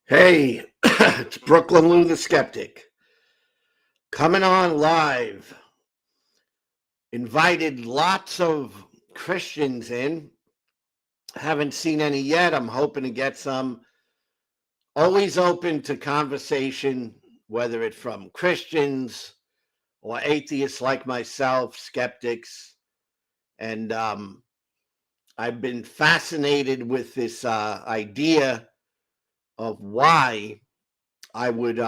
Hey, it's Brooklyn Lou the Skeptic coming on live. Invited lots of Christians in. Haven't seen any yet. I'm hoping to get some. Always open to conversation, whether it's from Christians or atheists like myself, skeptics. And I've been fascinated with this idea of why I would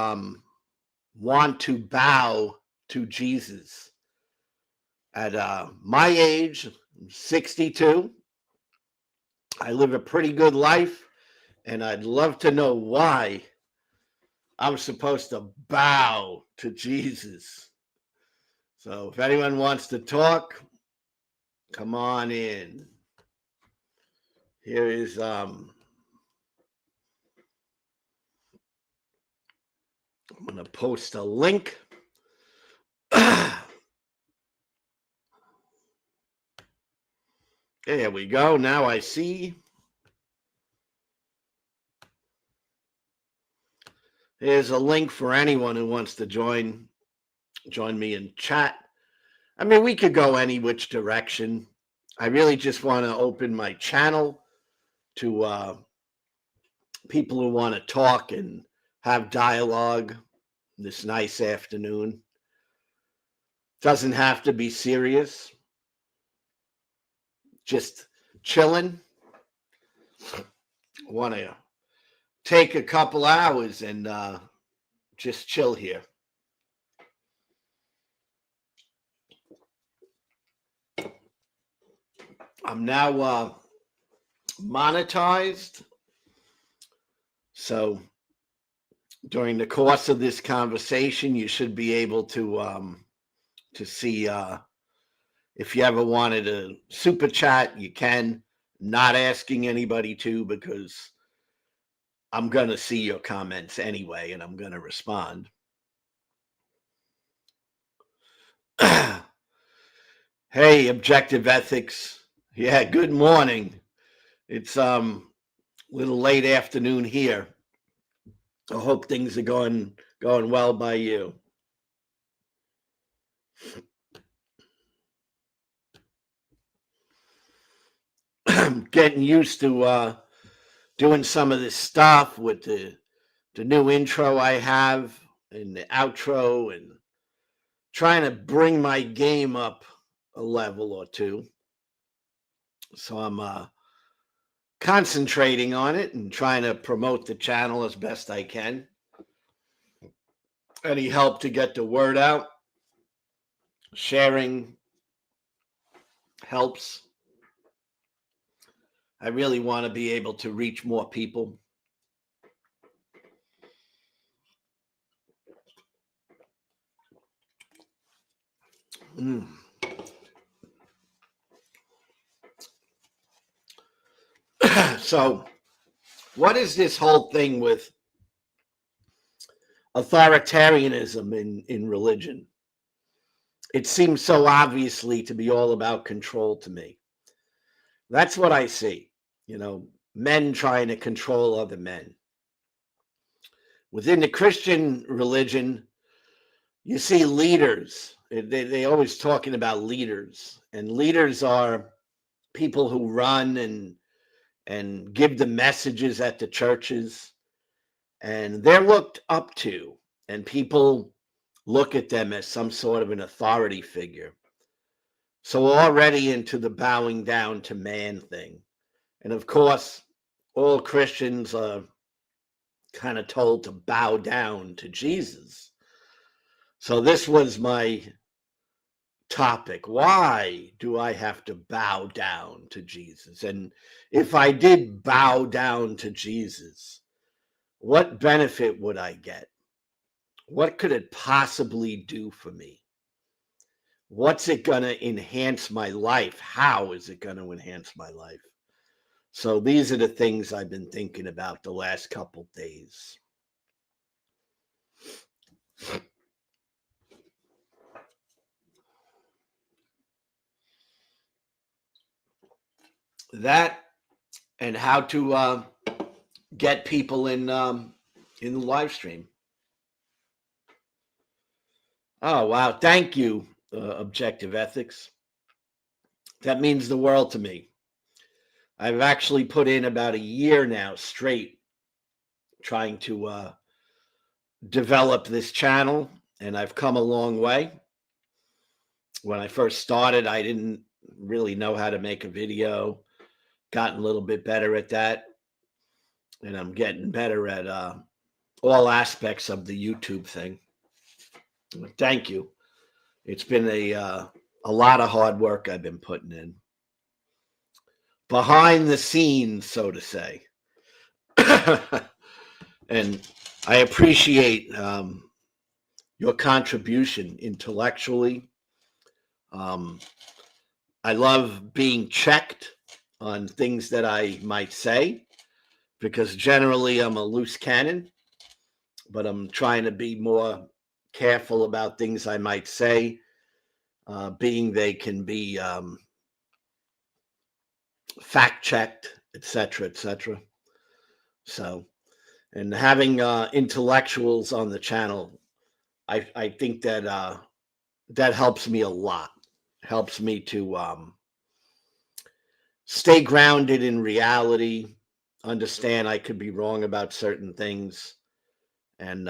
want to bow to Jesus. At my age, 62, I live a pretty good life, and I'd love to know why I'm supposed to bow to Jesus. So if anyone wants to talk, come on in. Here is I'm gonna post a link. There we go. Now I see. Here's a link for anyone who wants to join me in chat. I mean, we could go any which direction. I really just want to open my channel to people who want to talk and have dialogue this nice afternoon. Doesn't have to be serious. Just chilling. Want to take a couple hours and just chill here. I'm now monetized. So during the course of this conversation, you should be able to see if you ever wanted a super chat, you can. Not asking anybody to, because I'm going to see your comments anyway, and I'm going to respond. Hey, Objective Ethics. Yeah, good morning. It's little late afternoon here. I hope things are going well by you. I'm getting used to doing some of this stuff with the new intro I have and the outro, and trying to bring my game up a level or two. So I'm concentrating on it and trying to promote the channel as best I can. Any help to get the word out, sharing helps. I really want to be able to reach more people. So, what is this whole thing with authoritarianism in religion? It seems so obviously to be all about control to me. That's what I see. Men trying to control other men. Within the Christian religion, you see leaders. They always talking about leaders, and leaders are people who run and give the messages at the churches, and they're looked up to, and people look at them as some sort of an authority figure. So already into the bowing down to man thing. And of course, all Christians are kind of told to bow down to Jesus. So this was my topic. Why do I have to bow down to Jesus? And if I did bow down to Jesus, what benefit would I get? What could it possibly do for me? What's it going to enhance my life? How is it going to enhance my life? So these are the things I've been thinking about the last couple days. That and how to get people in in the live stream. Oh, wow. Thank you, Objective Ethics. That means the world to me. I've actually put in about a year now straight trying to develop this channel, and I've come a long way. When I first started, I didn't really know how to make a video, gotten a little bit better at that, and I'm getting better at all aspects of the YouTube thing. Thank you. It's been a lot of hard work I've been putting in. Behind the scenes, so to say. And I appreciate your contribution intellectually. I love being checked on things that I might say, because generally I'm a loose cannon, but I'm trying to be more careful about things I might say, being they can be fact checked, etc., etc. So, and having intellectuals on the channel, I think that that helps me a lot. Helps me to stay grounded in reality, understand I could be wrong about certain things, and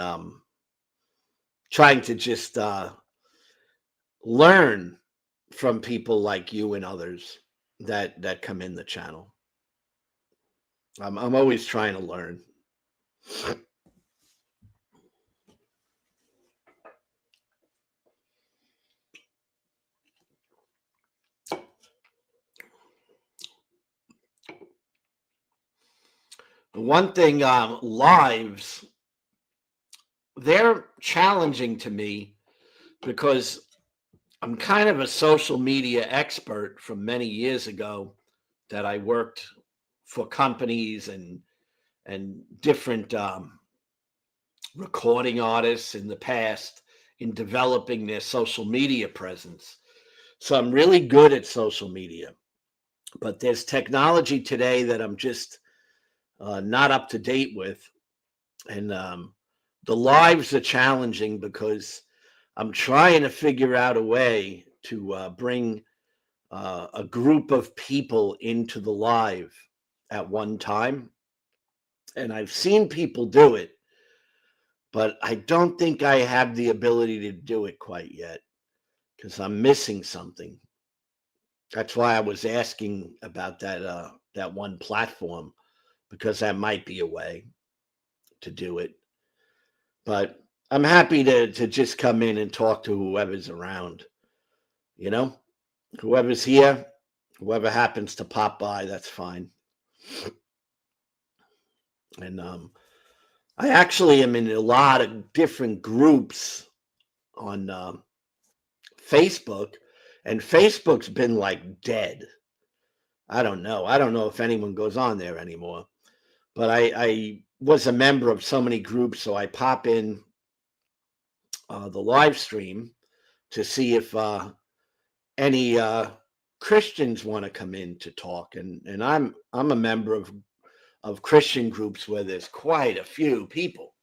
trying to just learn from people like you and others that come in the channel. I'm always trying to learn. One thing, lives, they're challenging to me because I'm kind of a social media expert from many years ago that I worked for companies and different recording artists in the past in developing their social media presence. So I'm really good at social media, but there's technology today that I'm just not up to date with. And the lives are challenging because I'm trying to figure out a way to bring a group of people into the live at one time. And I've seen people do it, but I don't think I have the ability to do it quite yet because I'm missing something. That's why I was asking about that one platform, because that might be a way to do it. But I'm happy to just come in and talk to whoever's around. You know, whoever's here, whoever happens to pop by, that's fine. And I actually am in a lot of different groups on Facebook, and Facebook's been like dead. I don't know. I don't know if anyone goes on there anymore. But I was a member of so many groups, so I pop in the live stream to see if any Christians want to come in to talk, and I'm a member of Christian groups where there's quite a few people.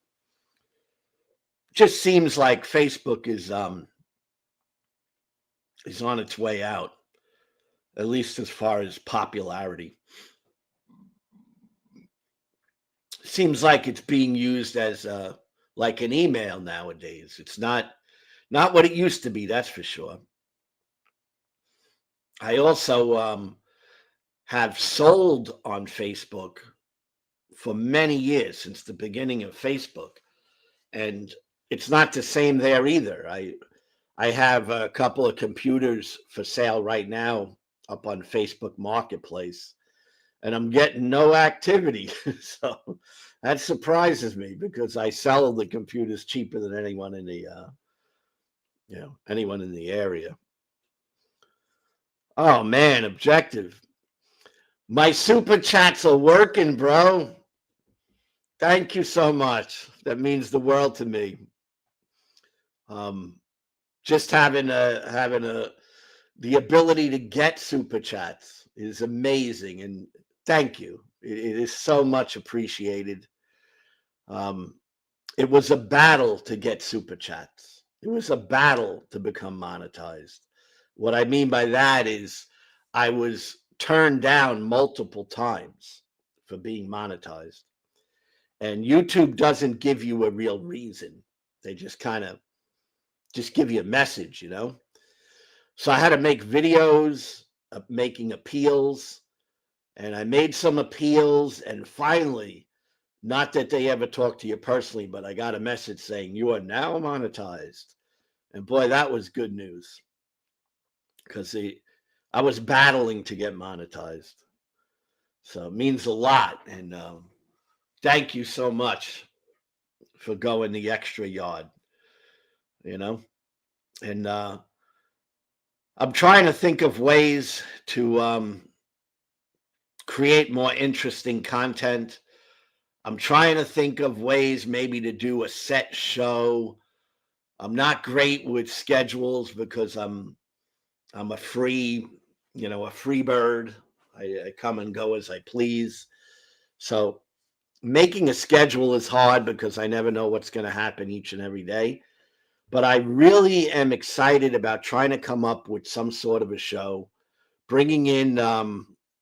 Just seems like Facebook is on its way out, at least as far as popularity. Seems like it's being used as like an email nowadays. It's not what it used to be, that's for sure. I also have sold on Facebook for many years, since the beginning of Facebook, and it's not the same there either. I have a couple of computers for sale right now up on Facebook Marketplace, and I'm getting no activity. So that surprises me, because I sell the computers cheaper than anyone in the anyone in the area. Oh man, Objective. My super chats are working, bro. Thank you so much. That means the world to me. Just having the ability to get super chats is amazing, and thank you. It is so much appreciated. it was a battle to get super chats. It was a battle to become monetized. What I mean by that is I was turned down multiple times for being monetized. And YouTube doesn't give you a real reason. They just kind of just give you a message, you know? So I had to make videos of making appeals, and I made some appeals, and finally, not that they ever talk to you personally, but I got a message saying you are now monetized. And boy, that was good news, because I was battling to get monetized. So it means a lot. And thank you so much for going the extra yard, you know? And I'm trying to think of ways to create more interesting content. I'm trying to think of ways maybe to do a set show. I'm not great with schedules because I'm a free, a free bird. I come and go as I please. So making a schedule is hard because I never know what's going to happen each and every day. But I really am excited about trying to come up with some sort of a show, bringing in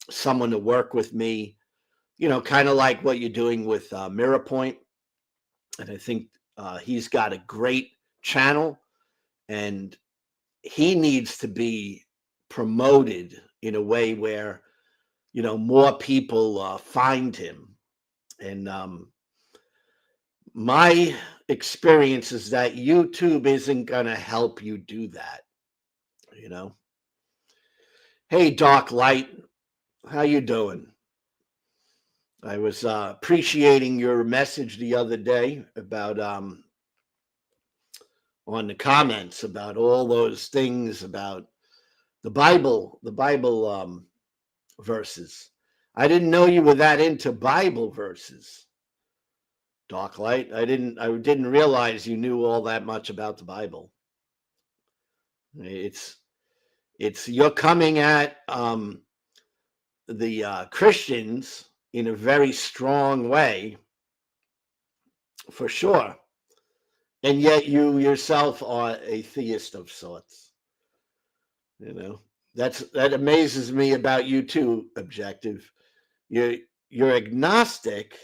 someone to work with me, kind of like what you're doing with Mirror Point. And I think he's got a great channel, and he needs to be promoted in a way where, more people find him. And my experience is that YouTube isn't going to help you do that, you know. Hey, Dark Light, how you doing? I was appreciating your message the other day about on the comments about all those things about the Bible verses. I didn't know you were that into Bible verses, Dark Light. I didn't realize you knew all that much about the Bible. It's you're coming at the Christians in a very strong way, for sure. And yet you yourself are a theist of sorts. That amazes me about you too, Objective. You're agnostic,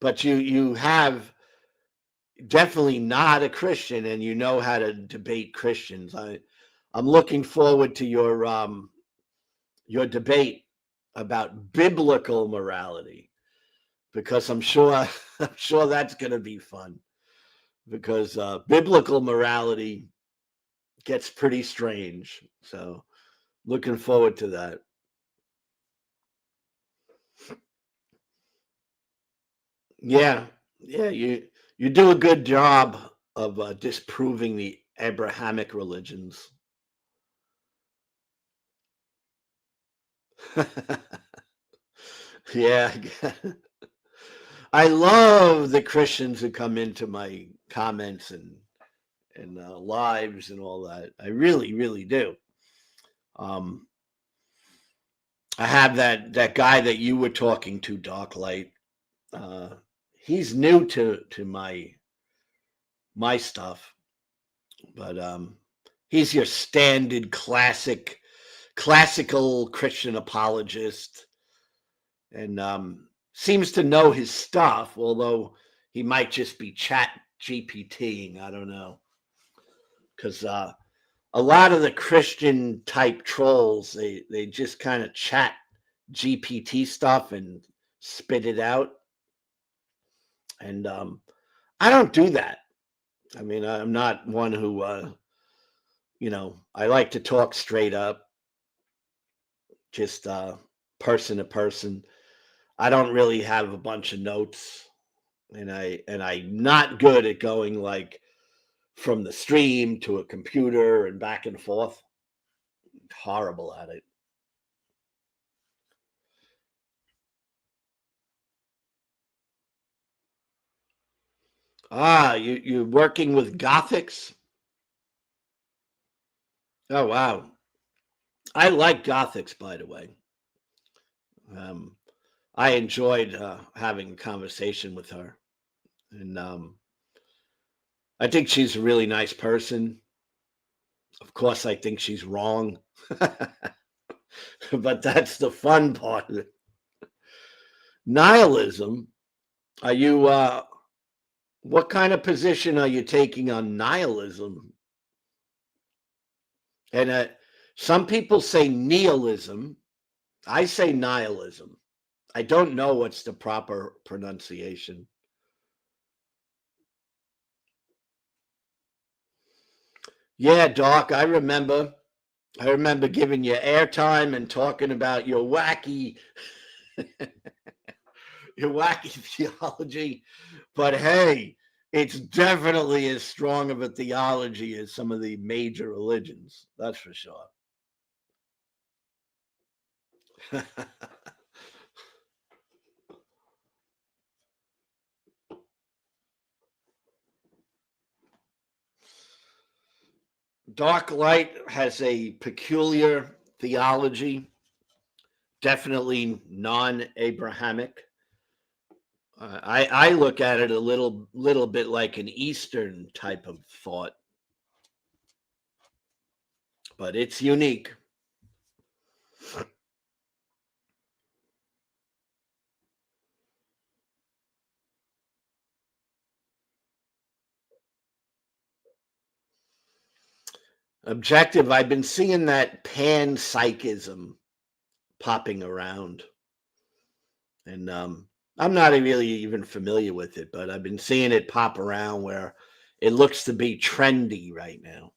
but you have definitely not a Christian, and you know how to debate Christians. I'm looking forward to your debate about biblical morality, because I'm sure that's going to be fun, because biblical morality gets pretty strange. So looking forward to that. Yeah, you do a good job of disproving the Abrahamic religions. Yeah, I love the Christians who come into my comments and lives and all that. I really, really do. Um, I have that guy that you were talking to, Dark Light. He's new to my stuff, but he's your standard classical Christian apologist, and seems to know his stuff, although he might just be chat GPTing. I don't know, because a lot of the Christian type trolls, they just kind of chat GPT stuff and spit it out, and I don't do that. I mean, I'm not one who I like to talk straight up, just person to person. I don't really have a bunch of notes, and I'm not good at going like from the stream to a computer and back and forth. Horrible at it. You're working with Gothics? Oh wow. I like Gothics, by the way. Um, I enjoyed having a conversation with her. And I think she's a really nice person. Of course, I think she's wrong, but that's the fun part of it. Nihilism. Are you? What kind of position are you taking on nihilism? And some people say nihilism. I say nihilism. I don't know what's the proper pronunciation. Yeah, Doc, I remember giving you airtime and talking about your wacky theology. But hey, it's definitely as strong of a theology as some of the major religions. That's for sure. Dark light has a peculiar theology, definitely non-Abrahamic. I look at it a little bit like an Eastern type of thought, but it's unique. Objective, I've been seeing that panpsychism popping around, and I'm not really even familiar with it, but I've been seeing it pop around where it looks to be trendy right now.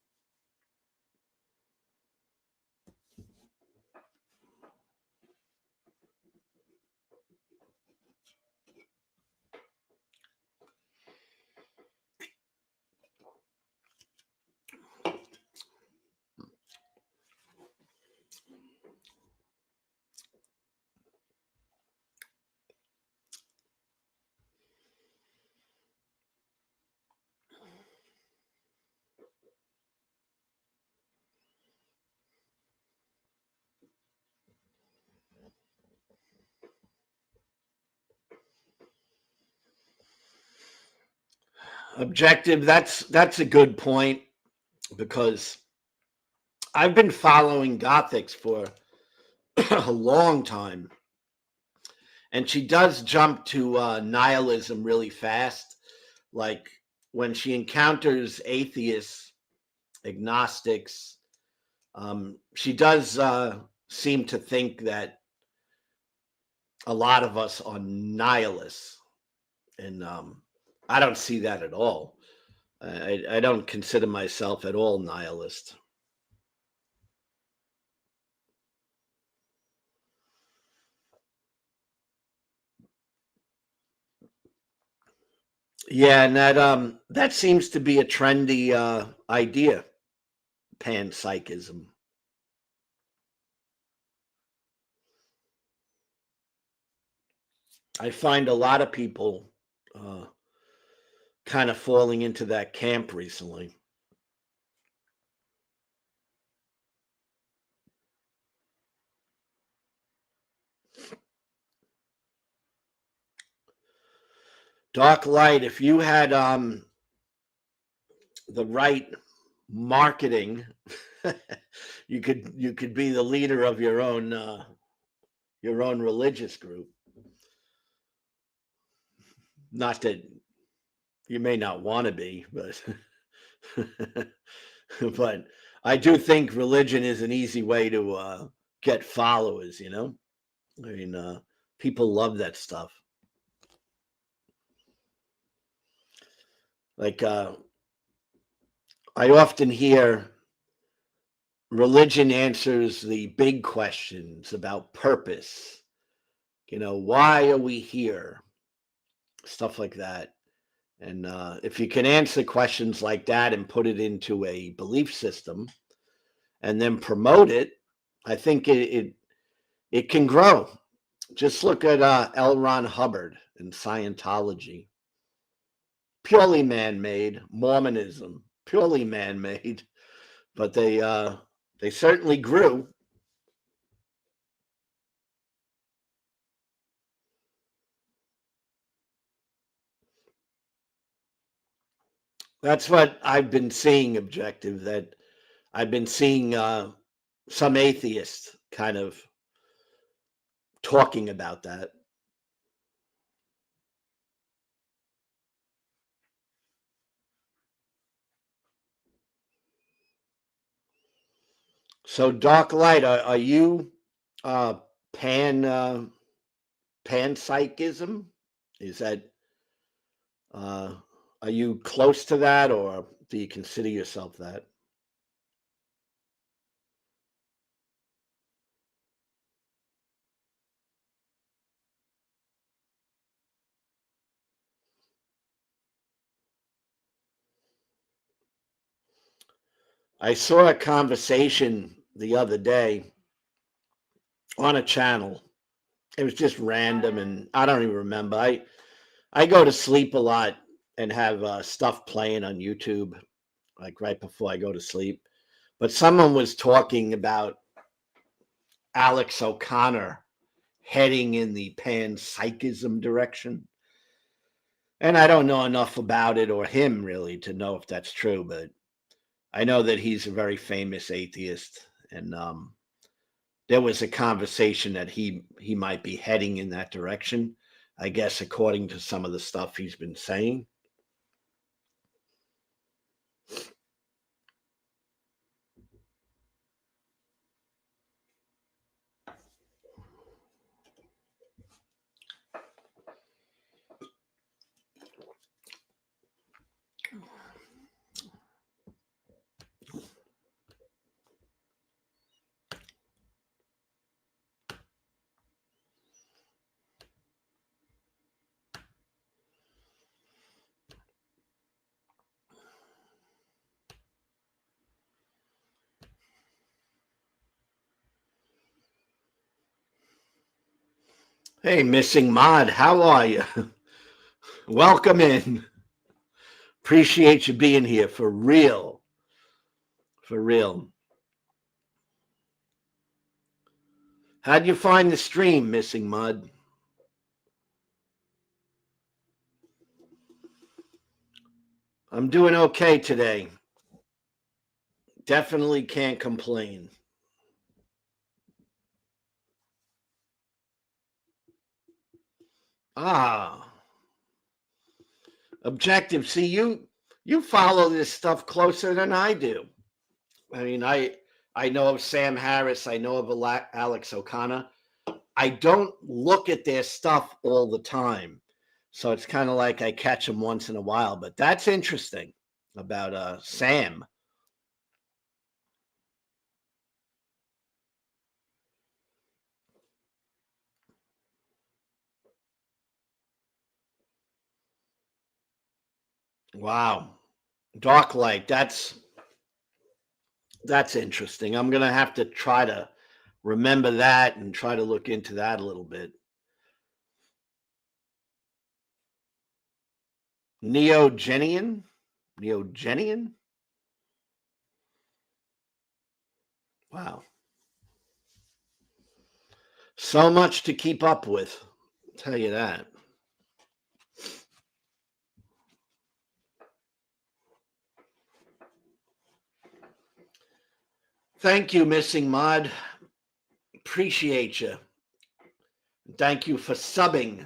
Objective, that's a good point because I've been following Gothics for a long time, and she does jump to nihilism really fast. Like when she encounters atheists, agnostics, she does seem to think that a lot of us are nihilists, and I don't see that at all. I don't consider myself at all nihilist. Yeah, and that seems to be a trendy idea, panpsychism. I find a lot of people uh, kind of falling into that camp recently. Dark light. If you had the right marketing, you could be the leader of your own religious group. Not that you may not want to be, but but I do think religion is an easy way to get followers. You know, I mean, people love that stuff. Like I often hear religion answers the big questions about purpose. You know, why are we here? Stuff like that. And if you can answer questions like that and put it into a belief system and then promote it, I think it can grow. Just look at L. Ron Hubbard and Scientology, purely man-made. Mormonism, purely man-made. But they certainly grew. That's what I've been seeing, objective, that I've been seeing some atheists kind of talking about that. So, Dark Light, are you uh, pan panpsychism? Is that uh, are you close to that, or do you consider yourself that? I saw a conversation the other day on a channel. It was just random, and I don't even remember. I go to sleep a lot and have stuff playing on YouTube, like right before I go to sleep. But someone was talking about Alex O'Connor heading in the panpsychism direction. And I don't know enough about it or him really to know if that's true, but I know that he's a very famous atheist. And there was a conversation that he might be heading in that direction, I guess, according to some of the stuff he's been saying. Hey, Missing Mod, how are you? Welcome in. Appreciate you being here for real. For real. How'd you find the stream, Missing Mud? I'm doing okay today. Definitely can't complain. Ah, objective. See, you follow this stuff closer than I do. I mean, I know of Sam Harris. I know of Alex O'Connor. I don't look at their stuff all the time, so it's kind of like I catch them once in a while. But that's interesting about Sam. Wow, Dark Light. That's interesting. I'm gonna have to try to remember that and try to look into that a little bit. Neogenian? Neogenian? Wow. So much to keep up with. I'll tell you that. Thank you, Missing Mod. Appreciate you. Thank you for subbing.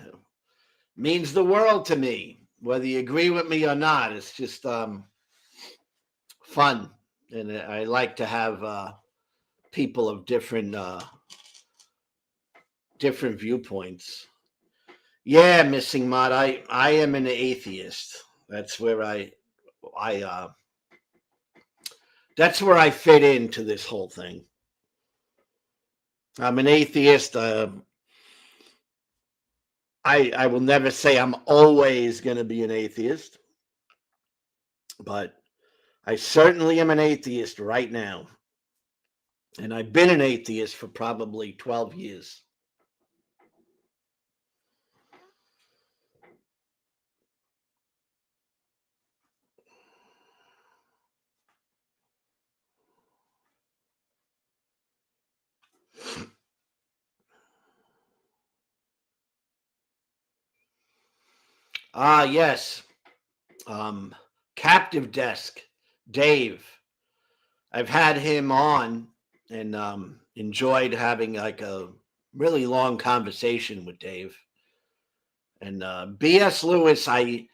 Means the world to me. Whether you agree with me or not, it's just fun. And I like to have people of different viewpoints. Yeah, Missing Mod. I am an atheist. That's where I that's where I fit into this whole thing. I'm an atheist. I will never say I'm always going to be an atheist, but I certainly am an atheist right now. And I've been an atheist for probably 12 years. Ah, yes. Captive Desk, Dave. I've had him on and enjoyed having like a really long conversation with Dave. And B.S. Lewis, I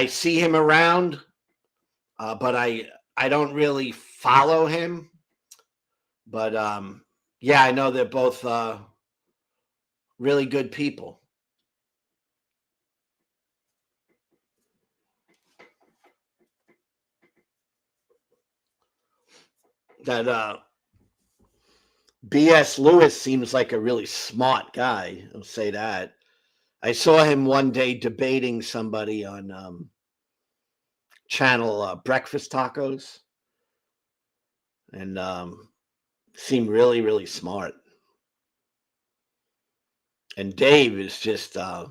see him around, but I don't really follow him. But yeah, I know they're both really good people. That B.S. Lewis seems like a really smart guy. I'll say that. I saw him one day debating somebody on channel Breakfast Tacos, and seemed really, really smart. And Dave is just a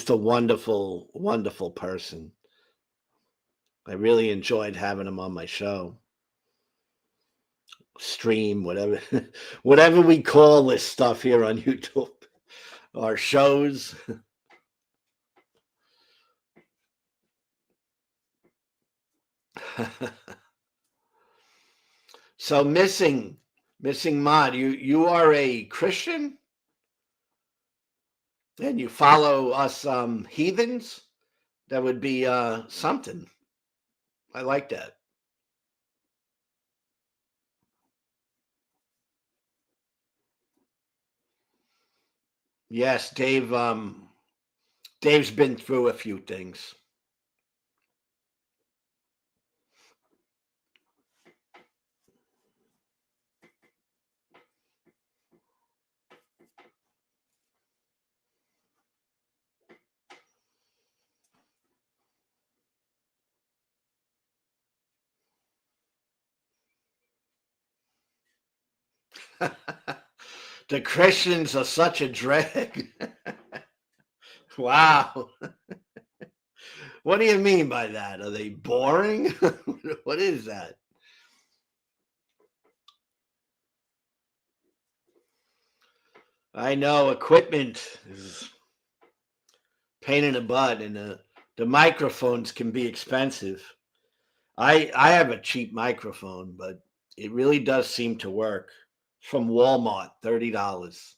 wonderful, wonderful person. I really enjoyed having him on my show, stream, whatever, whatever we call this stuff here on YouTube, our shows. So missing mod, you are a Christian and you follow us heathens. That would be something. I like that. Yes, Dave. Dave's been through a few things. The Christians are such a drag. Wow. What do you mean by that? Are they boring? What is that? I know equipment is pain in the butt, and the microphones can be expensive. I have a cheap microphone, but it really does seem to work. It's from Walmart, $30,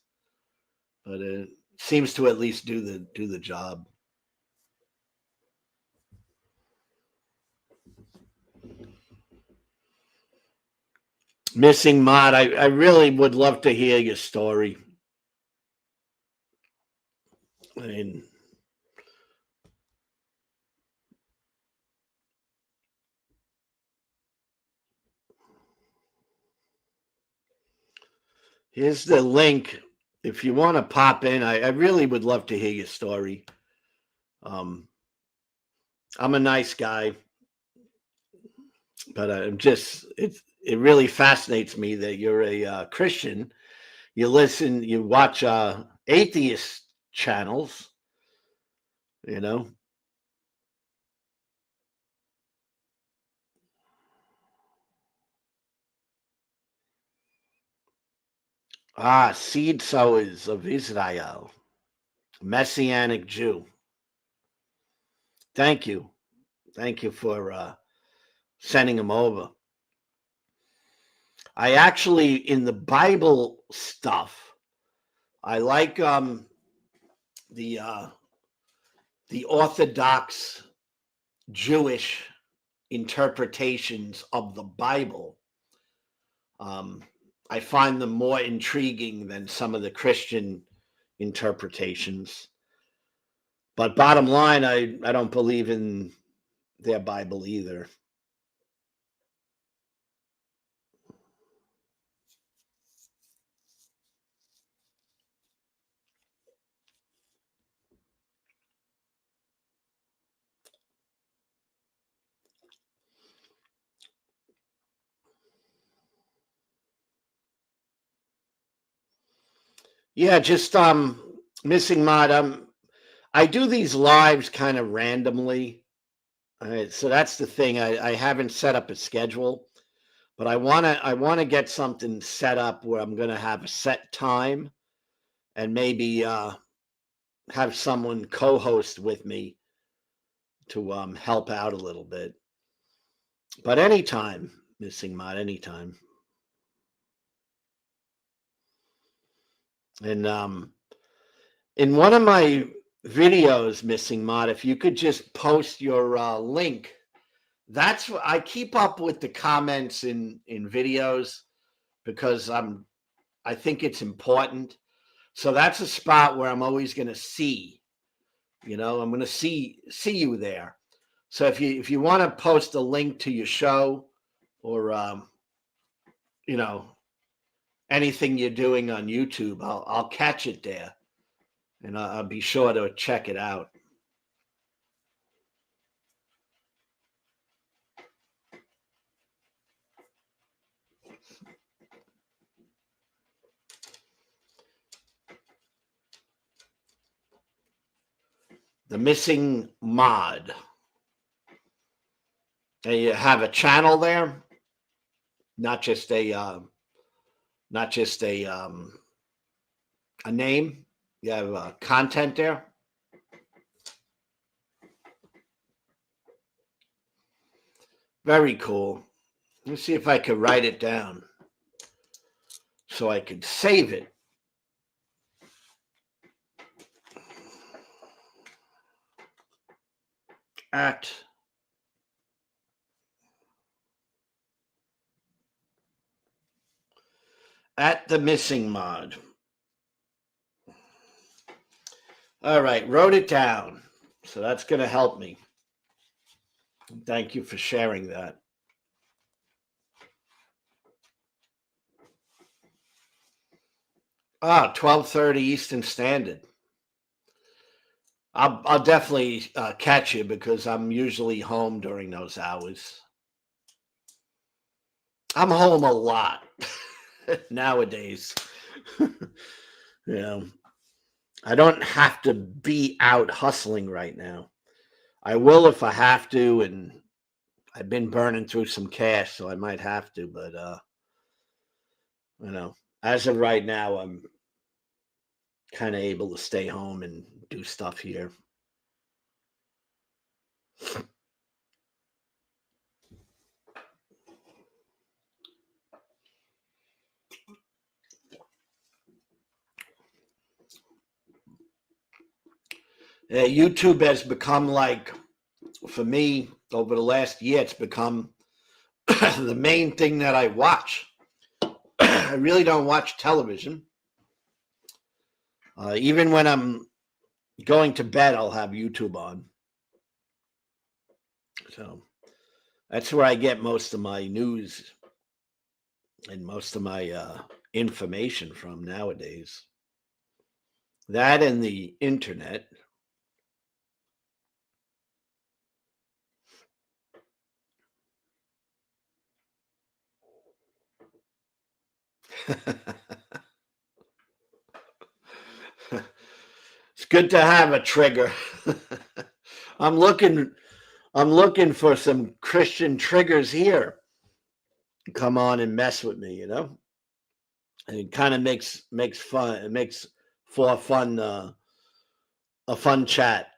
but it seems to at least do the job. Missing mod, I really would love to hear your story. I mean, here's the link. If you want to pop in, I really would love to hear your story. I'm a nice guy, but it really fascinates me that you're a Christian. You listen, you watch atheist channels, you know. Seed sowers of Israel, Messianic Jew. Thank you. Thank you for sending them over. I actually, in the Bible stuff, I like the Orthodox Jewish interpretations of the Bible. I find them more intriguing than some of the Christian interpretations. But bottom line, I don't believe in their Bible either. Yeah, just missing mod. I do these lives kind of randomly. So that's the thing. I haven't set up a schedule, but I wanna get something set up where I'm gonna have a set time and maybe have someone co-host with me to help out a little bit. But anytime, Missing Mod, anytime. And in one of my videos, Missing Mod, if you could just post your link. That's what I keep up with the comments in videos because I think it's important. So that's a spot where I'm always going to see, I'm going to see you there. So if you want to post a link to your show or you know anything you're doing on YouTube, I'll catch it there, and I'll be sure to check it out. The Missing Mod. They have a channel there, not just a name. You have content there. Very cool. Let's see if I could write it down so I could save it. At the Missing Mod. All right, wrote it down. So that's going to help me. Thank you for sharing that. Ah, 12:30 Eastern Standard. I'll definitely catch you because I'm usually home during those hours. I'm home a lot nowadays. I don't have to be out hustling right now. I will if I have to, and I've been burning through some cash, so I might have to. But as of right now, I'm kind of able to stay home and do stuff here. YouTube has become like, for me, over the last year, it's become the main thing that I watch. I really don't watch television. Even when I'm going to bed, I'll have YouTube on. So that's where I get most of my news and most of my information from nowadays. That and the internet. It's good to have a trigger. I'm looking for some Christian triggers here. Come on and mess with me, And it kind of makes fun. It makes for a fun chat.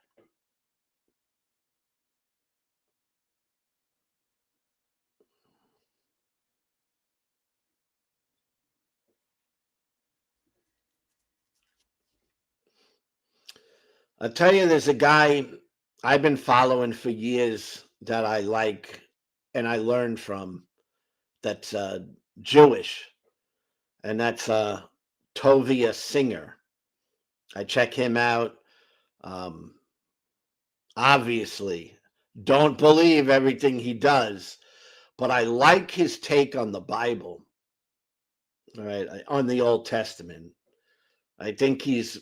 I'll tell you, there's a guy I've been following for years that I like and I learned from that's Jewish, and that's Tovia Singer. I check him out. Obviously, don't believe everything he does, but I like his take on the Bible, all right, on the Old Testament. I think he's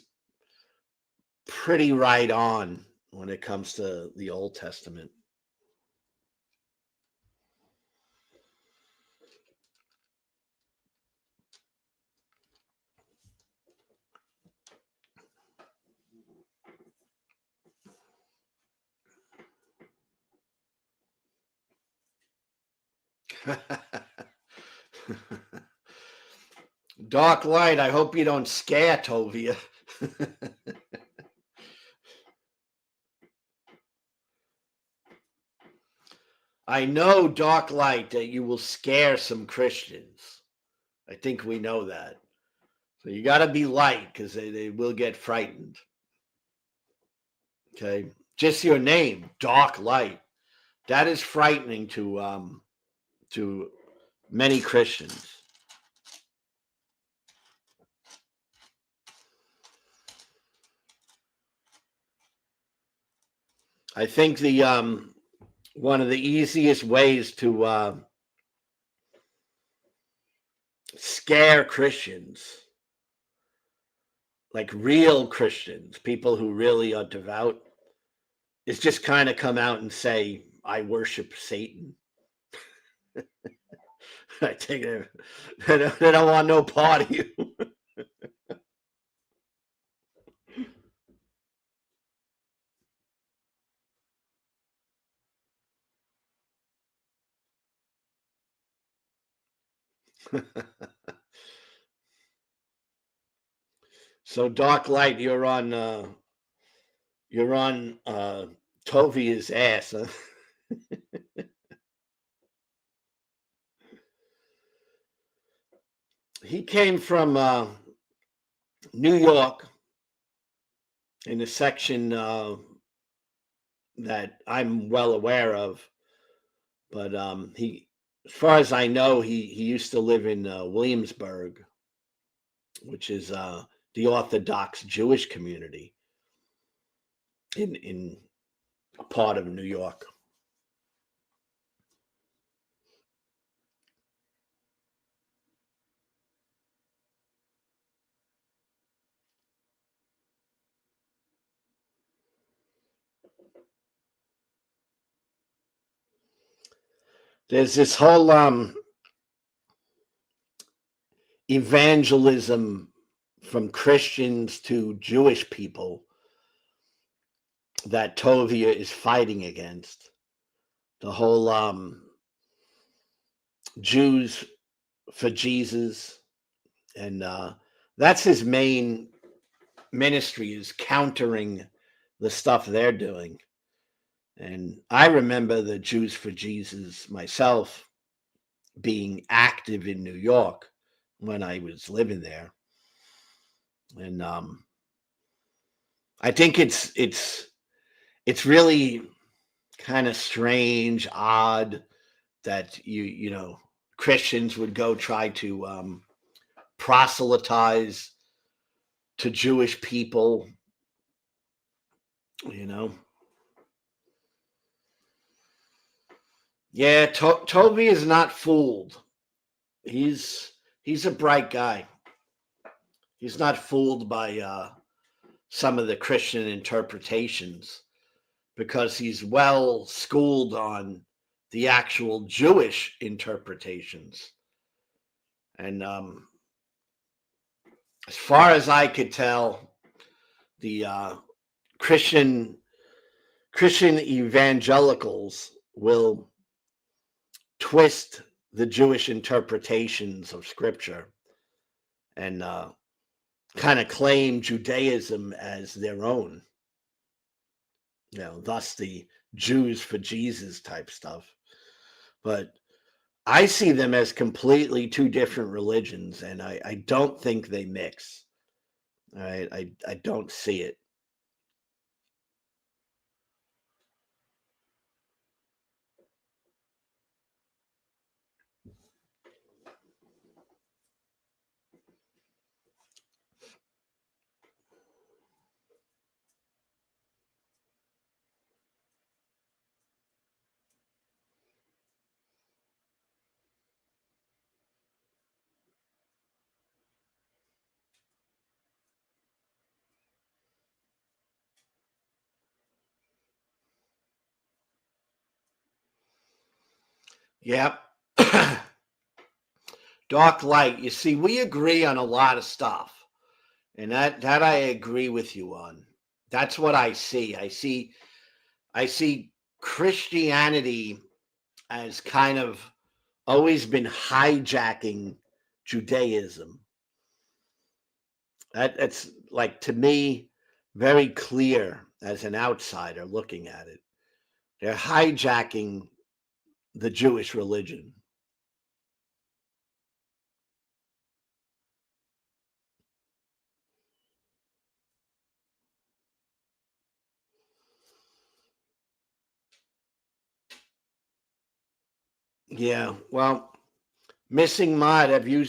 pretty right on when it comes to the Old Testament. Dark Light, I hope you don't scare Tovia. I know, Dark Light, that you will scare some Christians. I think we know that. So you got to be light because they will get frightened. Okay. Just your name, Dark Light. That is frightening to many Christians. I think the one of the easiest ways to scare Christians, like real Christians, people who really are devout, is just kind of come out and say, "I worship Satan." I think they don't want no part of you. So Dark Light, you're on Tovia's ass. Huh? He came from New York in a section that I'm well aware of, but he, as far as I know, he used to live in Williamsburg, which is the Orthodox Jewish community in a part of New York. There's this whole evangelism from Christians to Jewish people that Tovia is fighting against. The whole Jews for Jesus, and that's his main ministry, is countering the stuff they're doing. And I remember the Jews for Jesus myself being active in New York when I was living there. And I think it's really kind of strange, odd that you know Christians would go try to proselytize to Jewish people, you know. Yeah, Toby is not fooled. He's a bright guy. He's not fooled by some of the Christian interpretations because he's well schooled on the actual Jewish interpretations. And as far as I could tell, the Christian evangelicals will twist the Jewish interpretations of Scripture and kind of claim Judaism as their own. You know, thus the Jews for Jesus type stuff. But I see them as completely two different religions, and I don't think they mix. I don't see it. Yep. Dark Light. You see, we agree on a lot of stuff, and that I agree with you on. That's what I see. I see Christianity as kind of always been hijacking Judaism. That's like, to me, very clear as an outsider looking at it. They're hijacking the Jewish religion. Yeah. Well, Missing Mod, have you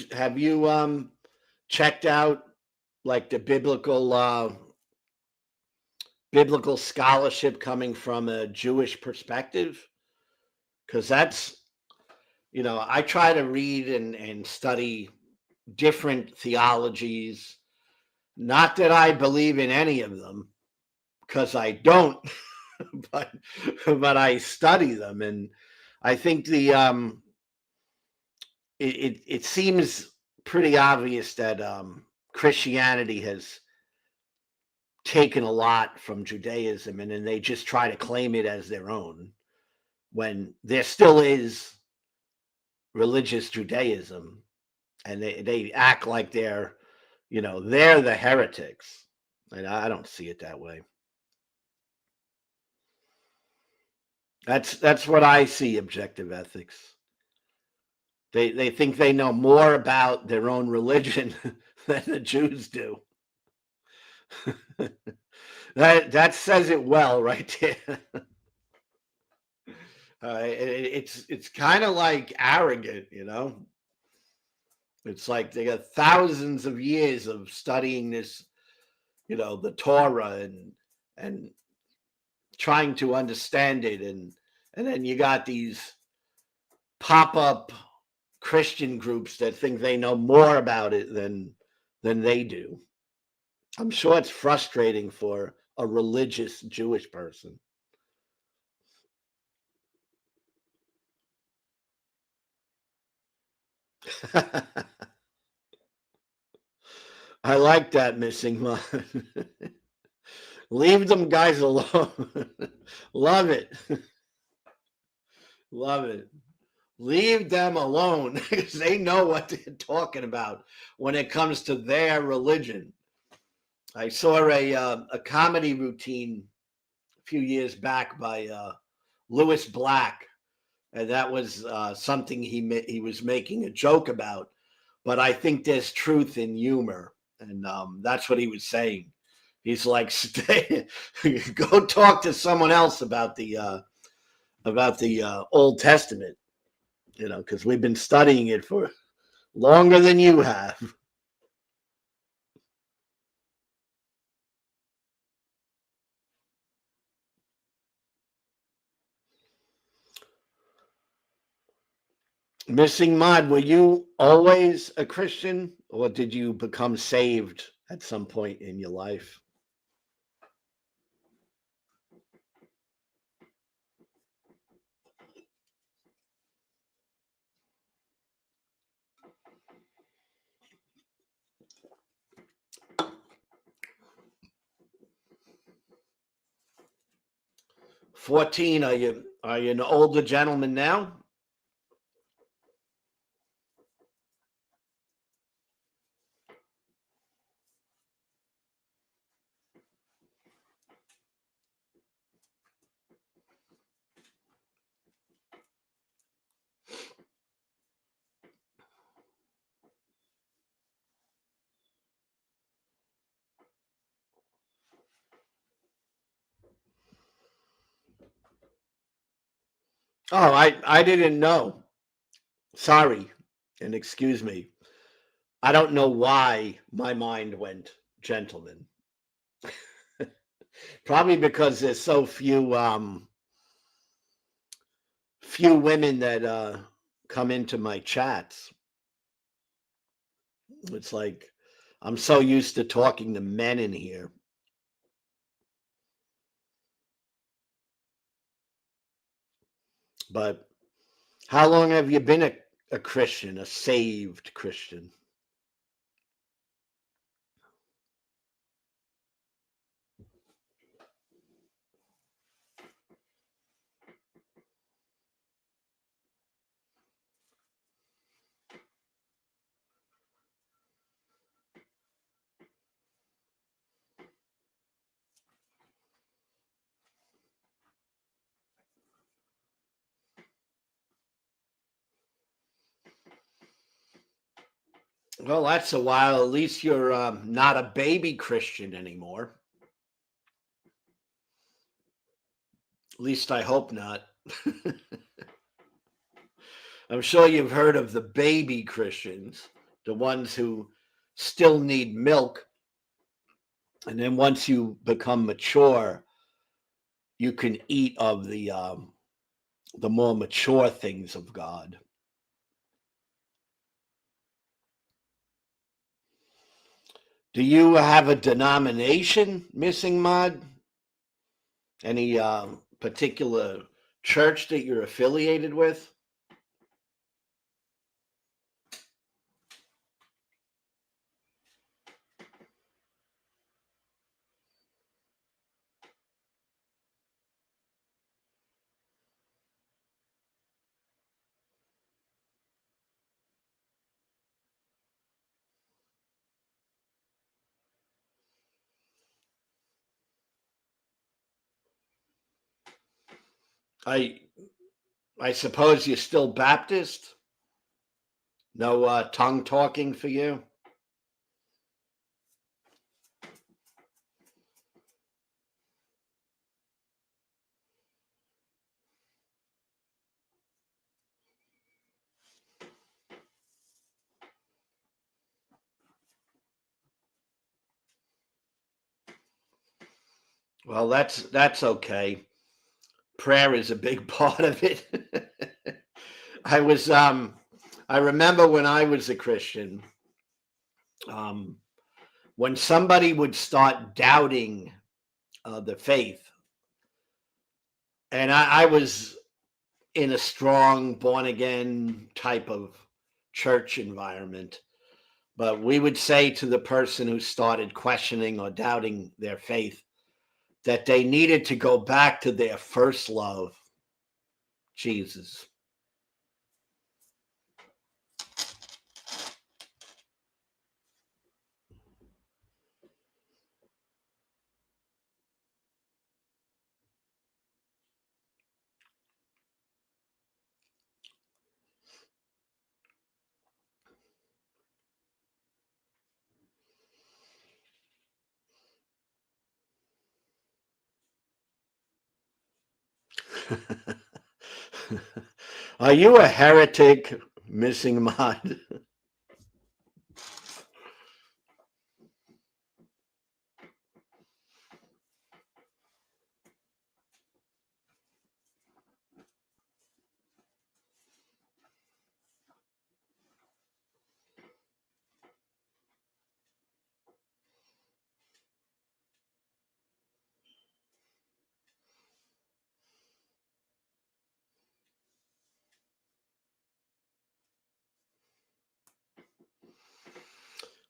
checked out like the biblical scholarship coming from a Jewish perspective? Because that's, I try to read and study different theologies. Not that I believe in any of them, because I don't, but I study them, and I think it seems pretty obvious that Christianity has taken a lot from Judaism, and then they just try to claim it as their own when there still is religious Judaism, and they act like they're the heretics, and I don't see it that way. That's what I see objective ethics. They think they know more about their own religion than the Jews do. That says it well right there. It's kind of like arrogant. It's like they got thousands of years of studying this, the Torah, and trying to understand it, and then you got these pop up Christian groups that think they know more about it than they do. I'm sure it's frustrating for a religious Jewish person. I like that, Missing One. Leave them guys alone. Love it. Love it. Leave them alone because they know what they're talking about when it comes to their religion. I saw a comedy routine a few years back by Lewis Black, and that was something he was making a joke about. But I think there's truth in humor, and that's what he was saying. He's like, stay, go talk to someone else about the Old Testament, because we've been studying it for longer than you have. Missing Mod, were you always a Christian, or did you become saved at some point in your life? '14. Are you an older gentleman now? Oh, I didn't know. Sorry, and excuse me. I don't know why my mind went gentleman. Probably because there's so few women that come into my chats. It's like I'm so used to talking to men in here. But how long have you been a Christian, a saved Christian? Well, that's a while. At least you're not a baby Christian anymore. At least I hope not. I'm sure you've heard of the baby Christians, the ones who still need milk. And then once you become mature, you can eat of the more mature things of God. Do you have a denomination, Missing Mod? Any particular church that you're affiliated with? I I suppose you're still Baptist. No tongue talking for you. Well, that's okay. Prayer is a big part of it. I was I remember when I was a Christian, um when somebody would start doubting the faith, and I was in a strong born again type of church environment, but we would say to the person who started questioning or doubting their faith that they needed to go back to their first love, Jesus. Are you a heretic, Missing Mod?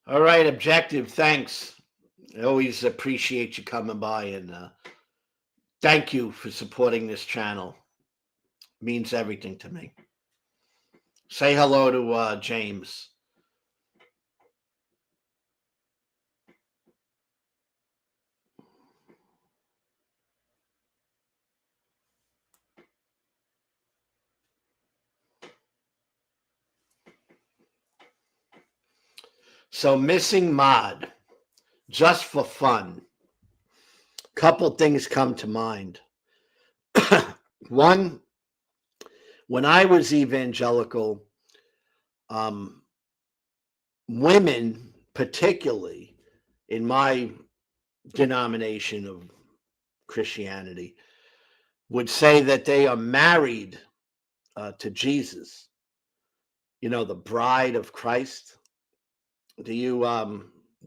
All right, Objective. Thanks. I always appreciate you coming by, and thank you for supporting this channel. Means everything to me. Say hello to James. So, Missing Mod, just for fun, couple things come to mind. One, when I was evangelical, um, women, particularly in my denomination of Christianity, would say that they are married to Jesus, the bride of Christ. Do you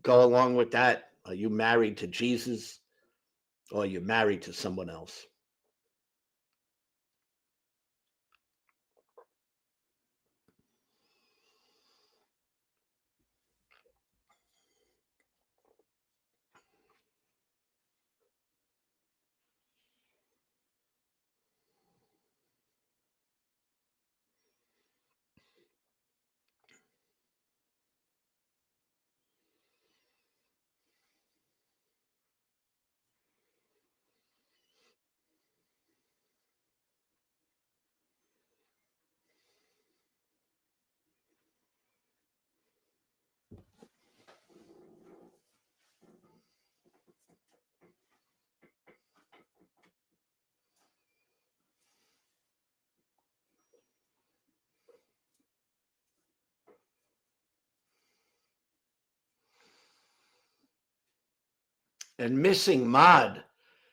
go along with that? Are you married to Jesus, or are you married to someone else? And Missing Mod,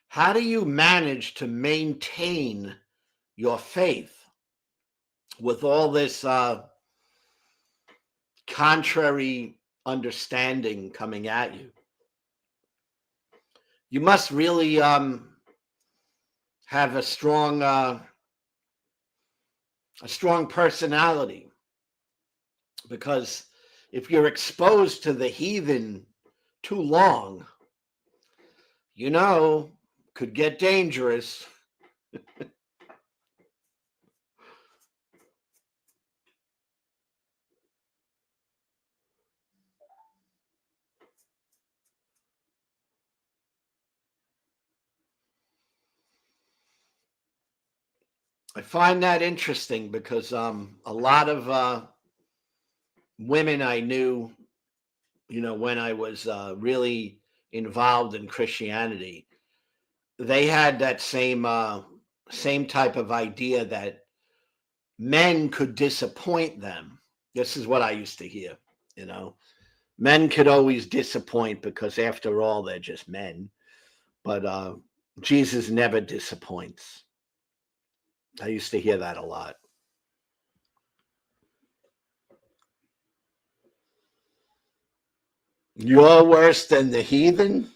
how do you manage to maintain your faith with all this contrary understanding coming at you? You must really have a strong personality, because if you're exposed to the heathen too long, could get dangerous. I find that interesting because a lot of women I knew, when I was really involved in Christianity, they had that same type of idea that men could disappoint them. This is what I used to hear, Men could always disappoint because, after all, they're just men. But Jesus never disappoints. I used to hear that a lot. You're worse than the heathen?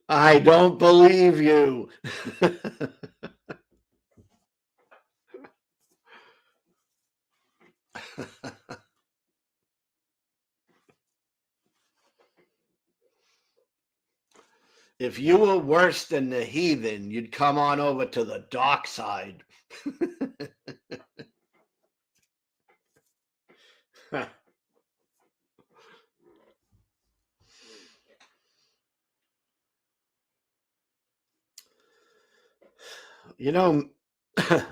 I don't believe you. If you were worse than the heathen, you'd come on over to the dark side.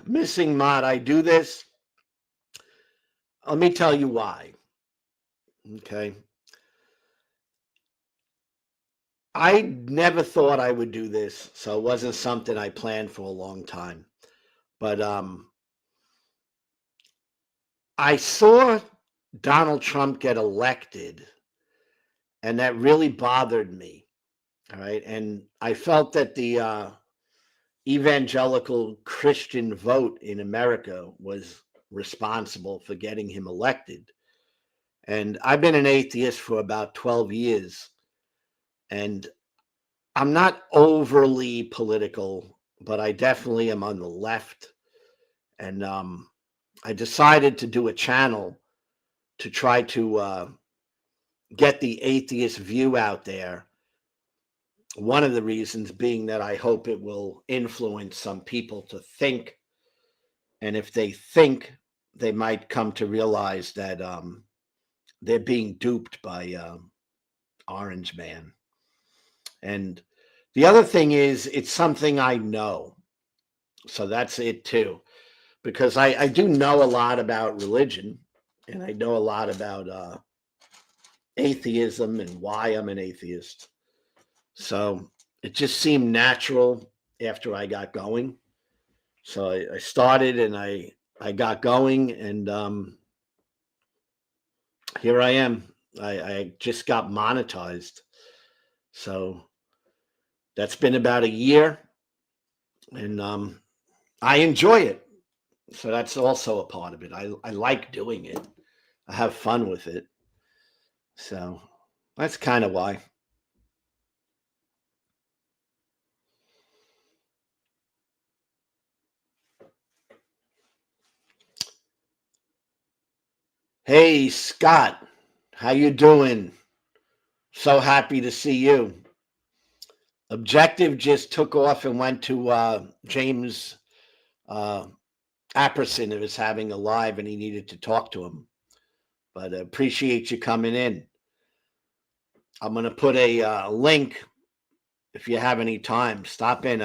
Missing Mod, I do this. Let me tell you why. Okay. I never thought I would do this, so it wasn't something I planned for a long time. But I saw Donald Trump get elected, and that really bothered me. All right. And I felt that the evangelical Christian vote in America was responsible for getting him elected. And I've been an atheist for about 12 years. And I'm not overly political, but I definitely am on the left. And I decided to do a channel to try to get the atheist view out there. One of the reasons being that I hope it will influence some people to think. And if they think, they might come to realize that they're being duped by Orange Man. And the other thing is, it's something I know. So that's it too. Because I do know a lot about religion, and I know a lot about atheism and why I'm an atheist. So it just seemed natural after I got going. So I started and I got going, and here I am. I just got monetized. So that's been about a year, and I enjoy it. So that's also a part of it. I like doing it. I have fun with it. So that's kind of why. Hey, Scott, how you doing? So happy to see you. Objective just took off and went to James Apperson, who was having a live, and he needed to talk to him. But I appreciate you coming in. I'm going to put a link. If you have any time, stop in.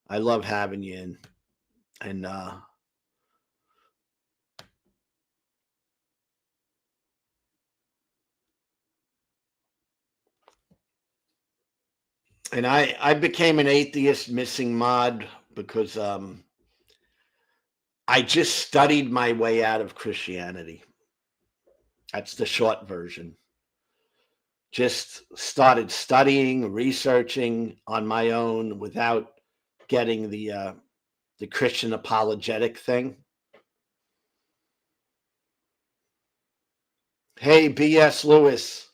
I love having you in. And I became an atheist, Missing Mod, because I just studied my way out of Christianity. That's the short version. Just started studying, researching on my own without getting the Christian apologetic thing. Hey, B.S. Lewis,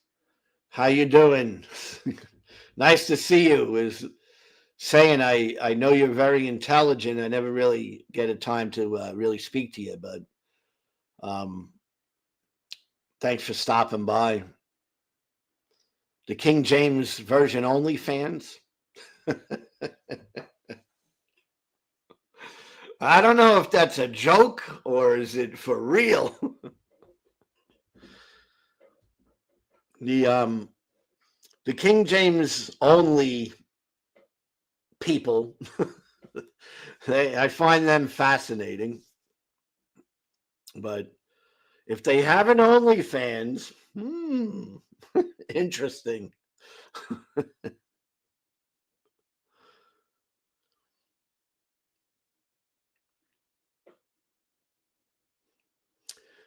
how you doing? Nice to see you. Is saying I know you're very intelligent. I never really get a time to really speak to you, but um, thanks for stopping by. The King James Version only fans. I don't know if that's a joke or is it for real. the the King James only people, I find them fascinating. But if they have an OnlyFans, interesting.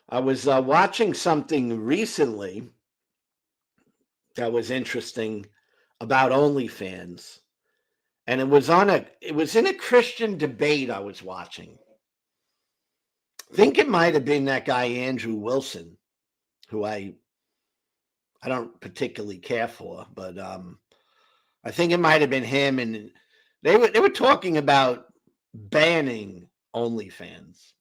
I was watching something recently that was interesting about OnlyFans, and it was in a Christian debate I was watching. I think it might have been that guy Andrew Wilson, who I don't particularly care for, but I think it might have been him, and they were talking about banning OnlyFans.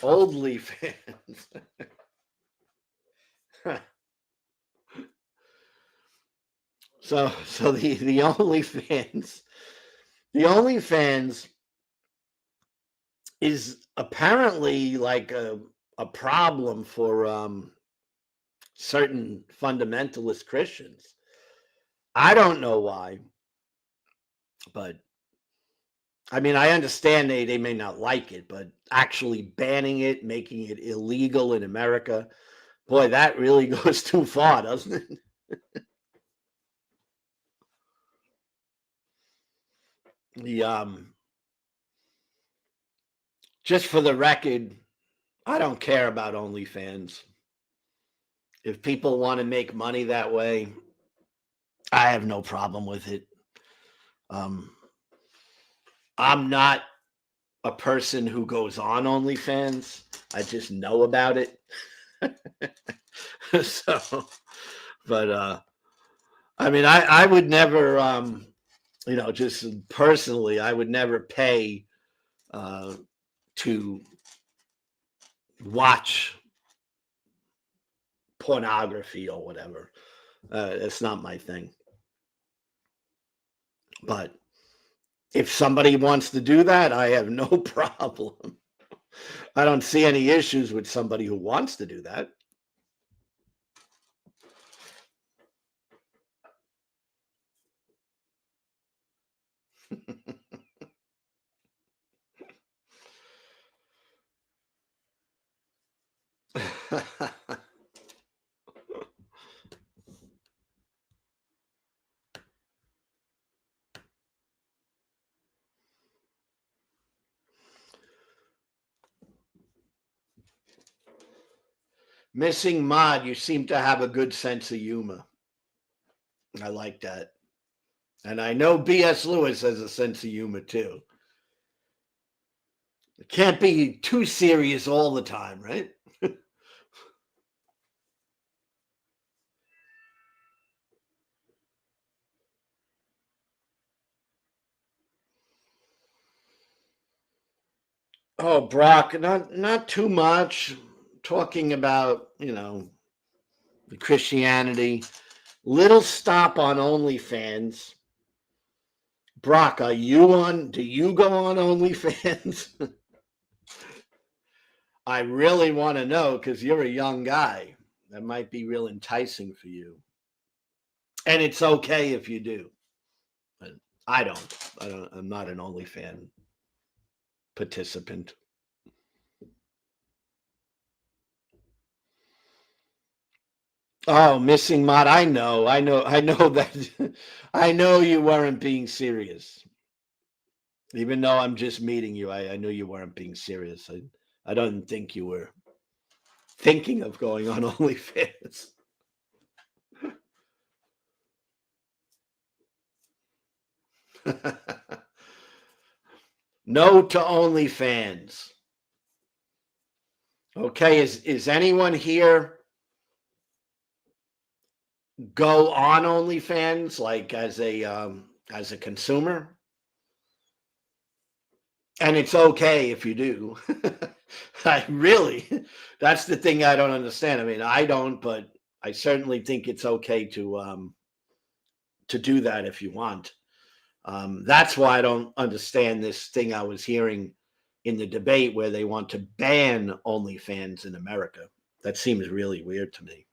Oldly fans. So the OnlyFans is apparently like a problem for certain fundamentalist Christians. I don't know why, but I mean, I understand they may not like it, but actually banning it, making it illegal in America, boy, that really goes too far, doesn't it? The Just for the record, I don't care about OnlyFans. If people want to make money that way, I have no problem with it. Um, I'm not a person who goes on OnlyFans. I just know about it. So, but I mean, I would never, just personally, I would never pay uh, to watch pornography or whatever. It's not my thing. But if somebody wants to do that, I have no problem. I don't see any issues with somebody who wants to do that. Missing Mod, you seem to have a good sense of humor. I like that. And I know B.S. Lewis has a sense of humor too. It can't be too serious all the time, right? Oh, Brock, not too much. Talking about, the Christianity. Little stop on OnlyFans. Brock, do you go on OnlyFans? I really want to know because you're a young guy. That might be real enticing for you. And it's okay if you do. But I'm not an OnlyFan participant. Oh, missing mod. I know that. I know you weren't being serious. Even though I'm just meeting you, I knew you weren't being serious. I don't think you were thinking of going on OnlyFans. No to OnlyFans. Okay, is anyone here go on OnlyFans like as a consumer? And it's okay if you do. I really, that's the thing I don't understand. I mean, I don't, but I certainly think it's okay to do that if you want. That's why I don't understand this thing I was hearing in the debate where they want to ban OnlyFans in America. That seems really weird to me.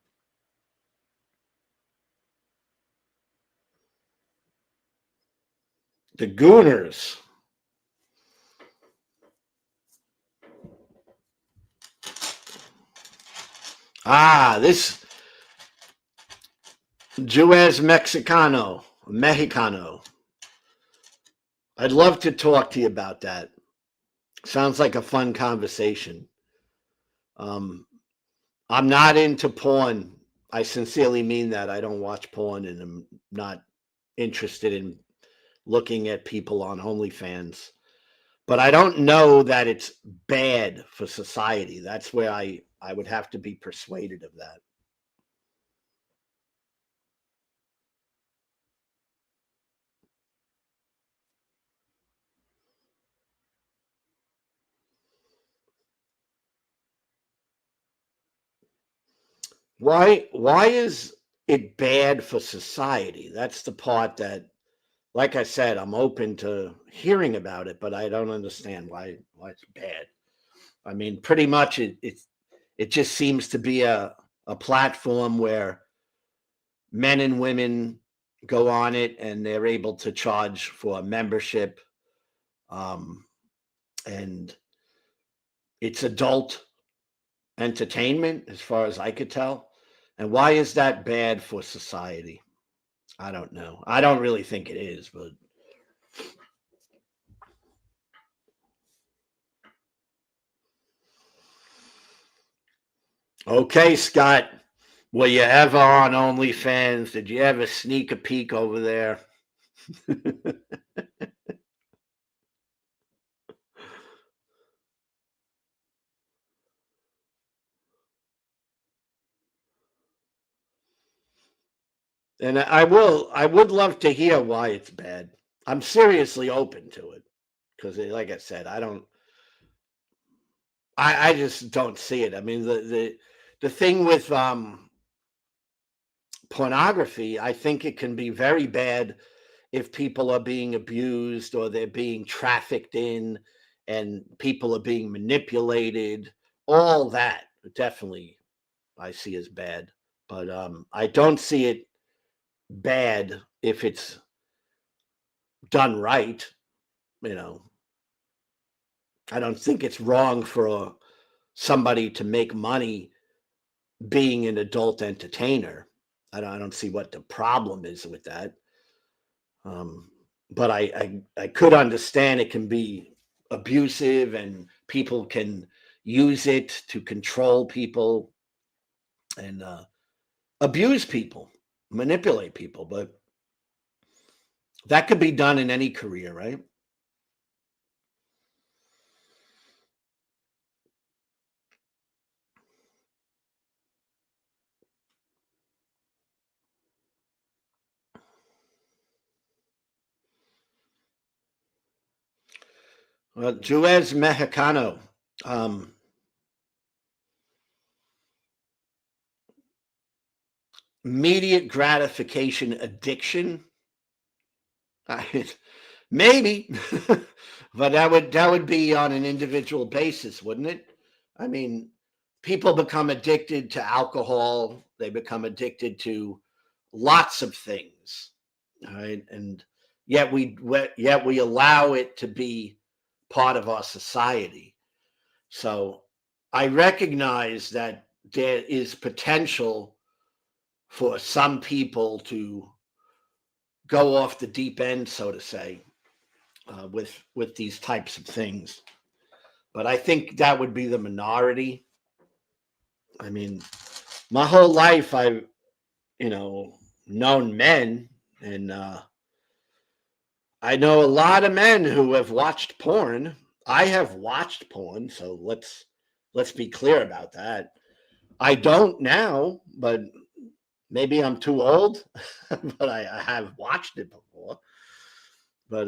The Gooners. This Juez Mexicano. I'd love to talk to you about that. Sounds like a fun conversation. Um, I'm not into porn. I sincerely mean that. I don't watch porn and I'm not interested in looking at people on OnlyFans. But I don't know that it's bad for society. That's where I would have to be persuaded of that. Why is it bad for society? That's the part that, like I said, I'm open to hearing about it, but I don't understand why it's bad. I mean, pretty much it just seems to be a platform where men and women go on it and they're able to charge for a membership. Um, and it's adult entertainment as far as I could tell. And why is that bad for society? I don't know. I don't really think it is, but okay, Scott. Were you ever on OnlyFans? Did you ever sneak a peek over there? And I would love to hear why it's bad. I'm seriously open to it because, like I said, I just don't see it. I mean, the thing with pornography, I think it can be very bad if people are being abused or they're being trafficked in and people are being manipulated. All that definitely I see as bad. But I don't see it bad if it's done right. You know, I don't think it's wrong for somebody to make money being an adult entertainer. I don't see what the problem is with that. Um, but I could understand it can be abusive and people can use it to control people and abuse people, manipulate people. But that could be done in any career, right? Well, Juez Mexicano, um, immediate gratification addiction. I, maybe, but that would be on an individual basis, wouldn't it? I mean, people become addicted to alcohol. They become addicted to lots of things, all right? And yet we allow it to be part of our society. So I recognize that there is potential for some people to go off the deep end, so to say, with these types of things. But I think that would be the minority. I mean, my whole life I've known men, and I know a lot of men who have watched porn. I have watched porn, so let's be clear about that. I don't now, but maybe I'm too old, but I have watched it before. But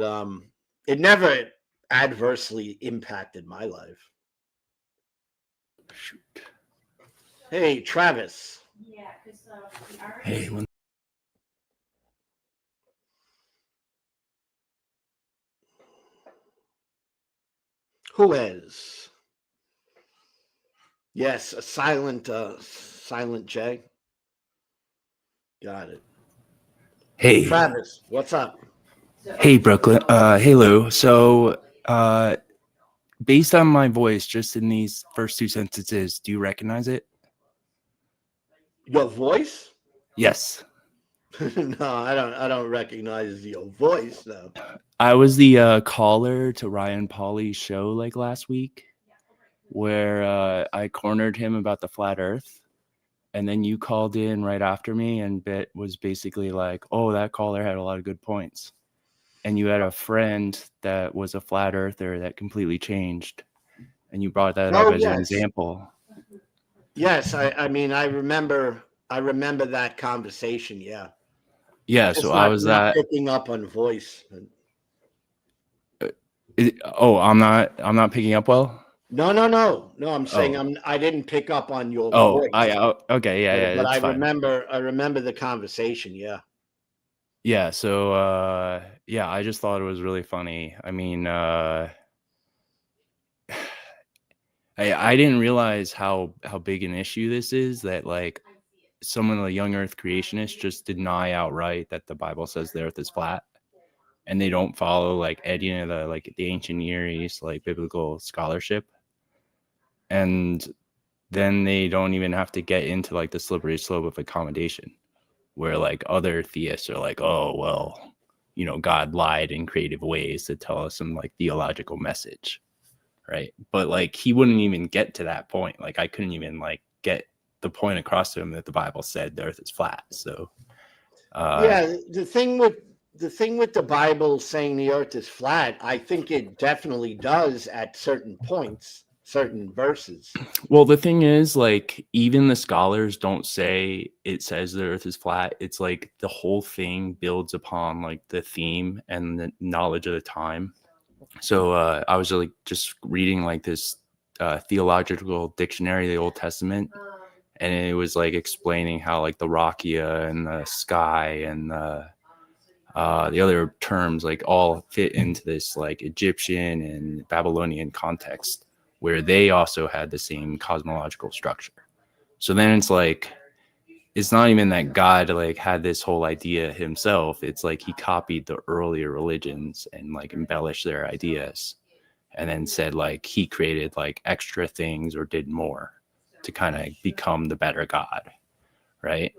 it never adversely impacted my life. Shoot. Hey, Travis. Hey, Who is? Yes, a silent J. Got it. hey, Travis, what's up? hey, Brooklyn. Hey, Lou. So, based on my voice, just in these first two sentences, do you recognize it? Your voice? Yes. No, I don't recognize your voice though. I was the caller to Ryan Pauly's show like last week, where I cornered him about the flat Earth, and then you called in right after me and was basically like, "Oh, that caller had a lot of good points," and you had a friend that was a flat earther that completely changed, and you brought that up as an example. Yes, I mean I remember that conversation. Yeah. Yeah, so I was not picking up on voice. I'm not picking up well. No. I'm saying I didn't pick up on your voice. Okay, yeah, but that's I fine. remember the conversation. Yeah. Yeah, so I just thought it was really funny. I mean, I didn't realize how big an issue this is, that like some of the young Earth creationists just deny outright that the Bible says the Earth is flat, and they don't follow like any of the ancient Near East like biblical scholarship, and then they don't even have to get into like the slippery slope of accommodation, where like other theists are like, oh well, God lied in creative ways to tell us some like theological message, right? But like he wouldn't even get to that point. Like I couldn't even like get the point across to him that the Bible said the Earth is flat. So the thing with the Bible saying the Earth is flat, I think it definitely does at certain points, certain verses. Well, the thing is, like, even the scholars don't say it says the Earth is flat. It's like the whole thing builds upon like the theme and the knowledge of the time. So I was like just reading like this theological dictionary of the Old Testament, and it was like explaining how like the rakia and the sky and the other terms like all fit into this like Egyptian and Babylonian context, where they also had the same cosmological structure. So then it's like, it's not even that God like had this whole idea himself. It's like he copied the earlier religions and like embellished their ideas, and then said like he created like extra things or did more to kind of become the better God, right?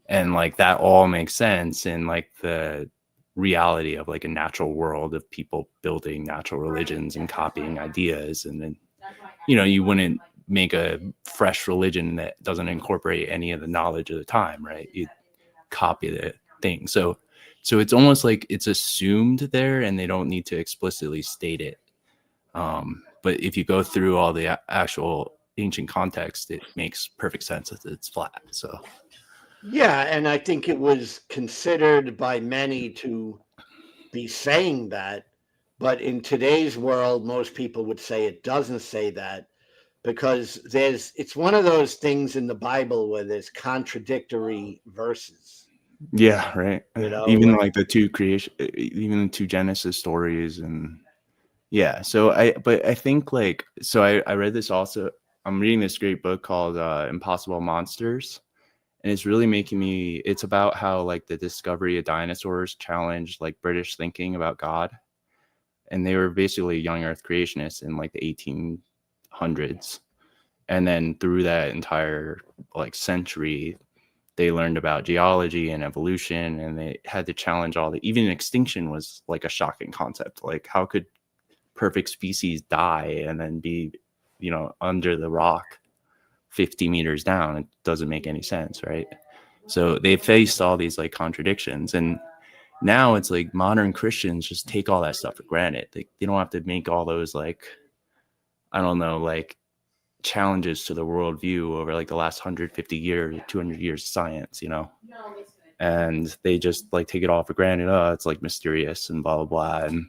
And like that all makes sense in like the reality of like a natural world of people building natural religions and copying ideas. And then you wouldn't make a fresh religion that doesn't incorporate any of the knowledge of the time, right? You copy the thing. So it's almost like it's assumed there and they don't need to explicitly state it. But if you go through all the actual ancient context, it makes perfect sense that it's flat. So yeah, and I think it was considered by many to be saying that, but in today's world most people would say it doesn't say that, because it's one of those things in the Bible where there's contradictory verses. Yeah, right. Even like the two Genesis stories, and yeah. So I think like, so I read this also. I'm reading this great book called Impossible Monsters, and it's really making me. It's about how like the discovery of dinosaurs challenged like British thinking about God, and they were basically young Earth creationists in like the 1800s, and then through that entire like century, they learned about geology and evolution, and they had to challenge all the, even extinction was like a shocking concept. Like, how could perfect species die and then be, under the rock 50 meters down? It doesn't make any sense, right? So they faced all these like contradictions, and now it's like modern Christians just take all that stuff for granted. They don't have to make all those like, I don't know, like challenges to the worldview over like the last 150 years, 200 years of science, and they just like take it all for granted. Oh, it's like mysterious and blah, blah, blah. And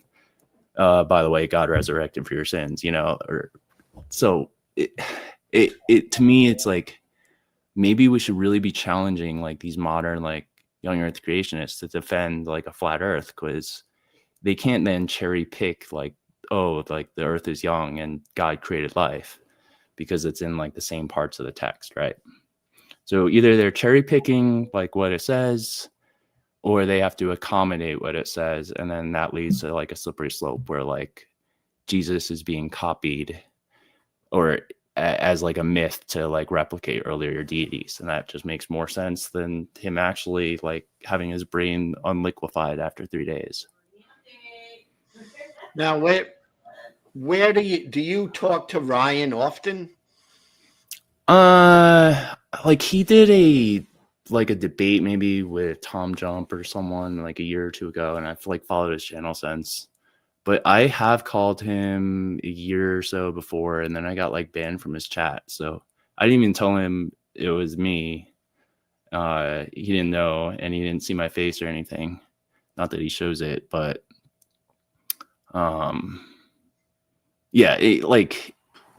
by the way, God resurrected for your sins, or so it to me, it's like, maybe we should really be challenging like these modern, like young earth creationists to defend like a flat earth, because they can't then cherry pick like, oh, like the earth is young and God created life, because it's in like the same parts of the text, right? So either they're cherry picking like what it says, or they have to accommodate what it says, and then that leads to like a slippery slope where like Jesus is being copied or as like a myth to like replicate earlier deities, and that just makes more sense than him actually like having his brain unliquefied after 3 days. Now, where do you talk to Ryan often? Like he did a debate maybe with Tom Jump or someone like a year or two ago, and I've like followed his channel since. But I have called him a year or so before, and then I got like banned from his chat. So I didn't even tell him it was me. He didn't know, and he didn't see my face or anything. Not that he shows it, but yeah,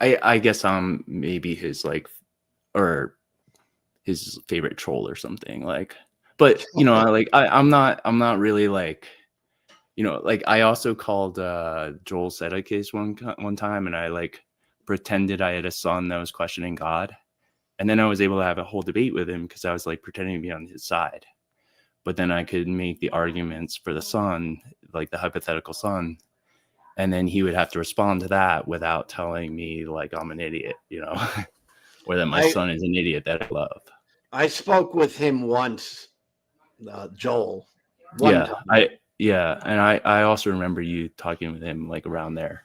I guess I'm maybe his like, or his favorite troll or something, like. But I'm not really like, like I also called Joel Sedekis one time, and I like pretended I had a son that was questioning God, and then I was able to have a whole debate with him because I was like pretending to be on his side. But then I could make the arguments for the son, like the hypothetical son, and then he would have to respond to that without telling me like I'm an idiot, or that my son is an idiot that I love. I spoke with him once, Joel. Time. And I also remember you talking with him like around there.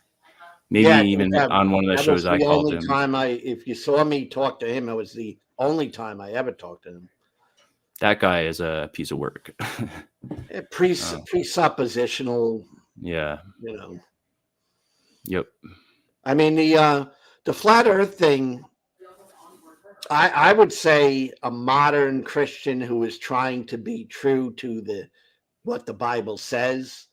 Maybe even on one of the shows I called him. If you saw me talk to him, it was the only time I ever talked to him. That guy is a piece of work. Presuppositional. Yeah. Yep. I mean, the flat earth thing, I would say a modern Christian who is trying to be true to what the Bible says,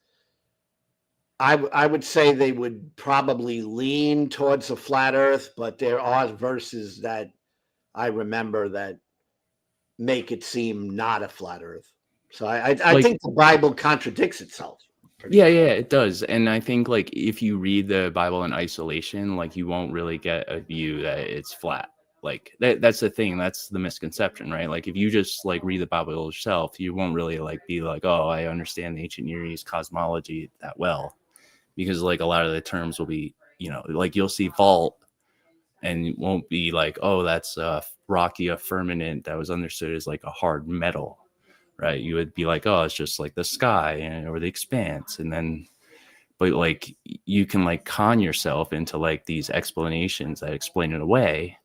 I would say they would probably lean towards a flat earth, but there are verses that I remember that make it seem not a flat earth. So I think the Bible contradicts itself. Yeah, it does. And I think like if you read the Bible in isolation, like you won't really get a view that it's flat. Like that's the thing. That's the misconception, right? Like if you just like read the Bible yourself, you won't really like be like, oh, I understand the ancient Near East cosmology that well, because like a lot of the terms will be, like you'll see vault, and it won't be like, oh, that's a rocky firmament that was understood as like a hard metal. Right, you would be like, oh, it's just like the sky or the expanse, and then, but like you can like con yourself into like these explanations that explain it away.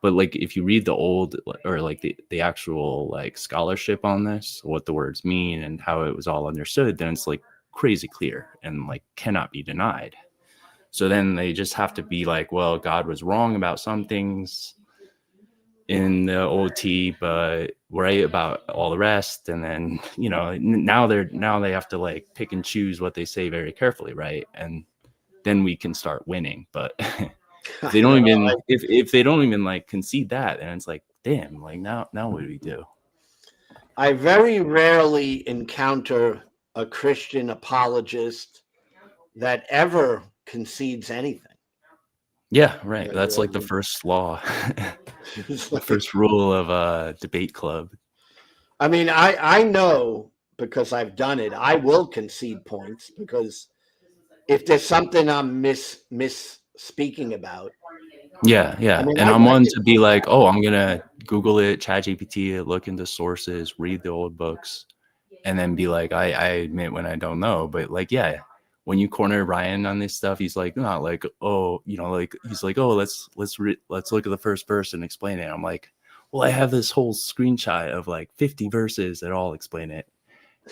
But like if you read the old or like the actual like scholarship on this, what the words mean and how it was all understood, then it's like crazy clear and like cannot be denied. So then they just have to be like, well, God was wrong about some things in the OT, but right about all the rest. And then now they have to like pick and choose what they say very carefully, right? And then we can start winning. But if they don't even if they don't even like concede that, and it's like, damn, like now what do we do? I very rarely encounter a Christian apologist that ever concedes anything. Yeah, right. That's like the first law. The first rule of a debate club. I mean, I know, because I've done it, I will concede points, because if there's something I'm misspeaking about, Yeah, I yeah. mean, And I, I'm I one can, to be like, oh, I'm gonna Google it, ChatGPT it, look into sources, read the old books, and then be like, I admit when I don't know. But like, yeah, when you corner Ryan on this stuff, he's like, not like, oh, like he's like, oh, let's look at the first verse and explain it. I'm like, well, I have this whole screenshot of like 50 verses that all explain it.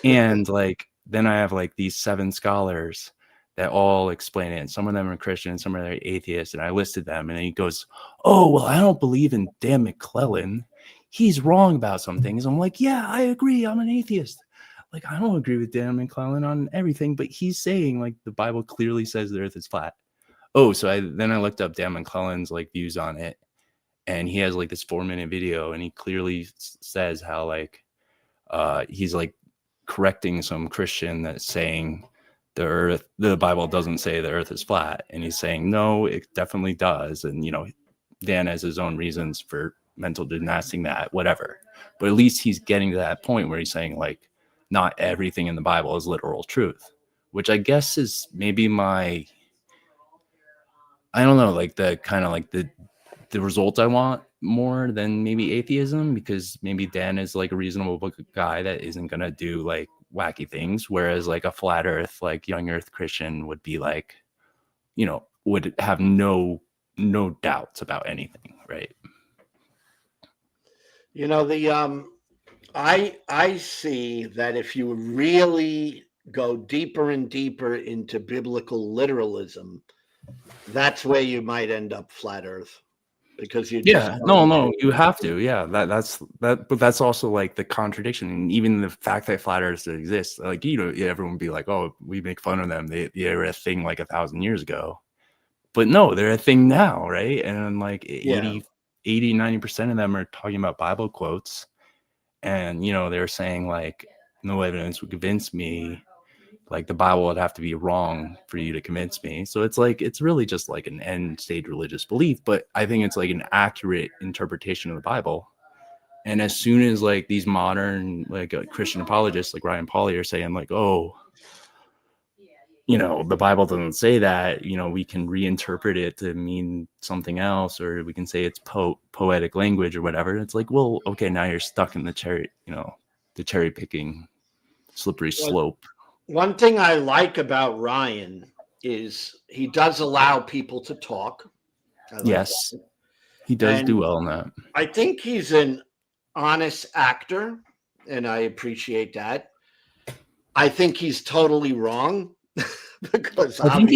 And like then I have like these 7 scholars that all explain it. And some of them are Christian, some are atheists, and I listed them. And then he goes, "Oh, well, I don't believe in Dan McClellan. He's wrong about some things." I'm like, "Yeah, I agree. I'm an atheist. Like, I don't agree with Dan McClellan on everything, but he's saying like the Bible clearly says the earth is flat." Oh, so I looked up Dan McClellan's like views on it, and he has like this 4-minute video, and he clearly says how like he's like correcting some Christian that's saying the Bible doesn't say the earth is flat. And he's saying, no, it definitely does. And, Dan has his own reasons for mental gymnasting that, whatever. But at least he's getting to that point where he's saying, like, not everything in the Bible is literal truth, which I guess is maybe I don't know, like the kind of like the result I want more than maybe atheism, because maybe Dan is like a reasonable guy that isn't gonna do like wacky things, whereas like a flat earth, like young earth Christian would be like, would have no doubts about anything, right? I see that if you really go deeper and deeper into biblical literalism, that's where you might end up flat Earth, because you just Yeah, go no, into you have to. Yeah, that's that, but that's also like the contradiction, and even the fact that flat Earths exist. Like, everyone would be like, "Oh, we make fun of them. They were a thing like 1,000 years ago." But no, they're a thing now, right? And like yeah. 90% of them are talking about Bible quotes. And, they're saying like, no evidence would convince me. Like the Bible would have to be wrong for you to convince me. So it's like, it's really just like an end stage religious belief. But I think it's like an accurate interpretation of the Bible. And as soon as like these modern like Christian apologists like Ryan Pauly are saying like, oh, the Bible doesn't say that, we can reinterpret it to mean something else, or we can say it's poetic language or whatever. It's like, well, okay, now you're stuck in the cherry picking slippery Well, slope. one thing I like about Ryan is he does allow people to talk. I like Yes, that. he does do And well in that. I think he's an honest actor, and I appreciate that. I think he's totally wrong because I think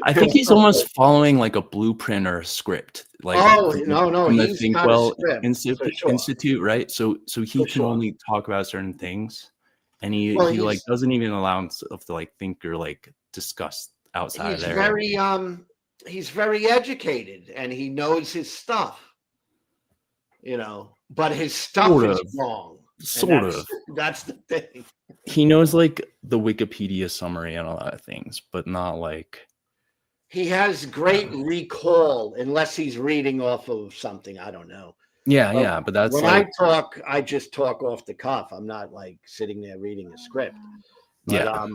obviously he's almost following like a blueprint or a script, like oh no, from the he's Think got a Well script for sure. Institute, right? So he For can sure. only talk about certain things, and Well, he like doesn't even allow himself to like think or like discuss outside of he's there. he's very educated and he knows his stuff, but his stuff Sort is of. wrong. Sort of. That's the thing. He knows like the Wikipedia summary on a lot of things, but not like He has great recall unless he's reading off of something. I don't know. yeah, but that's When like I talk, I just talk off the cuff. I'm not like sitting there reading a script. But yeah.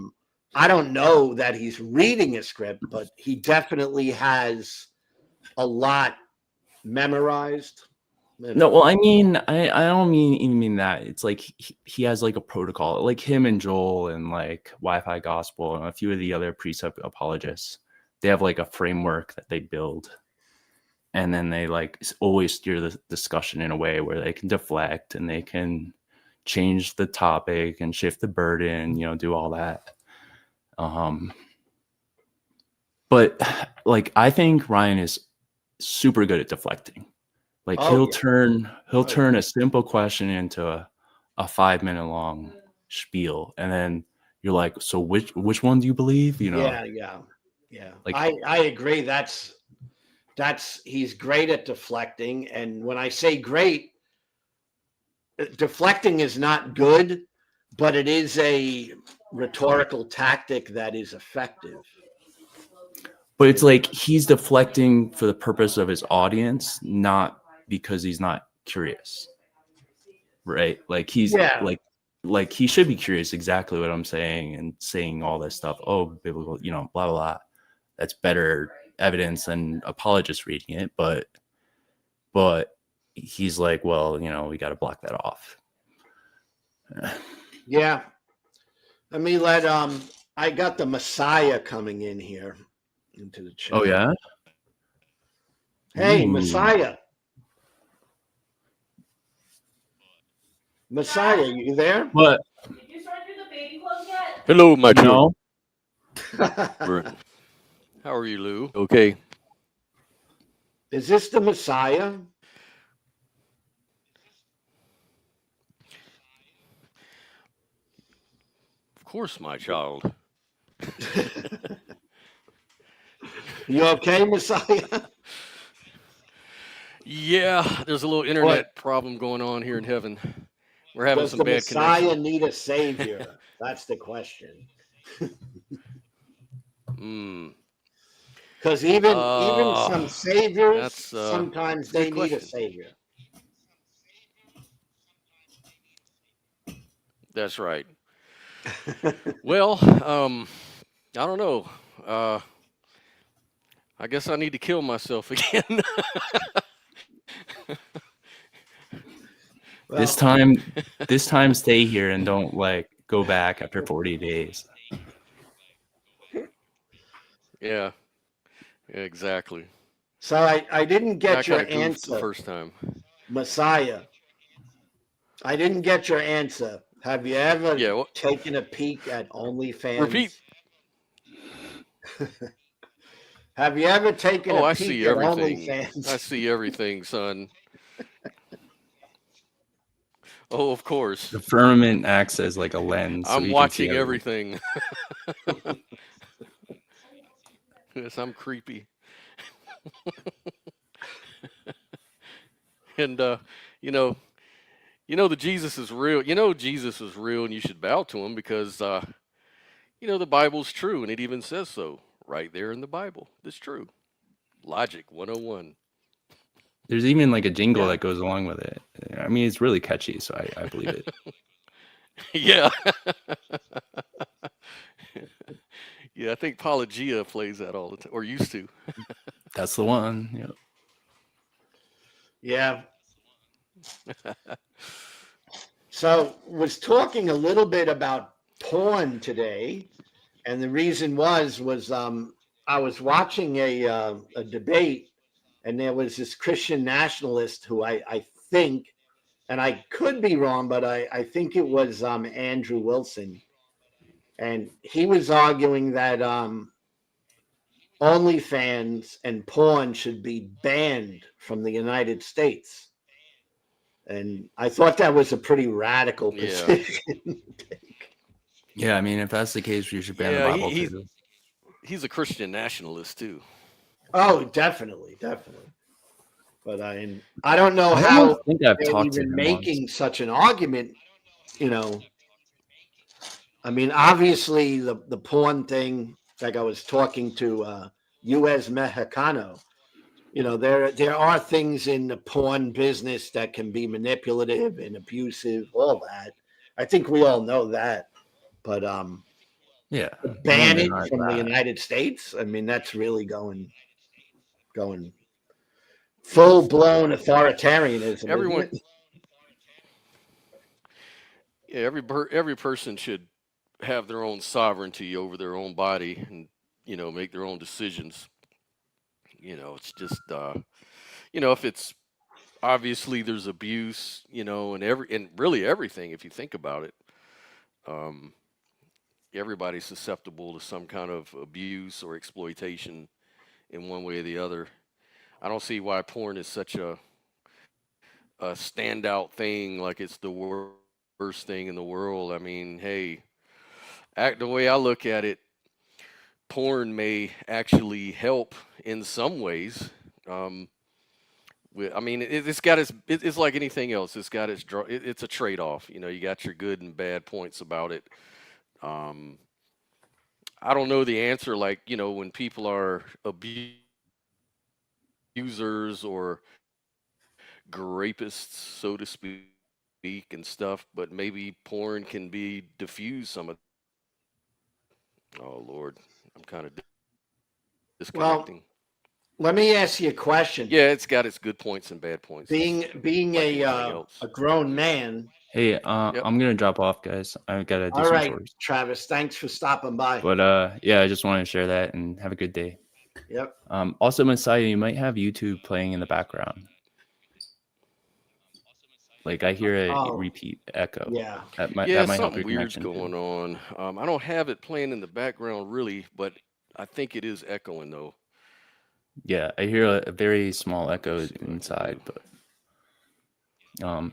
I don't know that he's reading a script, but he definitely has a lot memorized. No, well, I mean, I don't even mean that. It's like he has like a protocol, like him and Joel and like Wi-Fi Gospel and a few of the other precept apologists. They have like a framework that they build, and then they like always steer the discussion in a way where they can deflect and they can change the topic and shift the burden, do all that. But like I think Ryan is super good at deflecting. Like he'll turn a simple question into a 5-minute long spiel, and then you're like, so which one do you believe? Yeah. Like I agree. That's he's great at deflecting, and when I say great, deflecting is not good, but it is a rhetorical tactic that is effective. But it's like he's deflecting for the purpose of his audience, not because he's not curious, right? Like he's like he should be curious exactly what I'm saying and saying all this stuff. Oh, biblical, blah blah blah. That's better evidence and apologists reading it, but he's like, well, we got to block that off. Yeah. Let me let I got the Messiah coming in here into the chat. Oh yeah. Hey, Ooh. Messiah. Messiah, you there? What? Did you start through the baby clothes yet? Hello, my No. children. How are you, Lou? Okay. Is this the Messiah? Of course, my child. You okay, Messiah? Yeah, there's a little internet problem going on here in heaven. We're having Does some the bad Messiah connection. need a savior? That's the question. Because even some saviors, that's, sometimes that's a they good need a question. savior. That's right. Well, I don't know. I guess I need to kill myself again. Well, This time stay here and don't go back after 40 days. Yeah, exactly. So I didn't get your I kinda goofed the answer, first time. Messiah. I didn't get your answer. Have you ever taken a peek at OnlyFans? Repeat. Have you ever taken Oh, a I peek see at everything. OnlyFans? I see everything, son. Oh, of course. The firmament acts as like a lens. So I'm you can see watching everything. Yes, I'm creepy. And that Jesus is real. Jesus is real, and you should bow to him because the Bible's true, and it even says so right there in the Bible. It's true. Logic 101. There's even like a jingle that goes along with it. I mean, it's really catchy, so I believe it. Yeah. Yeah, I think Apologia plays that all the time, or used to. That's the one. Yeah. So was talking a little bit about porn today, and the reason was I was watching a debate, and there was this Christian nationalist who I think, and I could be wrong, but I think it was Andrew Wilson, and he was arguing that OnlyFans and porn should be banned from the United States. And I thought that was a pretty radical position. Yeah, I mean, if that's the case, you should ban the Bible too. He's a Christian nationalist too. Oh, definitely. But I don't know how they're even making such an argument. I mean, obviously the porn thing, like I was talking to U.S. Mexicano, there are things in the porn business that can be manipulative and abusive, all that. I think we all know that. But yeah, ban it from the United States. I mean, that's really going full blown authoritarianism. Everyone, yeah, every person should have their own sovereignty over their own body and make their own decisions. It's just if it's obviously there's abuse, and really everything, if you think about it, everybody's susceptible to some kind of abuse or exploitation in one way or the other. I don't see why porn is such a standout thing, like it's the worst thing in the world. I mean, hey, the way I look at it, porn may actually help in some ways. I mean, it's got it's like anything else. It's got it's a trade-off. You got your good and bad points about it. I don't know the answer. Like, when people are abusers or rapists, so to speak, and stuff, but maybe porn can diffuse some of. Oh Lord, I'm kind of disconnecting. Let me ask you a question. Yeah, it's got its good points and bad points. Being like anything else. a grown man. Hey, Yep. I'm gonna drop off, guys. I gotta do All some right, chores. Travis. Thanks for stopping by. But yeah, I just wanted to share that and have a good day. Yep. Also, Messiah, you might have YouTube playing in the background. Like I hear a Oh, repeat echo. yeah. That Yeah, might help something your weird's connection too. going on. I don't have it playing in the background really, but I think it is echoing though. Yeah, I hear a very small echo Let's see what I can inside, do. but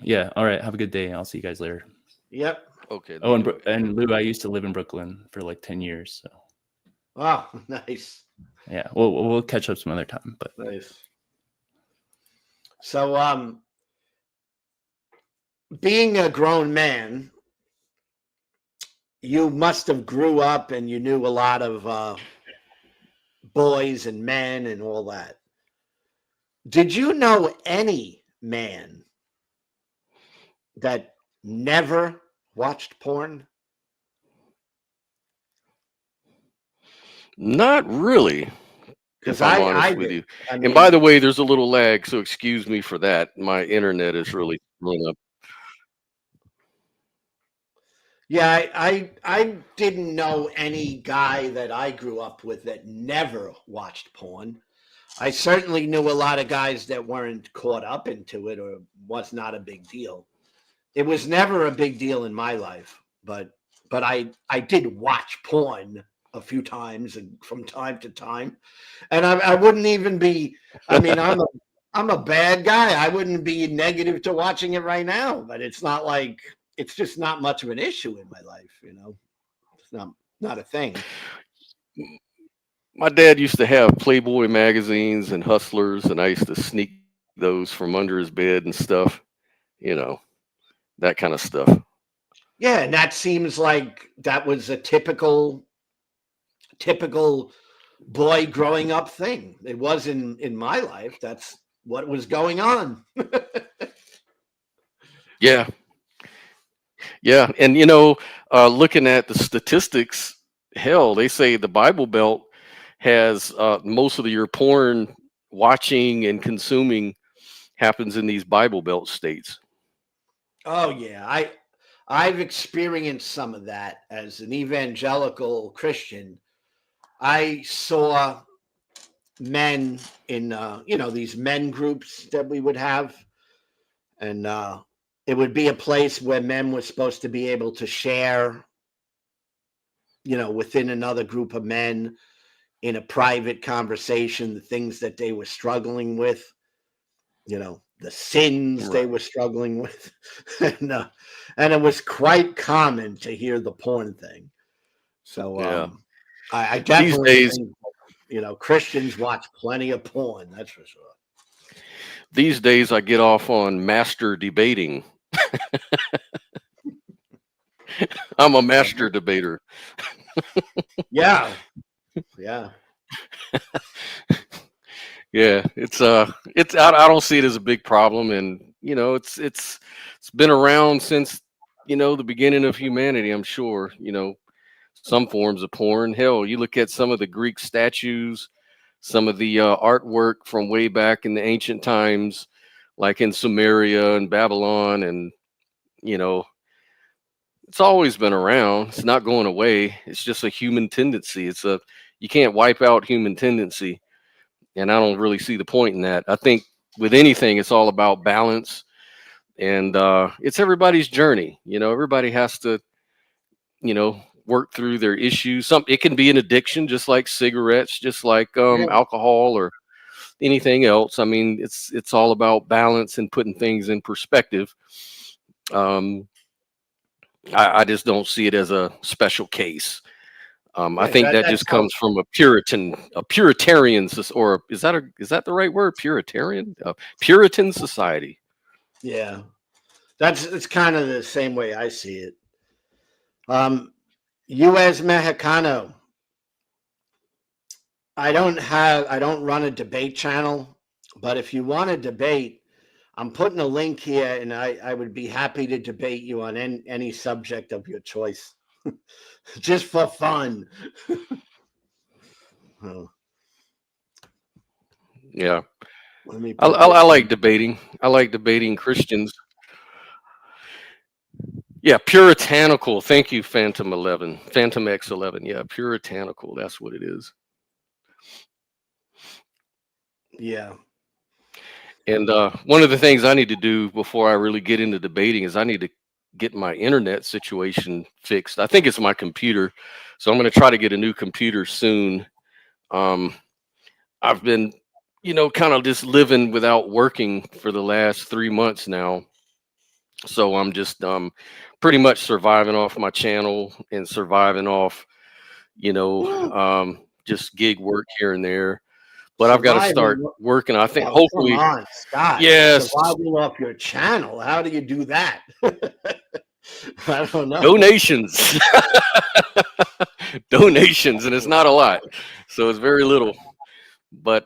yeah. All right, have a good day. I'll see you guys later. Yep. Okay. Oh, and anyway. and Lou, I used to live in Brooklyn for like 10 years. So Oh, nice. yeah, we'll catch up some other time. But Nice. So, being a grown man, you must have grew up and you knew a lot of boys and men and all that. Did you know any man that never watched porn? Not really, Because if I'm I honest with did. you. I And by mean, the way, there's a little lag, so excuse me for that. My internet is really screwing up. yeah, I didn't know any guy that I grew up with that never watched porn. I certainly knew a lot of guys that weren't caught up into it or was not a big deal. It was never a big deal in my life, but I did watch porn a few times and from time to time, and I wouldn't even be. I mean, I'm a bad guy. I wouldn't be negative to watching it right now, but it's not like it's just not much of an issue in my life. You know, it's not a thing. My dad used to have Playboy magazines and Hustlers, and I used to sneak those from under his bed and stuff. You know, that kind of stuff. Yeah, and that seems like that was a typical boy growing up thing. It was in my life. That's what was going on. Yeah, yeah, and looking at the statistics, hell, they say the Bible Belt has most of your porn watching and consuming happens in these Bible Belt states. Oh yeah, I've experienced some of that as an evangelical Christian. I saw men in these men groups that we would have, and it would be a place where men were supposed to be able to share, within another group of men in a private conversation, the things that they were struggling with, the sins they Right. were struggling with. And it was quite common to hear the porn thing. So Yeah. I These definitely days, think, Christians watch plenty of porn, that's for sure. I get off on master debating. I'm a master debater. Yeah. Yeah. Yeah, I don't see it as a big problem, and it's been around since the beginning of humanity. I'm sure some forms of porn. Hell, you look at some of the Greek statues, some of the artwork from way back in the ancient times, like in Sumeria and Babylon, and it's always been around. It's not going away. It's just a human tendency. You can't wipe out human tendency. And I don't really see the point in that. I think with anything, it's all about balance, and it's everybody's journey. Everybody has to, work through their issues. It can be an addiction, just like cigarettes, just like Yeah. alcohol or anything else. I mean, it's all about balance and putting things in perspective. I just don't see it as a special case. I Yeah, think that that's just how, comes from a Puritarian, or is that the right word? Puritan society. yeah. It's kind of the same way I see it. You as Mexicano, I don't run a debate channel, but if you want to debate, I'm putting a link here, and I would be happy to debate you on any subject of your choice, just for fun. Oh, Yeah. Let me I, put I, I this like in. debating. I like debating Christians. Yeah, puritanical. Thank you, Phantom X11. Yeah, puritanical. That's what it is. Yeah. And one of the things I need to do before I really get into debating is I need to get my internet situation fixed. I think it's my computer, so I'm going to try to get a new computer soon. I've been, kind of just living without working for the last 3 months now. So I'm just pretty much surviving off my channel and surviving off, Woo. just gig work here and there. But I've got to start Surviving. working. I think Oh, come hopefully, on, Scott. yes, Surviving off your channel. How do you do that? I don't know. donations, donations, and it's not a lot, so it's very little. But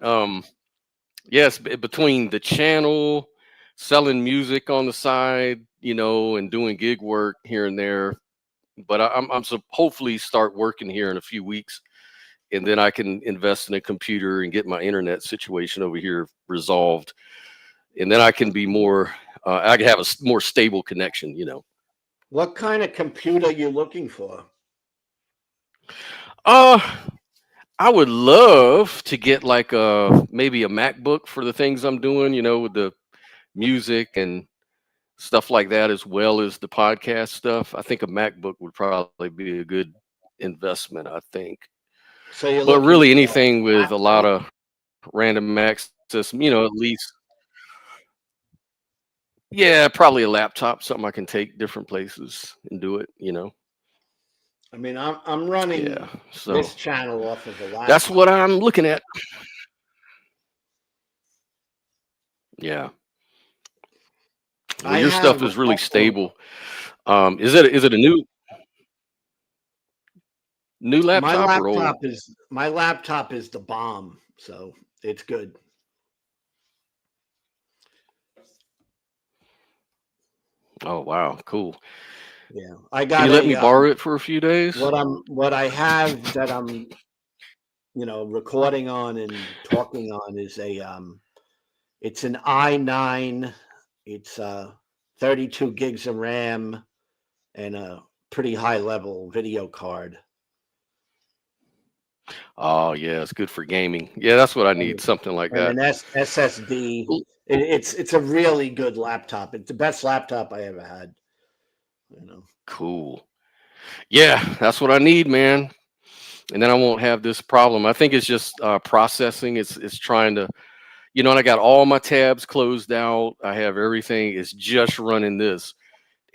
yes, between the channel, selling music on the side, and doing gig work here and there. But I'm hopefully start working here in a few weeks, and then I can invest in a computer and get my internet situation over here resolved, and then I can be more. I can have a more stable connection. What kind of computer are you looking for? Uh, I would love to get like maybe a MacBook for the things I'm doing. With the music and stuff like that, as well as the podcast stuff. I think a MacBook would probably be a good investment. I think. So you're But looking really, for anything a with a lot laptop? of random access, at least, yeah, probably a laptop, something I can take different places and do it. I mean, I'm running Yeah. So this channel off of a that's laptop. what I'm looking at. Yeah. Well, I your have stuff is really stable. Is it a new laptop or old? my laptop is the bomb, so it's good. Oh wow, cool. Yeah, I Can got you let me a borrow it for a few days? what I have that I'm recording on and talking on is it's an i9. It's 32 gigs of RAM and a pretty high level video card. Oh yeah, it's good for gaming. Yeah, that's what I need, And, something like and that. an SSD. Cool. It's a really good laptop. It's the best laptop I ever had. Cool. Yeah, that's what I need, man. And then I won't have this problem. I think it's just processing. It's trying to, and I got all my tabs closed out. I have everything. It's just running this,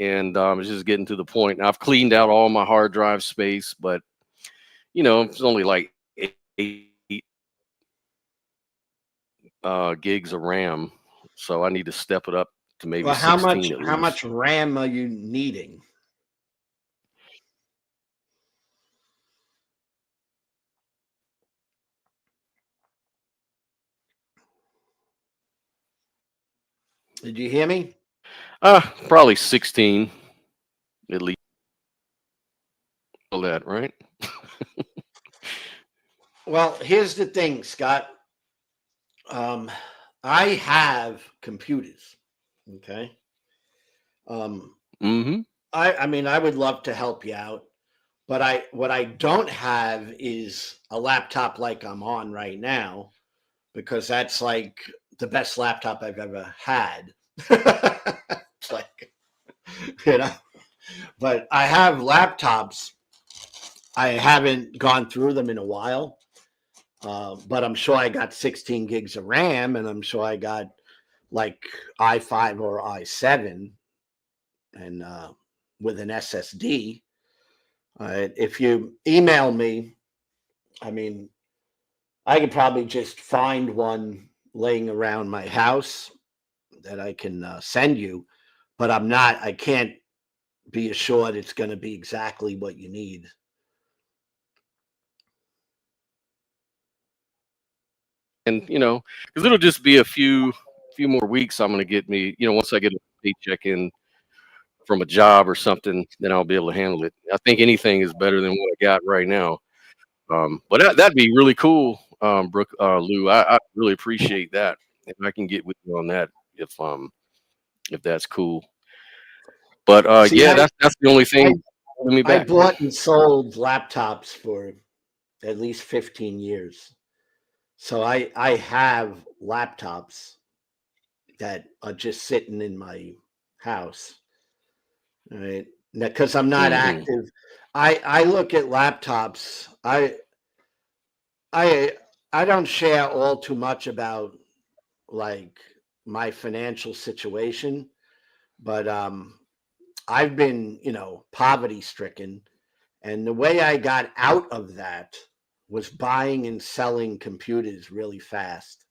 and it's just getting to the point. And I've cleaned out all my hard drive space, but it's only like 8 gigs of RAM, so I need to step it up to maybe Well, 16 at how least. much RAM are you needing? Did you hear me? Probably 16 at least. All that, right? Well, here's the thing, Scott. I have computers. Okay. Mm-hmm. I mean, I would love to help you out, but what I don't have is a laptop like I'm on right now, because that's like the best laptop I've ever had. It's like, but I have laptops. I haven't gone through them in a while, but I'm sure I got 16 gigs of RAM, and I'm sure I got like i5 or i7, and with an SSD. If you email me, I mean, I could probably just find one laying around my house that I can send you, but I can't be assured it's going to be exactly what you need. And because it'll just be a few more weeks. I'm gonna get me, once I get a paycheck in from a job or something, then I'll be able to handle it. I think anything is better than what I got right now. But that'd be really cool. Lou. I really appreciate that. If I can get with you on that, if that's cool. But See, yeah, that's the only thing holding me I back. bought and sold laptops for at least 15 years. So I have laptops that are just sitting in my house, right? Because I'm not Hmm. active. I look at laptops. I I don't share all too much about like my financial situation, but I've been, poverty stricken, and the way I got out of that was buying and selling computers really fast,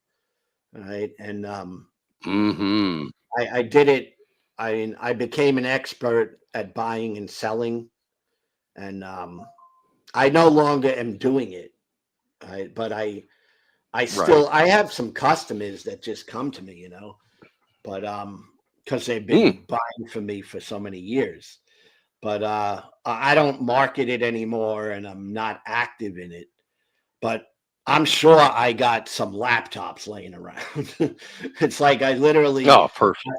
right? And Hmm. I did it. I became an expert at buying and selling, and I no longer am doing it. Right? But I Right. still I have some customers that just come to me, but because they've Mm. been buying for me for so many years. But I don't market it anymore, and I'm not active in it. But I'm sure I got some laptops laying around. It's like Oh, perfect.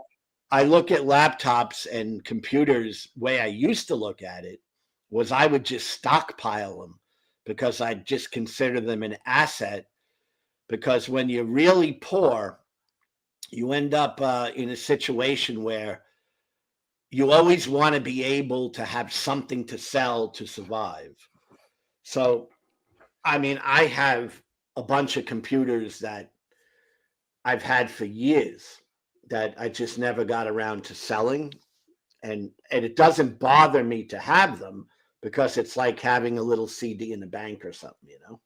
I look at laptops and computers. Way I used to look at it was I would just stockpile them because I just consider them an asset. Because when you're really poor, you end up in a situation where you always want to be able to have something to sell to survive. So, I mean, I have a bunch of computers that I've had for years that I just never got around to selling. And it doesn't bother me to have them because it's like having a little CD in the bank or something. And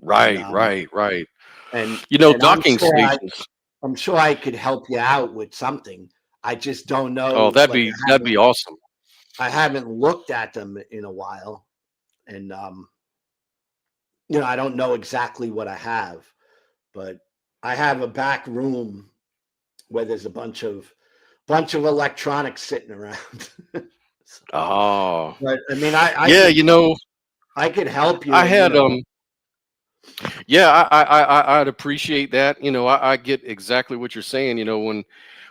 Right, right, right. and You know, and docking stations. I'm sure I could help you out with something. I just don't Oh, know, like that'd be awesome. I haven't looked at them in a while, and I don't know exactly what I have, but I have a back room where there's a bunch of electronics sitting around. Oh, But I mean, I yeah. could You know, I could help I you. had yeah, I'd appreciate that. You know, I get exactly what you're saying. You know,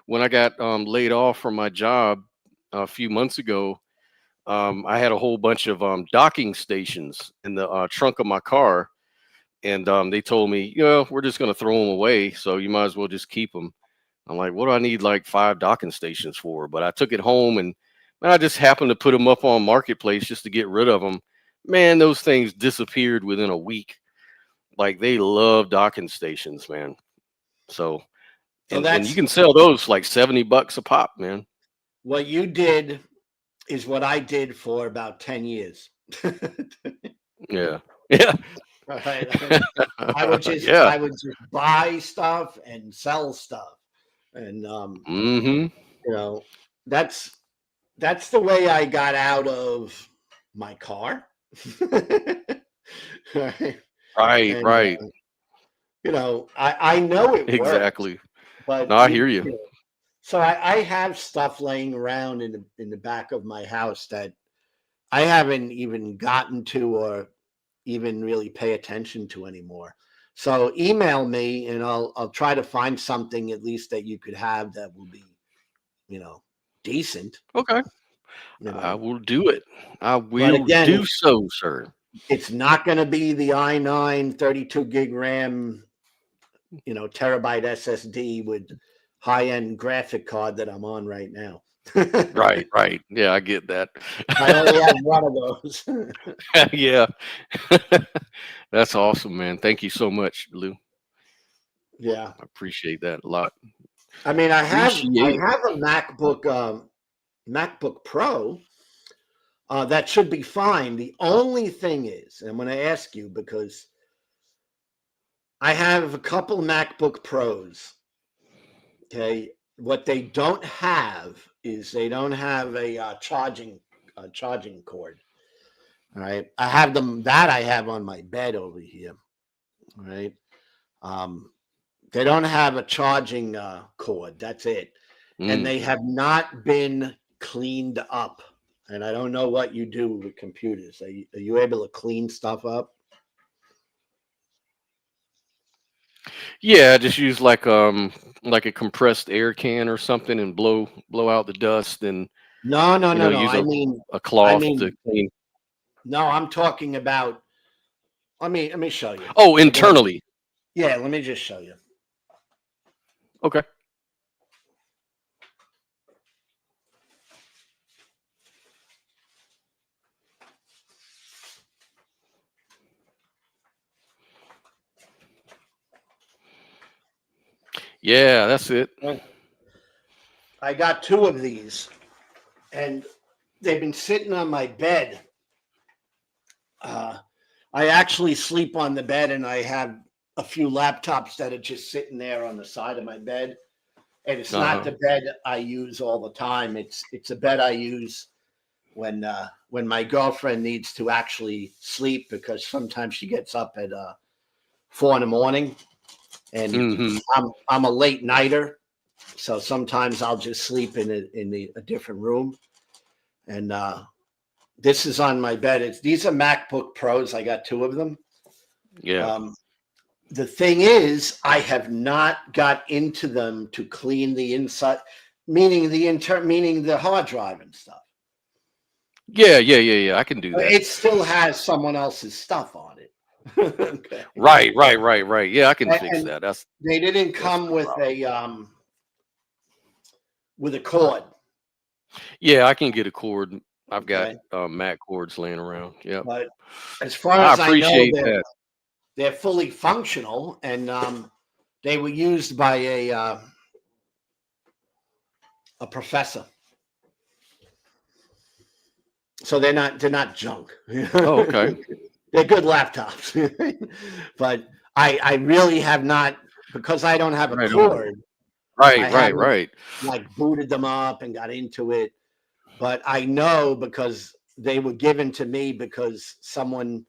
when I got laid off from my job a few months ago, I had a whole bunch of docking stations in the trunk of my car, and they told me, we're just going to throw them away, so you might as well just keep them. I'm like, what do I need like 5 docking stations for? But I took it home, and man, I just happened to put them up on Marketplace just to get rid of them. Man, those things disappeared within a week. Like, they love docking stations, man. So, so and you that's can sell those like $70 a pop, man. what you did is what I did for about 10 years. Yeah. Yeah. Right. I would just Yeah. I would just buy stuff and sell stuff. And Hmm. you know, that's that's the way I got out of my car. Right. Right, And right. I know it works, Exactly. but No, I hear you. so I have stuff laying around in the back of my house that I haven't even gotten to or even really pay attention to anymore. So email me and I'll try to find something at least that you could have that will be, you know, decent, Okay. you I know. will do it. I But will again, do so, sir. it's not going to be the i9 32 gig RAM, terabyte SSD with high-end graphic card that I'm on right now. Right, right. Yeah, I get that. I only have one of those. Yeah. That's awesome, man. Thank you so much, Lou. Yeah. I appreciate that a lot. I mean, I Appreciate it. have a MacBook Pro. That should be fine. The only thing is, and I'm going to ask you because I have a couple MacBook Pros. Okay, what they don't have is they don't have a charging cord. All right, I have them that I have on my bed over here. All right, um, they don't have a charging cord. That's it, and Mm. they have not been cleaned up. And I don't know what you do with computers. Are you able to clean stuff up? Yeah, just use like a compressed air can or something and blow out the dust and No, no, no, no. use I a mean, I cloth to mean, clean. no. I'm talking about. Let me show you. Oh, I got. internally. Yeah, let me just show you. Okay. Yeah, that's it. I got two of these, and they've been sitting on my bed. I actually sleep on the bed, and I have a few laptops that are just sitting there on the side of my bed. And it's not Uh-huh. the bed I use all the time. It's a bed I use when my girlfriend needs to actually sleep, because sometimes she gets up at 4 a.m, and Hmm. I'm a late nighter, so sometimes I'll just sleep in a different room. And this is on my bed. These are MacBook Pros. I got two of them. Yeah. The thing is, I have not got into them to clean the inside, meaning the hard drive and stuff. Yeah. I can do that. It still has someone else's stuff on it. Okay. Right. Yeah, I can fix And that. That's they didn't that's come no problem. with a cord. Yeah, I can get a cord. I've got Okay. Mac cords laying around. Yep. But as far I as I know, appreciate that. they're fully functional, and they were used by a professor. So they're not junk. Oh, okay. They're good laptops. But I really have not, because I don't have a Right on. cord. I haven't Right. like booted them up and got into it. But I know, because they were given to me because someone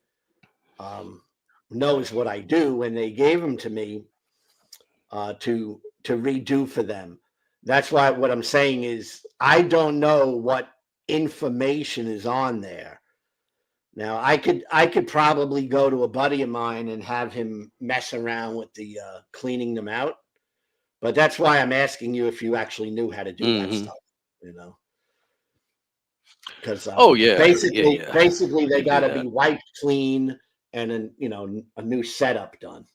knows what I do, and they gave them to me to redo for them. That's why what I'm saying is I don't know what information is on there. Now I could probably go to a buddy of mine and have him mess around with the cleaning them out. But that's why I'm asking you if you actually knew how to do that Hmm. stuff, because Oh yeah. basically I they could do got to that. be wiped clean, and then a new setup done.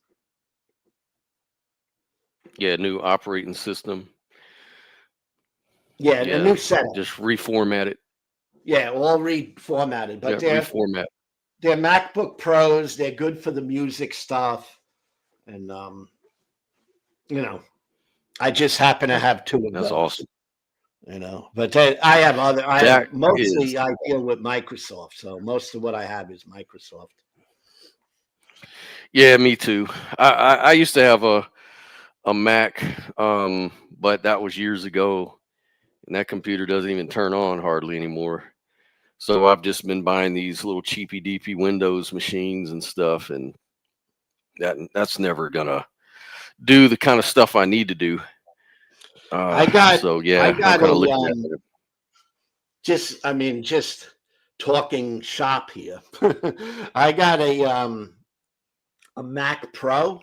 Yeah, new operating system. Yeah, a Yeah. new setup. Just reformat it. Yeah, all reformatted. Yeah, But reformat. they're MacBook Pros. They're good for the music stuff, and I just happen to have two of That's those. awesome. But I have other. That is Mostly I deal with Microsoft, so most of what I have is Microsoft. Yeah, me too. I used to have a Mac, but that was years ago, and that computer doesn't even turn on hardly anymore. So I've just been buying these little cheapy DP Windows machines and stuff, and that's never gonna do the kind of stuff I need to do. I got So I yeah, I'm got kind of a looking at it. just talking shop here. I got a Mac Pro.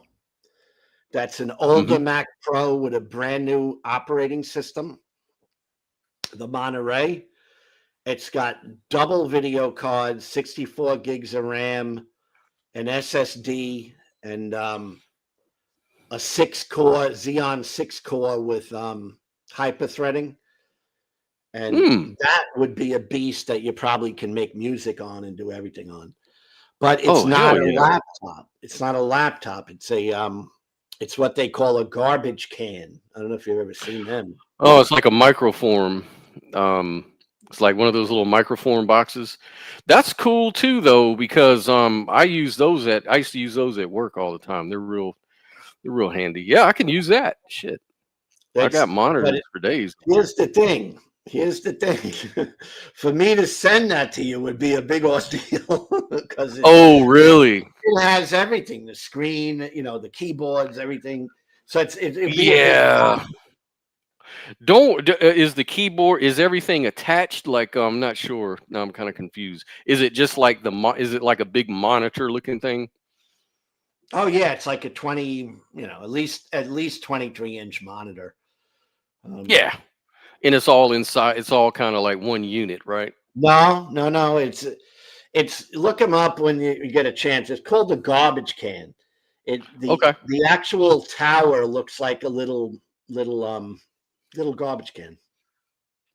That's an older Hmm. Mac Pro with a brand new operating system, the Monterey. It's got double video cards, 64 gigs of RAM, an SSD, and a 6-core Xeon 6-core with hyper-threading. And Hmm. that would be a beast that you probably can make music on and do everything on. But it's Oh not hell a yeah. laptop. It's not a laptop. It's what they call a garbage can. I don't know if you've ever seen them. Oh, it's like a microform. It's like one of those little microform boxes. That's cool too, though, because I used to use those at work all the time. They're real handy. Yeah, I can use that. Shit, I got That's but monitors for days. here's the thing. Here's the thing. For me to send that to you would be a big ordeal because Oh, really? it has everything, the screen, the keyboards, everything. So it'd be a big Yeah. problem. Is the keyboard, is everything attached? Like I'm not sure. No, I'm kind of confused. Is it just like is it like a big monitor looking thing? Oh yeah, it's like a 20, at least 23-inch monitor. Yeah, and it's all inside. It's all kind of like one unit, right? No. It's look them up when you get a chance. It's called the garbage can. Okay. The actual tower looks like a little garbage can.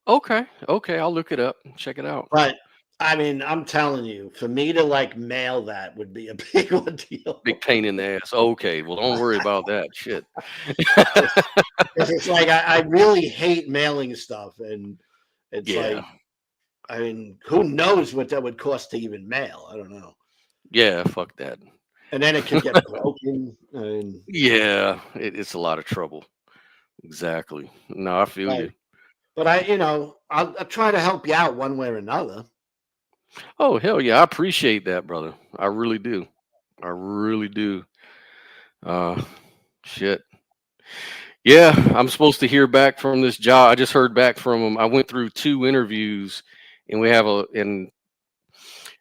Okay. Okay. I'll look it up. Check it out. But I mean, I'm telling you, for me to like mail that would be a big ordeal. Big pain in the ass. Okay. Well, don't worry about that. Shit. 'Cause it's like I really hate mailing stuff, and it's Yeah. like, I mean, who knows what that would cost to even mail? I don't know. Yeah. Fuck that. And then it could get broken. And Yeah. It's a lot of trouble. Exactly. No, I feel you. but I'll try to help you out one way or another. Oh, hell yeah. I appreciate that, brother. I really do. I really do. Uh, shit. Yeah, I'm supposed to hear back from this job. I just heard back from him. I went through 2 interviews, and and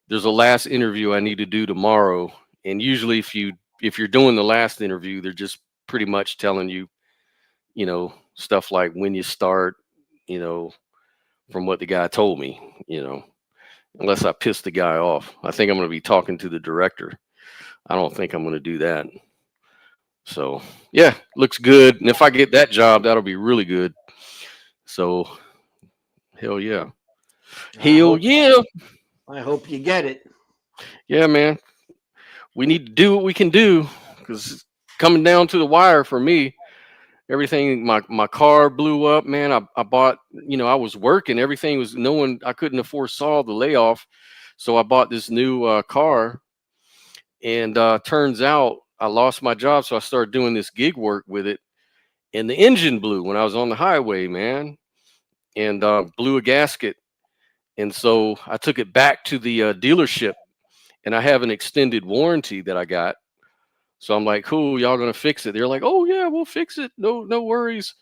there's a last interview I need to do tomorrow. And usually, if you're doing the last interview, they're just pretty much telling you, stuff like when you start, from what the guy told me, unless I piss the guy off. I think I'm going to be talking to the director. I don't think I'm going to do that. So yeah, looks good. And if I get that job, that'll be really good. So hell yeah. Hell yeah. I hope you get it. Yeah, man. We need to do what we can do, because coming down to the wire for me, everything, my car blew up, man. I bought, I was working, everything was, no one, I couldn't foresaw the layoff. So I bought this new car, and turns out I lost my job. So I started doing this gig work with it, and the engine blew when I was on the highway, man, and blew a gasket. And so I took it back to the dealership, and I have an extended warranty that I got. So I'm like, cool, y'all gonna fix it? They're like, oh yeah, we'll fix it. No worries.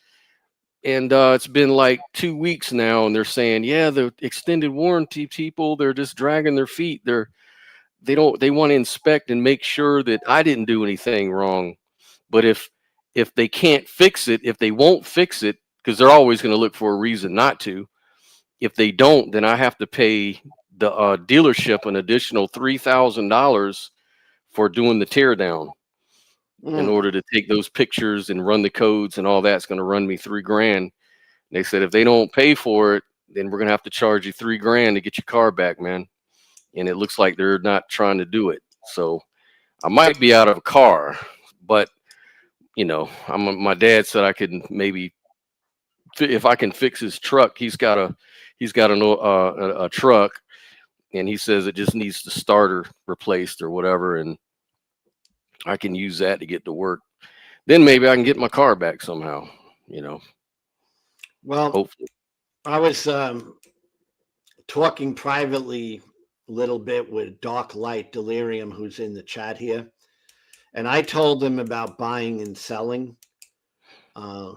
And it's been like 2 weeks now, and they're saying, yeah, the extended warranty people, they're just dragging their feet. They want to inspect and make sure that I didn't do anything wrong. But if they can't fix it, if they won't fix it, because they're always going to look for a reason not to. If they don't, then I have to pay the dealership an additional $3,000 for doing the teardown. In order to take those pictures and run the codes and all that. It's going to run me $3,000. And they said, if they don't pay for it, then we're going to have to charge you $3,000 to get your car back, man. And it looks like they're not trying to do it. So I might be out of a car, but my dad said I could maybe, if I can fix his truck. He's got a truck, and he says it just needs the starter replaced or whatever, and I can use that to get to work. Then maybe I can get my car back somehow, Well, hopefully. I was talking privately a little bit with Dark Light Delirium, who's in the chat here, and I told him about buying and selling. And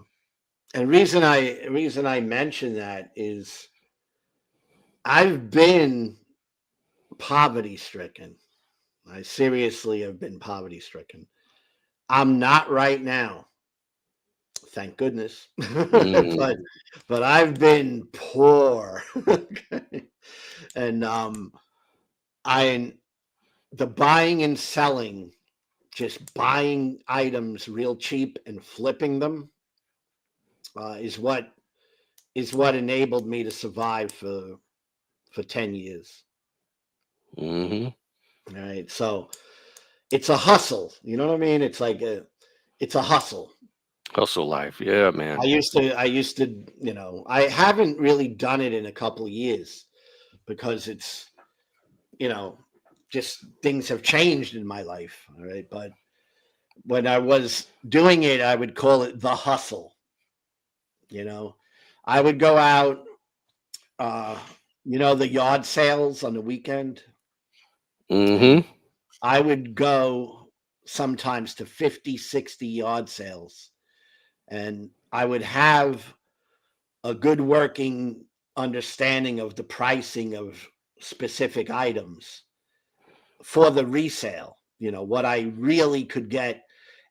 reason I mention that is I've been poverty stricken. I seriously have been poverty stricken. I'm not right now, thank goodness. but I've been poor. Okay? And the buying and selling, just buying items real cheap and flipping them, is what enabled me to survive for 10 years. All right. So it's a hustle. You know what I mean? It's like it's a hustle. Hustle life. Yeah, man. I used to, I haven't really done it in a couple of years because it's, just things have changed in my life. All right. But when I was doing it, I would call it the hustle. I would go out, the yard sales on the weekend. I would go sometimes to 50, 60 yard sales, and I would have a good working understanding of the pricing of specific items for the resale. what I really could get.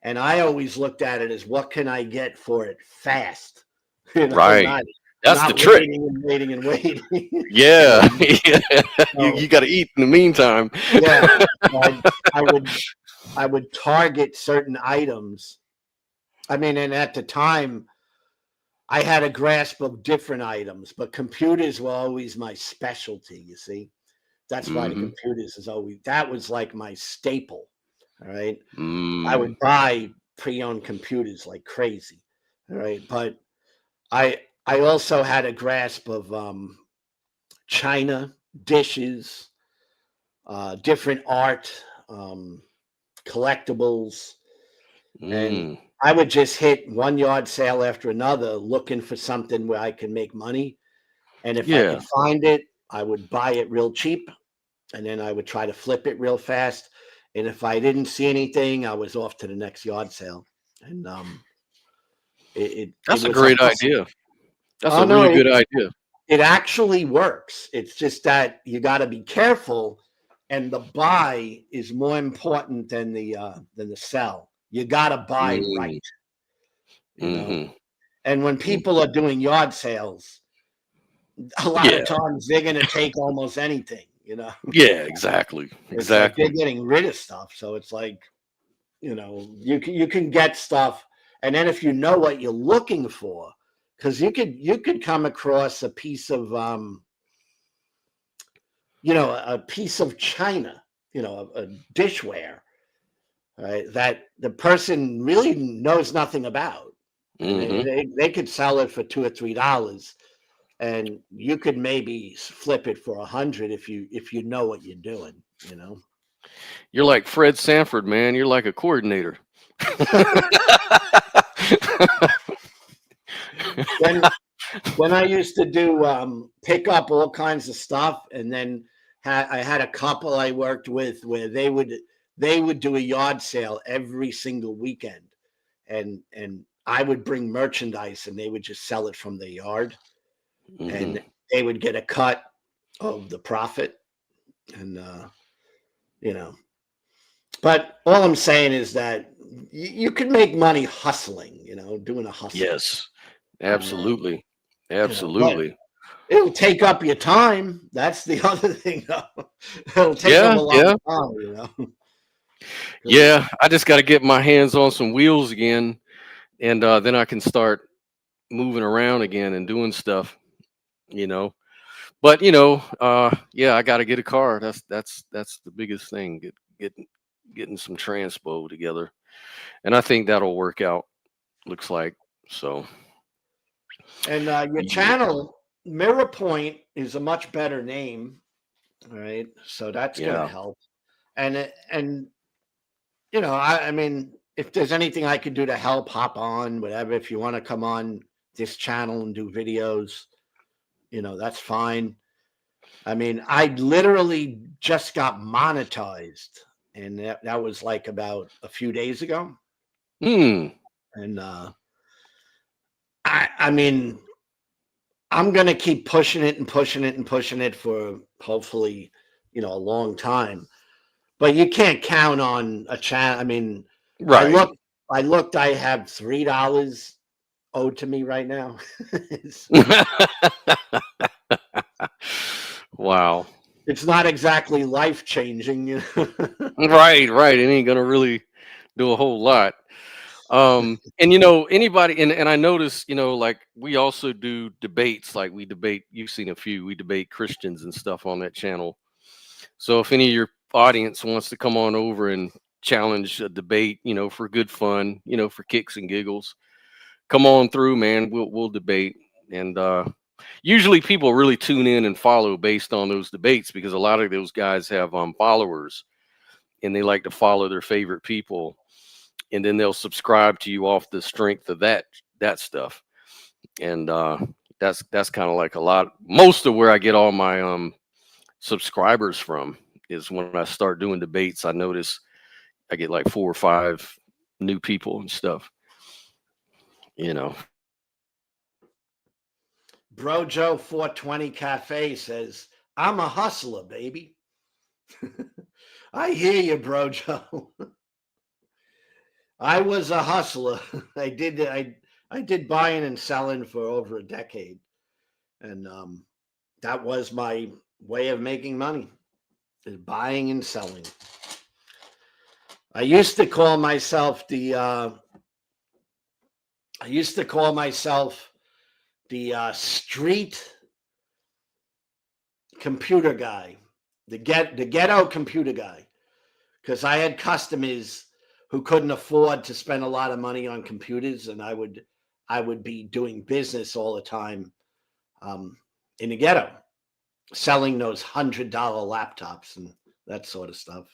And I always looked at it as what can I get for it fast? Right. Not, That's the not trick. waiting and waiting and waiting. Yeah. Yeah. So, You got to eat in the meantime. yeah, I would target certain items. I mean, and at the time, I had a grasp of different items, but computers were always my specialty. You see, that's why the Mhm. computers that was like my staple. All right, I Mm. would buy pre-owned computers like crazy. All right, but I also had a grasp of china dishes, different art, collectibles, and Mm. I would just hit one yard sale after another looking for something where I can make money. And if I Yeah. could find it, I would buy it real cheap and then I would try to flip it real fast. And if I didn't see anything, I was off to the next yard sale. And it That's a was a great hustle. idea. That's Oh a no, really good idea. it actually works. It's just that you got to be careful, and the buy is more important than the sell. You got to buy Mm. right, you know. Mhm. And when people are doing yard sales, a lot Yeah. of times they're going to take almost anything, Yeah, exactly. It's like they're Exactly. getting rid of stuff. So it's like, you can get stuff, and then if you know what you're looking for, because you could come across a piece of a piece of china, a dishware, right, that the person really knows nothing about, and they, Mhm. they they could sell it for $2 or $3, and you could maybe flip it for 100 if you know what you're doing. You're like Fred Sanford, man. You're like a coordinator. when when I used to do pick up all kinds of stuff, and then I had a couple I worked with where they would do a yard sale every single weekend, and I would bring merchandise, and they would just sell it from the yard, Mhm. and they would get a cut of the profit, and you know. But all I'm saying is that you can make money hustling, doing a hustle, Yes. and Absolutely. but Absolutely. it'll take up your time. That's the other thing, though. It'll take up Yeah, a lot yeah. of time. 'Cause- Yeah, I just got to get my hands on some wheels again, and then I can start moving around again and doing stuff, you know. But yeah, I got to get a car. That's the biggest thing. Getting some transpo together, and I think that'll work out. Looks like so. and your Yeah. channel, Mirror Point, is a much better name. All right, so that's going to Yeah. help. And I mean, if there's anything I could do to help, hop on, whatever. If you want to come on this channel and do videos, that's fine. I mean, I literally just got monetized, and that was like about a few days ago. Hmm. And I mean, I'm gonna keep pushing it and pushing it and pushing it for hopefully, a long time. But you can't count on a channel. I mean, I Right. look, I have $3 owed to me right now. it's, Wow. it's not exactly life changing. Right. Right. It ain't gonna really do a whole lot. And anybody, and I notice, like we also do debates, like we debate, you've seen a few, we debate Christians and stuff on that channel. So if any of your audience wants to come on over and challenge a debate, for good fun, for kicks and giggles, come on through, man. We'll debate. And usually people really tune in and follow based on those debates, because a lot of those guys have followers, and they like to follow their favorite people, and then they'll subscribe to you off the strength of that stuff. And that's kind of like most of where I get all my subscribers from is when I start doing debates. I notice I get like 4 or 5 new people and stuff, you know. Bro Joe 420 Cafe says, "I'm a hustler, baby." I hear you, bro, Joe. I was a hustler. I did buying and selling for over a decade, and that was my way of making money, is buying and selling. I used to call myself the street computer guy, the ghetto computer guy, because I had customers who couldn't afford to spend a lot of money on computers, and I would be doing business all the time in the ghetto, selling those $100 laptops and that sort of stuff.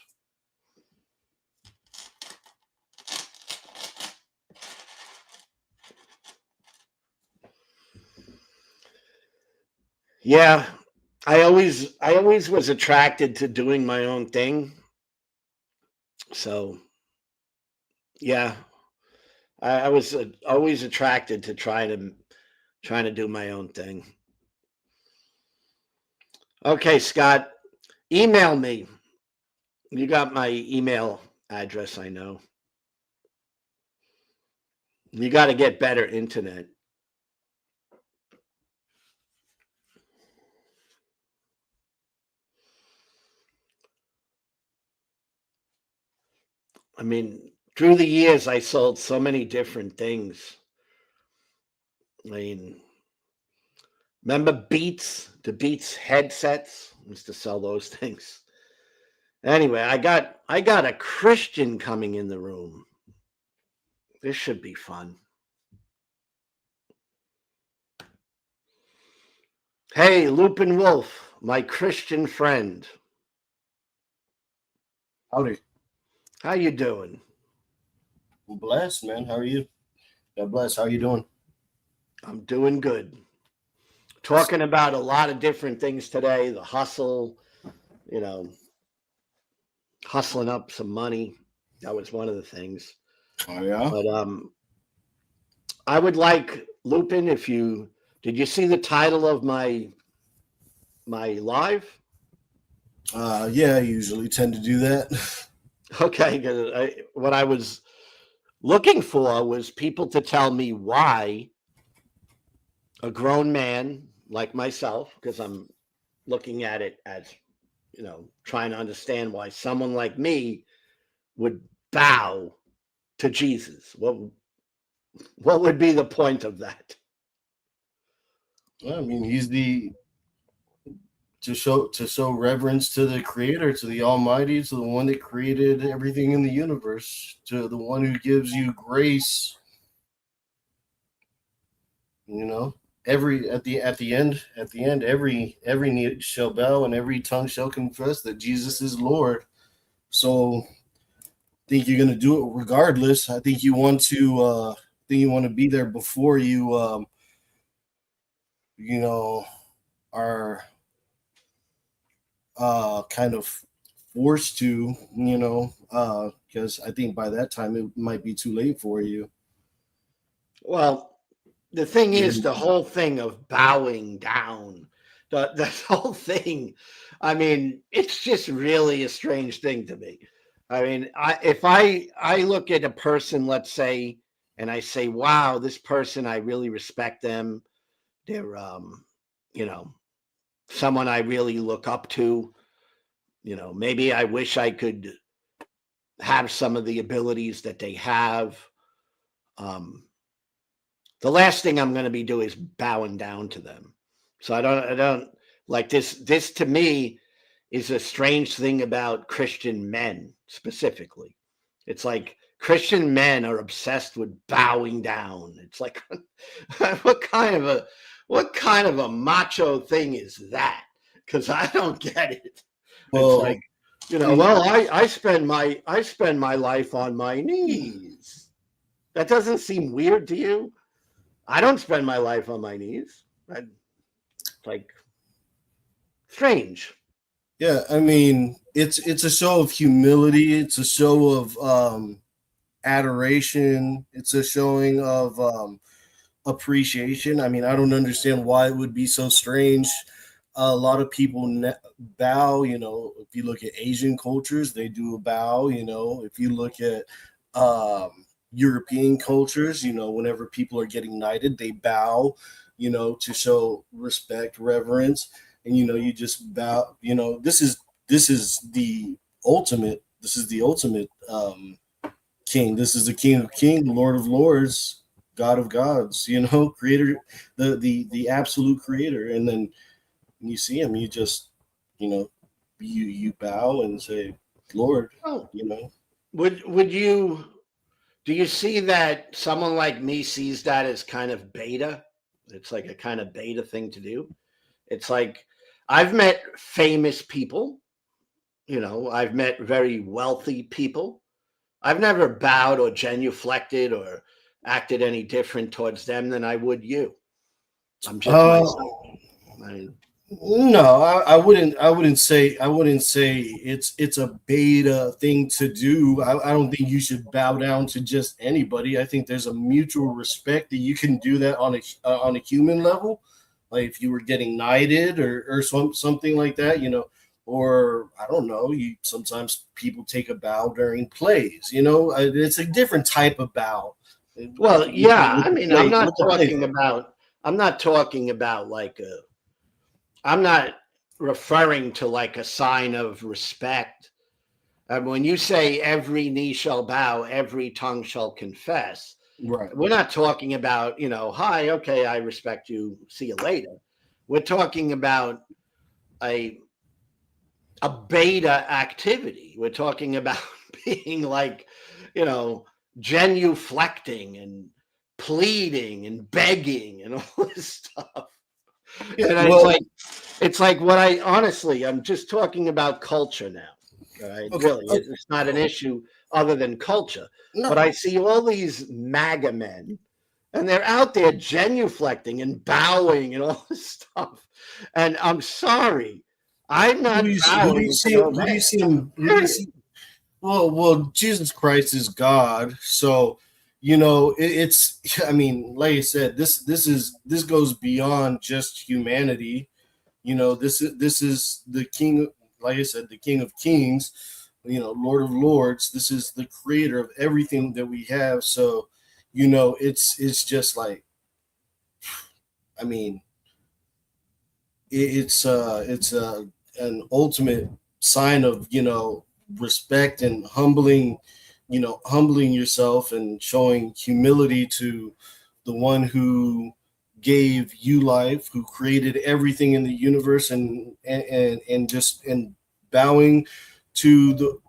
Yeah, I always was attracted to doing my own thing. So, yeah, I was always attracted to trying to do my own thing. Okay, Scott, email me. You got my email address, I know. You got to get better internet. I mean, through the years, I sold so many different things. I mean, remember Beats, the Beats headsets? I used to sell those things. Anyway, I got a Christian coming in the room. This should be fun. Hey, Lupin Wolf, my Christian friend. Howdy. How you doing? I'm blessed, man. How are you? God bless. How are you doing? I'm doing good. Talking about a lot of different things today, the hustle, hustling up some money. That was one of the things. Oh, yeah? But I would like, Lupin, did you see the title of my live? Yeah, I usually tend to do that. Okay, because what I was looking for was people to tell me why a grown man like myself, because I'm looking at it as, trying to understand why someone like me would bow to Jesus. What would be the point of that? Well, I mean, he's to show reverence to the Creator, to the Almighty, to the one that created everything in the universe, to the one who gives you grace. At the end, every knee shall bow and every tongue shall confess that Jesus is Lord. So, I think you're going to do it regardless. I think you want to be there before you are kind of forced to, because I think by that time it might be too late for you. Well, the thing is, the whole thing of bowing down, the whole thing, I mean, it's just really a strange thing to me. I mean, if I look at a person, let's say, and I say, wow, this person, I really respect them. They're, someone I really look up to. Maybe I wish I could have some of the abilities that they have. The last thing I'm going to be doing is bowing down to them. So I don't like this. This to me is a strange thing about Christian men specifically. It's like Christian men are obsessed with bowing down. It's like, what kind of a macho thing is that? Because I don't get it. Well, it's like, I spend my life on my knees. That doesn't seem weird to you? I don't spend my life on my knees. Like, strange. Yeah, I mean, it's a show of humility. It's a show of adoration. It's a showing of appreciation. I mean, I don't understand why it would be so strange a lot of people bow. If you look at Asian cultures, they do a bow. If you look at European cultures, whenever people are getting knighted, they bow, to show respect, reverence, and you just bow. This is the ultimate. This is the ultimate king. This is the King of Kings, Lord of Lords, God of gods. Creator, the absolute creator. And then when you see him, you just you bow and say, Lord. Oh, would you? Do you see that someone like me sees that as kind of beta? It's like a kind of beta thing to do. It's like I've met famous people, I've met very wealthy people. I've never bowed or genuflected or acted any different towards them than I would you. I'm just myself. No, I wouldn't say it's a beta thing to do. I don't think you should bow down to just anybody. I think there's a mutual respect that you can do that on a human level, like if you were getting knighted or something like that, or I don't know. Sometimes people take a bow during plays. It's a different type of bow. Well, yeah. I mean, I'm not talking about like a. I'm not referring to like a sign of respect. When you say every knee shall bow, every tongue shall confess, right? We're not talking about, hi, okay, I respect you, see you later. We're talking about a beta activity. We're talking about being like, genuflecting and pleading and begging and all this stuff. And it's like what I'm just talking about culture now. Right? Okay. Really, it's not an issue other than culture. No. But I see all these MAGA men, and they're out there genuflecting and bowing and all this stuff. And I'm sorry, I'm not bowing. Who do you see him? Well, Jesus Christ is God, so it's. I mean, like I said, this goes beyond just humanity. This is the King. Like I said, the King of Kings, Lord of Lords. This is the creator of everything that we have. So, it's just like, I mean, it's an ultimate sign of respect and humbling yourself and showing humility to the one who gave you life, who created everything in the universe, and bowing to the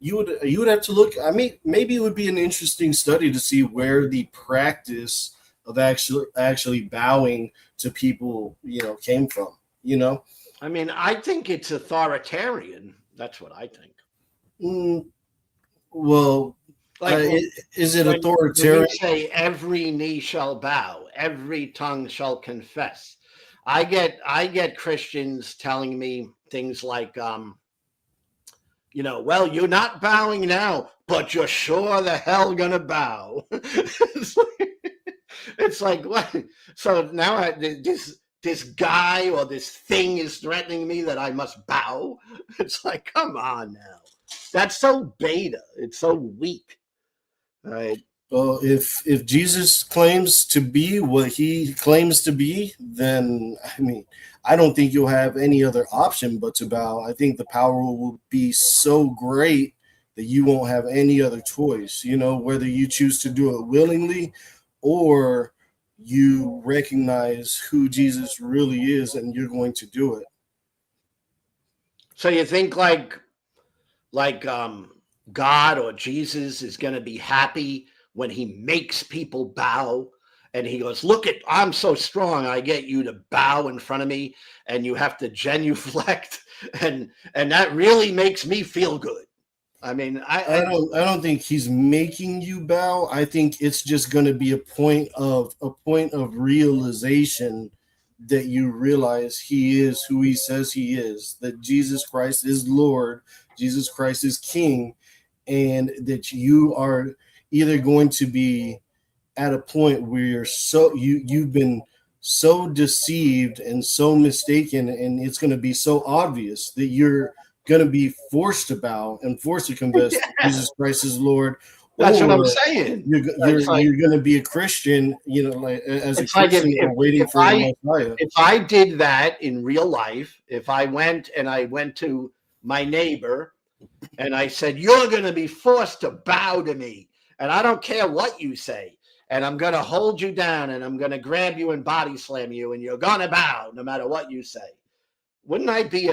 you would have to look. I mean, maybe it would be an interesting study to see where the practice of actually bowing to people came from. I mean, I think it's authoritarian. That's what I think. Well, is it authoritarian? When you say every knee shall bow, every tongue shall confess. I get Christians telling me things like, well, you're not bowing now, but you're sure the hell gonna bow. It's like what? So now this guy or this thing is threatening me that I must bow. It's like, come on now. That's so beta. It's so weak. Right. Well, if Jesus claims to be what he claims to be, then I mean, I don't think you'll have any other option but to bow. I think the power will be so great that you won't have any other choice. Whether you choose to do it willingly or you recognize who Jesus really is and you're going to do it. So you think like God or Jesus is going to be happy when he makes people bow and he goes, look, I'm so strong, I get you to bow in front of me and you have to genuflect and that really makes me feel good. I mean, I don't think he's making you bow. I think it's just going to be a point of realization that you realize he is who he says he is, that Jesus Christ is Lord, Jesus Christ is King, and that you are either going to be at a point where you've been so deceived and so mistaken, and it's going to be so obvious that you're going to be forced to bow and forced to confess that Jesus Christ is Lord, That's what I'm or saying. you're It's like, going to be a Christian, you know, like as a it's like Christian, or waiting for the Messiah. if I did that in real life, if I went to my neighbor and I said, "You're going to be forced to bow to me, and I don't care what you say, and I'm going to hold you down, and I'm going to grab you and body slam you, and you're going to bow no matter what you say," wouldn't I be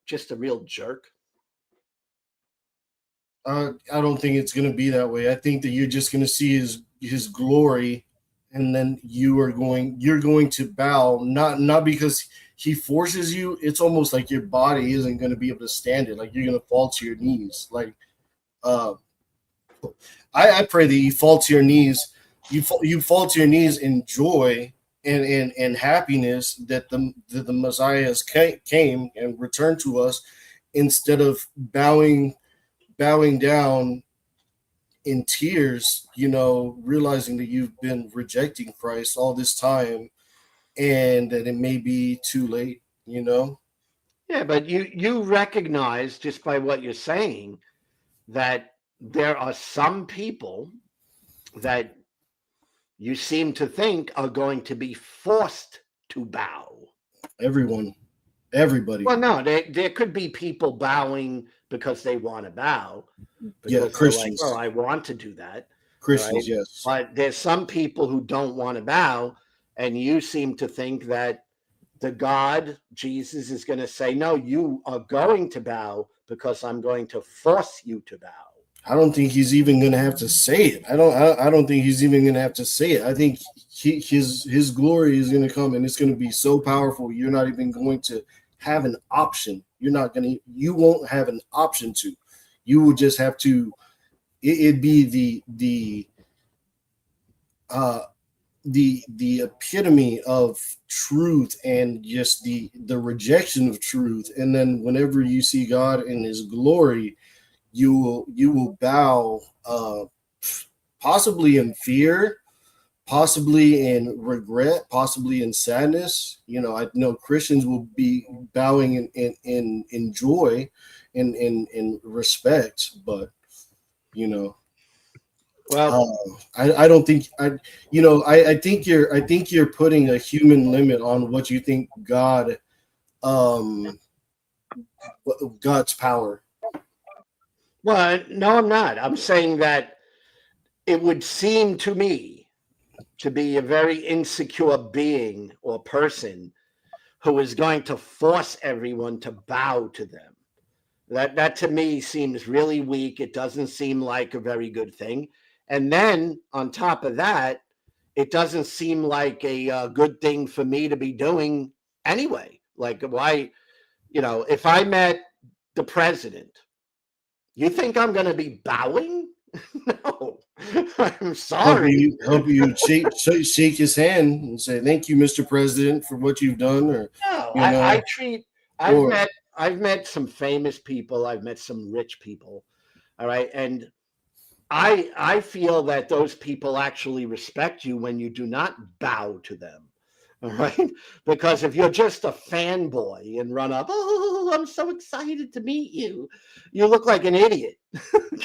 just a real jerk? I don't think it's going to be that way. I think that you're just going to see his glory, and then you're going to bow, not because he forces you. It's almost like your body isn't going to be able to stand it. Like you're going to fall to your knees. Like I pray that you fall to your knees. You fall to your knees in joy and happiness that the Messiah has came and returned to us, instead of bowing down in tears, you know, realizing that you've been rejecting Christ all this time, and that it may be too late, you know. Yeah, but you recognize just by what you're saying that there are some people that you seem to think are going to be forced to bow. Everybody. Well, no, there could be people bowing because they want to bow. Yeah, Christians. Like, oh, I want to do that. Christians, right? Yes. But there's some people who don't want to bow, and you seem to think that the God, Jesus, is going to say, "No, you are going to bow because I'm going to force you to bow." I don't think he's even going to have to say it. I don't think he's even going to have to say it. I think his glory is going to come, and it's going to be so powerful. You're not even going to have an option. You won't have an option to. You will just have to. It'd be the epitome of truth, and just the rejection of truth. And then whenever you see God in his glory, you will bow, possibly in fear, possibly in regret, possibly in sadness. You know, I know Christians will be bowing in joy and in respect, but you know, well, I don't think I think you're putting a human limit on what you think God's power. Well, no, I'm not. I'm saying that it would seem to me to be a very insecure being or person who is going to force everyone to bow to them. That to me seems really weak. It doesn't seem like a very good thing. And then on top of that, it doesn't seem like a good thing for me to be doing anyway. Like, why, if I met the president, you think I'm going to be bowing? No, I'm sorry. Hope you shake his hand and say, "Thank you, Mr. President, for what you've done." Or no, I've met some famous people. I've met some rich people. All right, and I feel that those people actually respect you when you do not bow to them. All right, because if you're just a fanboy and run up, "Oh, I'm so excited to meet you," you look like an idiot.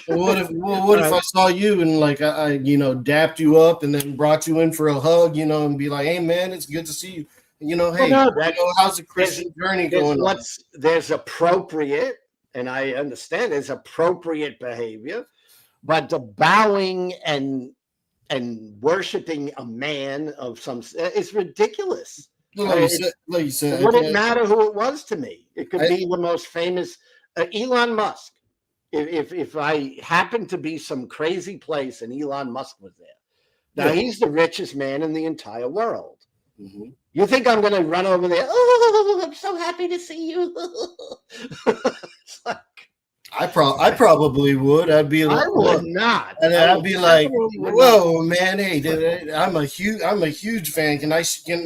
What if I saw you and like I dapped you up and then brought you in for a hug, and be like, "Hey man, it's good to see you." Hey, how's the Christian journey going on? There's appropriate, and I understand there's appropriate behavior, but the bowing and worshiping a man of some is ridiculous. Like you said, it wouldn't matter who it was to me. It could be the most famous, Elon Musk. If I happened to be some crazy place and Elon Musk was there, now he's the richest man in the entire world. Mm-hmm. You think I'm going to run over there? "Oh, I'm so happy to see you." It's like, I probably would. I'd be like, I would not. And I'd be like, "Whoa, man! Hey, I'm a huge fan.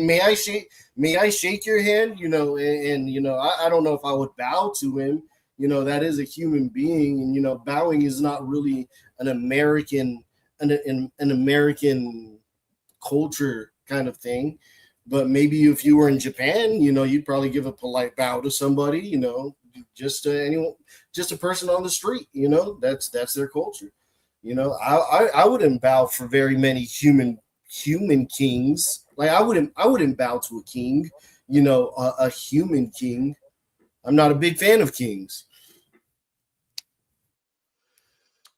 May I shake your hand? And I don't know if I would bow to him. That is a human being, and bowing is not really an American culture kind of thing. But maybe if you were in Japan, you'd probably give a polite bow to somebody, just to anyone, just a person on the street. That's their culture. I wouldn't bow for very many human kings. Like I wouldn't bow to a king, a human king. I'm not a big fan of kings.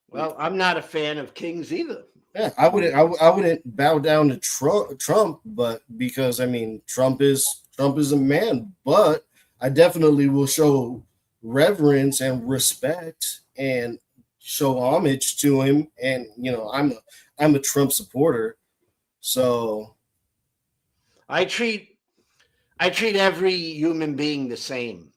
Well, I'm not a fan of kings either. Yeah, I wouldn't bow down to Trump, but because Trump is a man, but I definitely will show reverence and respect and show homage to him. And I'm a Trump supporter, so I treat every human being the same.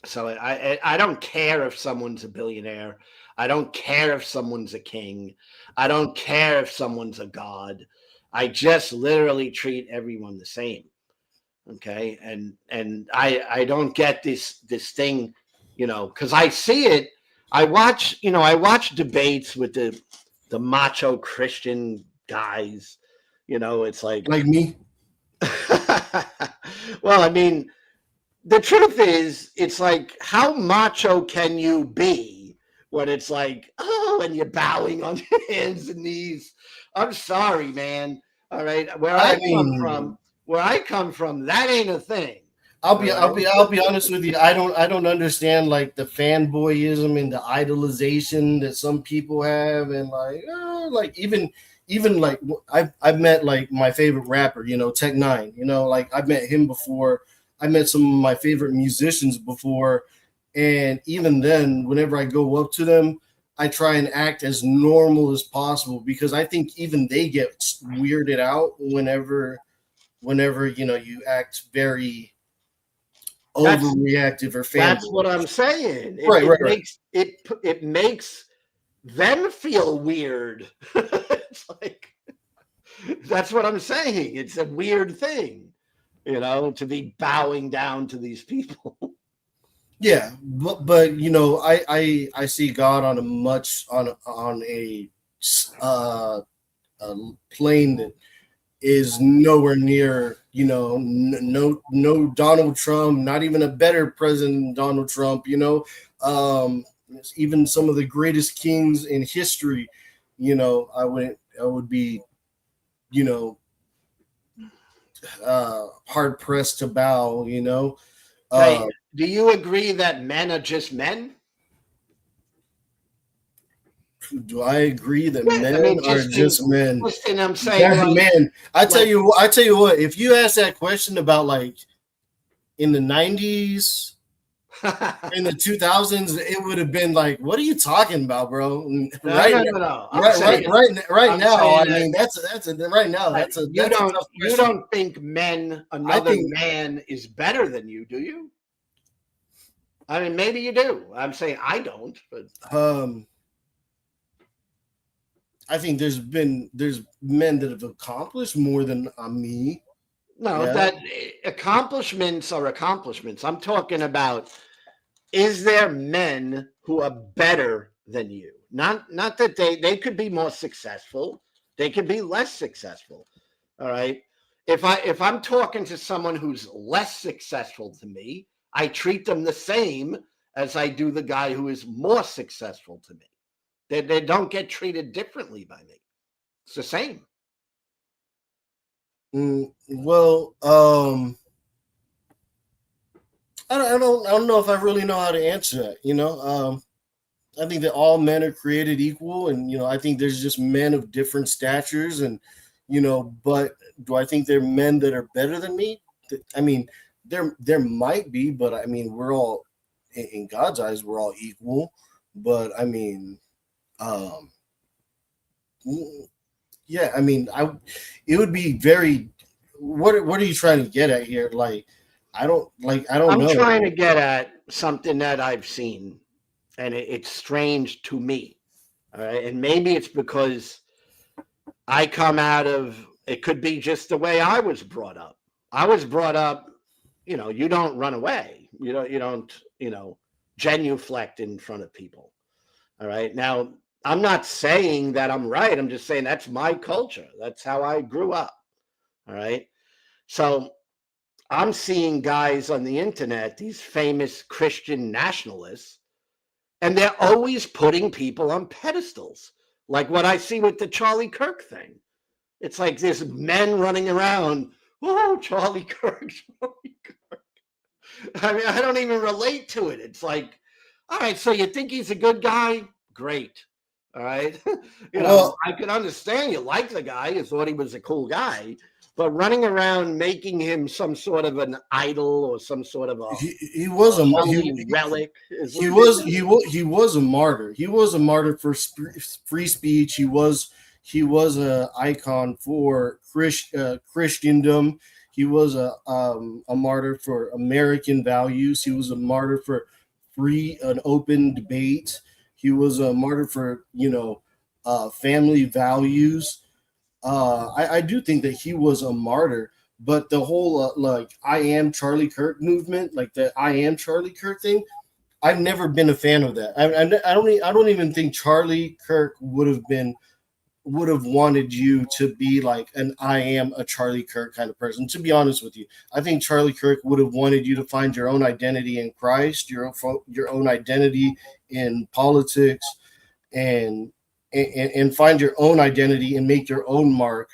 So I don't care if someone's a billionaire. I don't care if someone's a king. I don't care if someone's a god. I just literally treat everyone the same. Okay. And I don't get this thing, because I see it. I watch debates with the macho Christian guys. It's like me. Well, I mean, the truth is, it's like, how macho can you be when it's like, oh, and you're bowing on your hands and knees? I'm sorry, man. All right, where I come from, that ain't a thing. I'll be honest with you. I don't understand like the fanboyism and the idolization that some people have, and like even like I've met like my favorite rapper, Tech-9. Like I've met him before. I met some of my favorite musicians before, and even then, whenever I go up to them, I try and act as normal as possible, because I think even they get weirded out whenever you act very overreactive or fanboy. That's what I'm saying. It makes them feel weird. It's like, that's what I'm saying. It's a weird thing, to be bowing down to these people. Yeah, but I see God on a plane that is nowhere near, no Donald Trump, not even a better president than Donald Trump. Even some of the greatest kings in history, I would be, hard pressed to bow. Hey, do you agree that men are just men? Do I agree that men are just men? Listen, I'm saying, man. I tell you what. If you ask that question about like in the 90s, in the 2000s, it would have been like, "What are you talking about, bro?" No. Right now, you don't think another man is better than you, do you? I mean, maybe you do. I'm saying I don't, but I think there's men that have accomplished more than me. No, that accomplishments are accomplishments. I'm talking about, is there men who are better than you? Not that they could be more successful. They could be less successful. All right. If I'm talking to someone who's less successful to me, I treat them the same as I do the guy who is more successful to me. They don't get treated differently by me. It's the same. Well, I don't know if I really know how to answer that. I think that all men are created equal, and I think there's just men of different statures, and but do I think there are men that are better than me? I mean, there might be, but I mean, we're all, in God's eyes, we're all equal. But I mean, yeah, I mean, it would be very. What are you trying to get at here? Like, I don't know. I'm trying to get at something that I've seen, and it's strange to me. All right, and maybe it's because I come out of. It could be just the way I was brought up. I was brought up, you don't run away. You don't genuflect in front of people. All right. Now, I'm not saying that I'm right. I'm just saying that's my culture. That's how I grew up. All right. So I'm seeing guys on the internet, these famous Christian nationalists, and they're always putting people on pedestals. Like what I see with the Charlie Kirk thing. It's like there's men running around. Oh, Charlie Kirk, Charlie Kirk. I mean, I don't even relate to it. It's like, all right, so you think he's a good guy? Great. All right. Well, I can understand you like the guy, you thought he was a cool guy, but running around making him some sort of an idol or some sort of a he was a holy relic. he was a martyr. He was a martyr for free speech. He was an icon for Christendom. He was a martyr for American values. He was a martyr for free and open debate. He was a martyr for family values. I do think that he was a martyr, but the whole like I am Charlie Kirk movement, like the I am Charlie Kirk thing, I've never been a fan of that. I don't even think Charlie Kirk would have wanted you to be like an I am a Charlie Kirk kind of person. To be honest with you, I think Charlie Kirk would have wanted you to find your own identity in Christ, your own identity in politics, and find your own identity and make your own mark,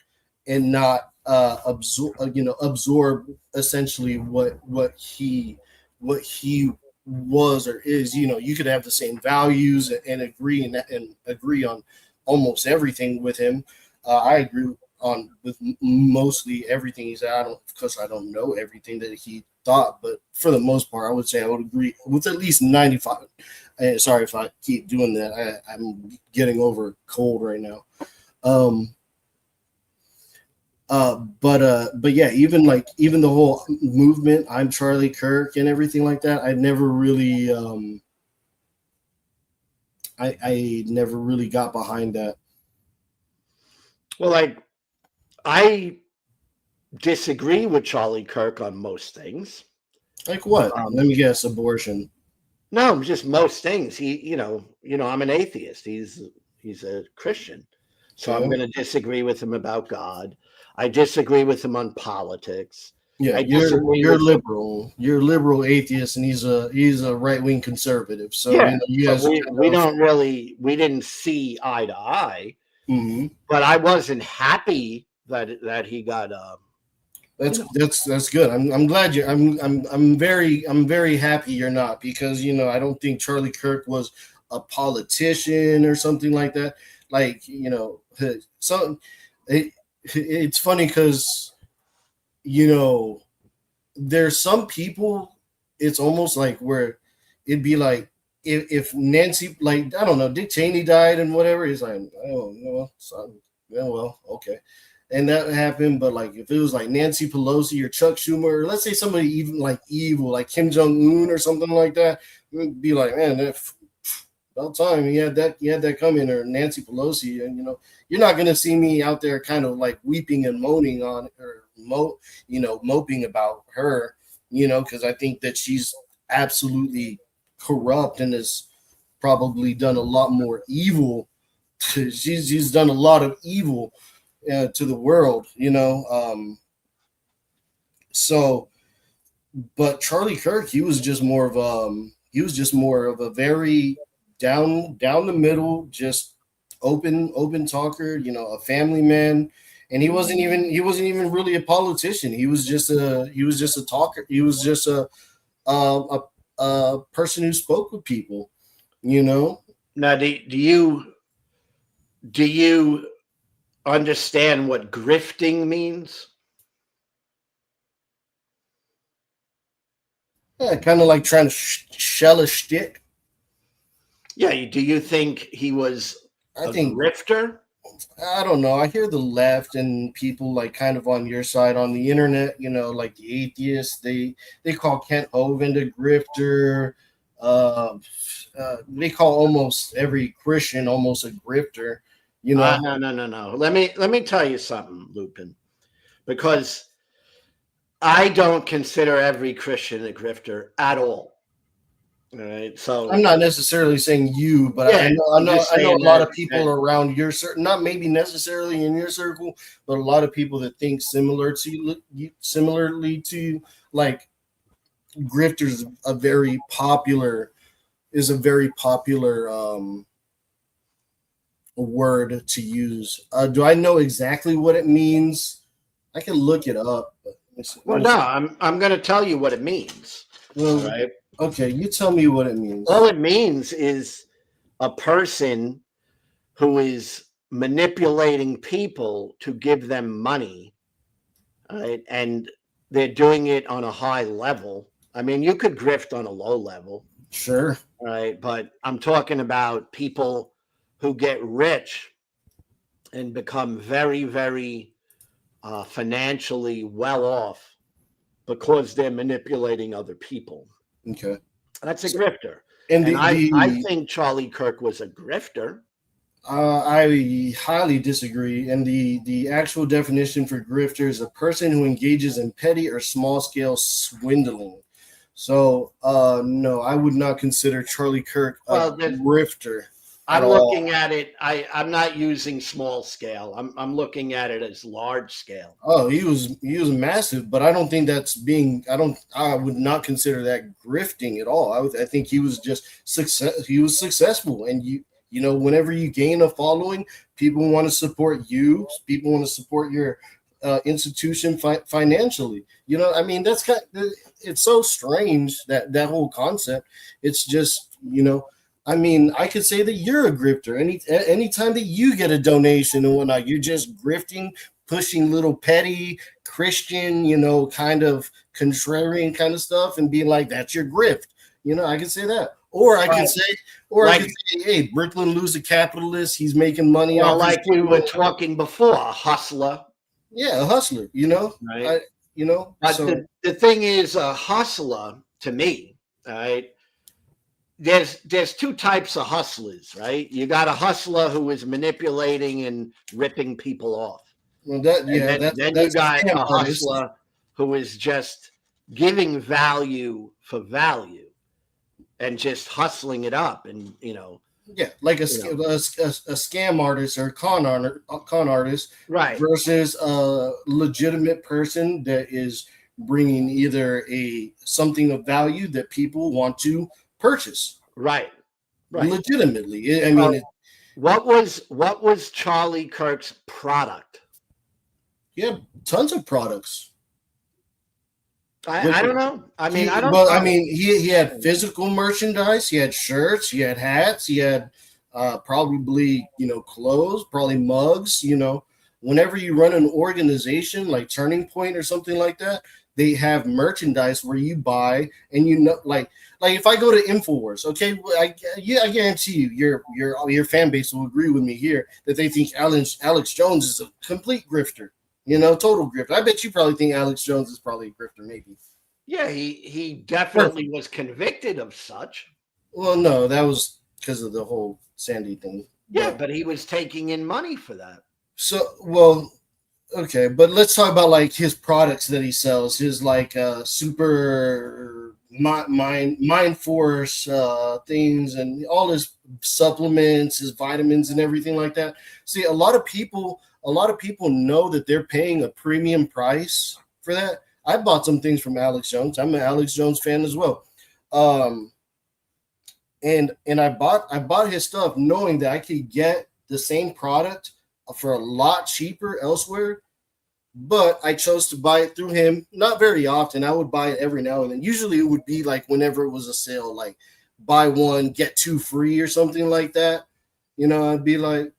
and not absorb essentially what he was or is. You could have the same values and agree and agree on almost everything with him. I agree with mostly everything he said. I don't know everything that he thought, but for the most part, I would say I would agree with at least 95. Sorry if I keep doing that. I'm getting over a cold right now. But yeah, even the whole movement, I'm Charlie Kirk and everything like that, I never really I never really got behind that. Well, like I disagree with Charlie Kirk on most things. Like what? Let me guess, abortion. No, just most things. He, I'm an atheist. He's a Christian. So I'm going to disagree with him about God. I disagree with him on politics. Yeah, you're liberal. You're a liberal atheist, and he's a right-wing conservative. So yeah, you guys we didn't see eye to eye. Mm-hmm. But I wasn't happy that he got That's good. I'm glad you. I'm very happy you're not, because I don't think Charlie Kirk was a politician or something like that. Like it's funny because there's some people. It's almost like where it'd be like if Nancy, like, I don't know, Dick Cheney died and whatever. He's like, oh no, son, yeah, well, okay. And that happened, but like if it was like Nancy Pelosi or Chuck Schumer, or let's say somebody even like evil, like Kim Jong-un or something like that, we'd be like, man, about time he had that coming. Or Nancy Pelosi, and you're not gonna see me out there kind of like weeping and moaning on or moping about her, because I think that she's absolutely corrupt and has probably done a lot more evil. She's done a lot of evil to the world, So, but Charlie Kirk, he was just more of a very down the middle, just open talker, a family man, and he wasn't even really a politician. He was just a talker. He was just a person who spoke with people, Now, do you understand what grifting means? Yeah, kind of like trying to shell a stick. Yeah. Do you think he was a grifter? I don't know. I hear the left and people like kind of on your side on the internet, like the atheists, they call Kent Hovind a grifter. They call almost every Christian almost a grifter. No. Let me tell you something, Lupin, because I don't consider every Christian a grifter at all. All right. So I'm not necessarily saying you, but Yeah, I I'm know just a saying lot that- of people around your circle, not maybe necessarily in your circle, but a lot of people that think similarly to you, like grifters, a very popular word to use. Do I know exactly what it means? I can look it up. But well, no, I'm going to tell you what it means. Well, All right. okay, you tell me what it means. All it means is a person who is manipulating people to give them money, right? And they're doing it on a high level. I mean, you could grift on a low level, Sure. right? But I'm talking about people who get rich and become very, very financially well off because they're manipulating other people. Okay. That's a grifter. And And I the think Charlie Kirk was a grifter. I highly disagree. And the actual definition for grifter is a person who engages in petty or small scale swindling. So no, I would not consider Charlie Kirk a Well, there's- grifter. I'm at all. looking at it. I'm not using small scale. I'm looking at it as large scale. Oh, he was massive, but I don't think that's being. I would not consider that grifting at all. I think he was just success. He was successful, and you know, whenever you gain a following, people want to support you. People want to support your institution financially. You know, I mean, that's it's so strange that whole concept. It's just, you know. I mean, I could say that you're a grifter. Anytime that you get a donation and whatnot, you're just grifting, pushing little petty Christian, you know, kind of contrarian kind of stuff, and being like, "That's your grift." You know, I can say that, or I could say, "Hey, Brooklyn Lou's a capitalist. He's making money Well, off." like we were talking before, a hustler. Yeah, a hustler. You know, Right. But So the thing is, a hustler to me, all right. There's two types of hustlers, right? You got a hustler who is manipulating and ripping people off. well, Then you got scam a artist. hustler who is just giving value for value and just hustling it up, and Yeah, like a You scam artist or con artist right, versus a legitimate person that is bringing either something of value that people want to purchase right. legitimately. I mean, What was Charlie Kirk's product? yeah, tons of products. I don't know. I mean, I don't know. I mean, he had physical merchandise. He had shirts. He had hats. He had probably, you know, clothes, probably mugs. You know, whenever you run an organization like Turning Point or something like that, they have merchandise where you buy, and you know, like if I go to InfoWars, okay, I guarantee you, your fan base will agree with me here that they think Alex Jones is a complete grifter. You know, total grifter. I bet you probably think Alex Jones is probably a grifter, maybe. Yeah, he definitely was convicted of such. Well, no, that was because of the whole Sandy thing. Yeah, but he was taking in money for that. So, well, okay, but let's talk about like his products that he sells. His like super mind force things, and all his supplements, his vitamins, and everything like that. See, a lot of people know that they're paying a premium price for that. I bought some things from Alex Jones. I'm an Alex Jones fan as well. And I bought his stuff knowing that I could get the same product for a lot cheaper elsewhere, but I chose to buy it through him. Not very often. I would buy it every now and then. Usually it would be like whenever it was a sale, like buy one, get two free or something like that. You know, I'd be like,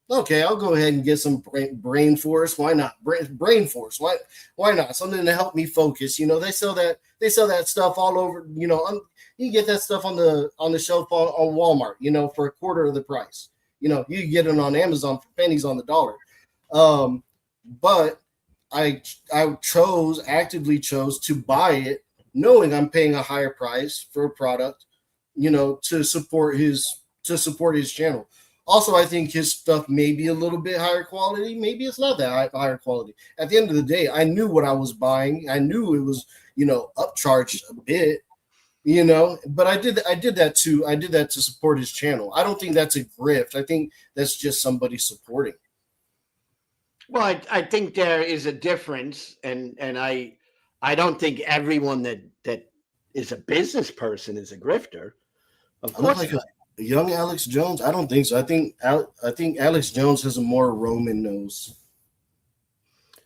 okay, I'll go ahead and get some brain force. Why not? Brain force. Why not? Something to help me focus. You know, they sell that stuff all over. You know, you can get that stuff on the shelf on Walmart. You know, for a quarter of the price. You know, you can get it on Amazon for pennies on the dollar. But I actively chose to buy it, knowing I'm paying a higher price for a product. You know, to support his channel. Also, I think his stuff may be a little bit higher quality. Maybe it's not that higher quality. At the end of the day, I knew what I was buying. I knew it was, you know, upcharged a bit. you know. But I did that to support his channel. I don't think that's a grift. I think that's just somebody supporting. Well, I think there is a difference, and I don't think everyone that is a business person is a grifter. Of I look course, like not. a young Alex Jones. I don't think so. I think Alex Jones has a more Roman nose.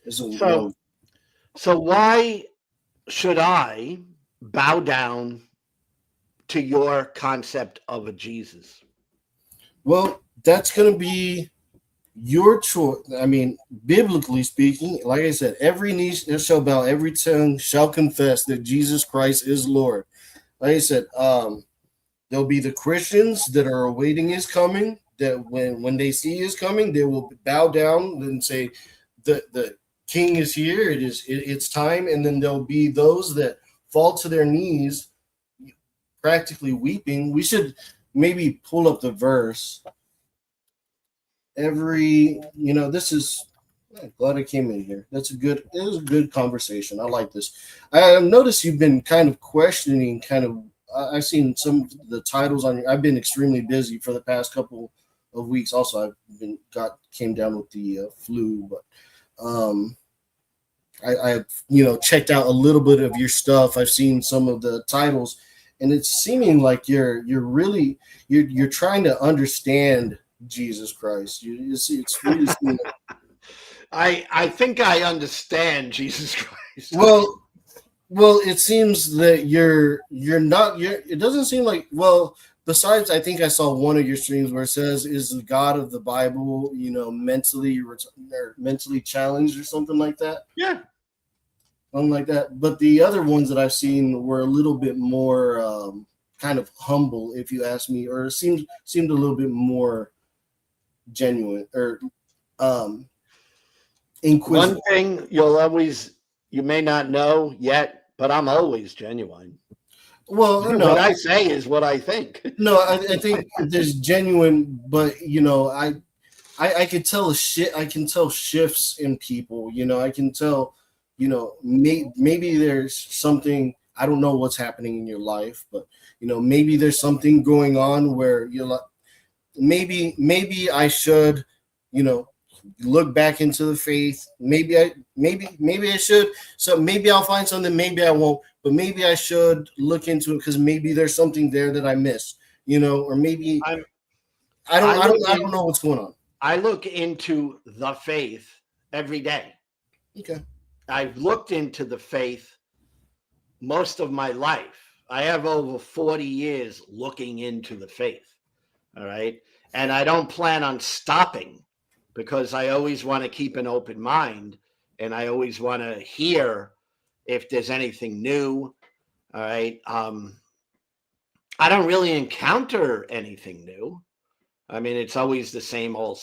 So why should I bow down to your concept of a Jesus? Well, that's going to be your choice. I mean, biblically speaking, like I said, every knee shall bow, every tongue shall confess that Jesus Christ is Lord. Like I said, there'll be the Christians that are awaiting his coming, that when they see his coming, they will bow down and say, the king is here, it's time. And then there'll be those that fall to their knees, practically weeping. We should maybe pull up the verse. This is, I'm glad I came in here. It was a good conversation. I like this. I noticed you've been kind of questioning, I've seen some of the titles on I've been extremely busy for the past couple of weeks. Also, came down with the flu, but I checked out a little bit of your stuff. I've seen some of the titles, and it's seeming like you're trying to understand Jesus Christ. It's really seeming I think I understand Jesus Christ. Well, it seems that you're not. It doesn't seem like. Well, besides, I think I saw one of your streams where it says, "Is the God of the Bible, mentally challenged or something like that?" Yeah. Something like that. But the other ones that I've seen were a little bit more kind of humble, if you ask me, or seemed a little bit more genuine or inquisitive. One thing you may not know yet, but I'm always genuine. Well, no, what I say is what I think. No, I think there's genuine, but I can tell I can tell shifts in people. I can tell, maybe there's something. I don't know what's happening in your life, but maybe there's something going on where you're like, maybe I should, look back into the faith. Maybe I should. So maybe I'll find something. Maybe I won't. But maybe I should look into it because maybe there's something there that I missed. Or maybe I don't know what's going on. I look into the faith every day. Okay. I've looked into the faith most of my life. I have over 40 years looking into the faith. All right. And I don't plan on stopping because I always want to keep an open mind and I always want to hear if there's anything new. All right. I don't really encounter anything new. I mean, it's always the same old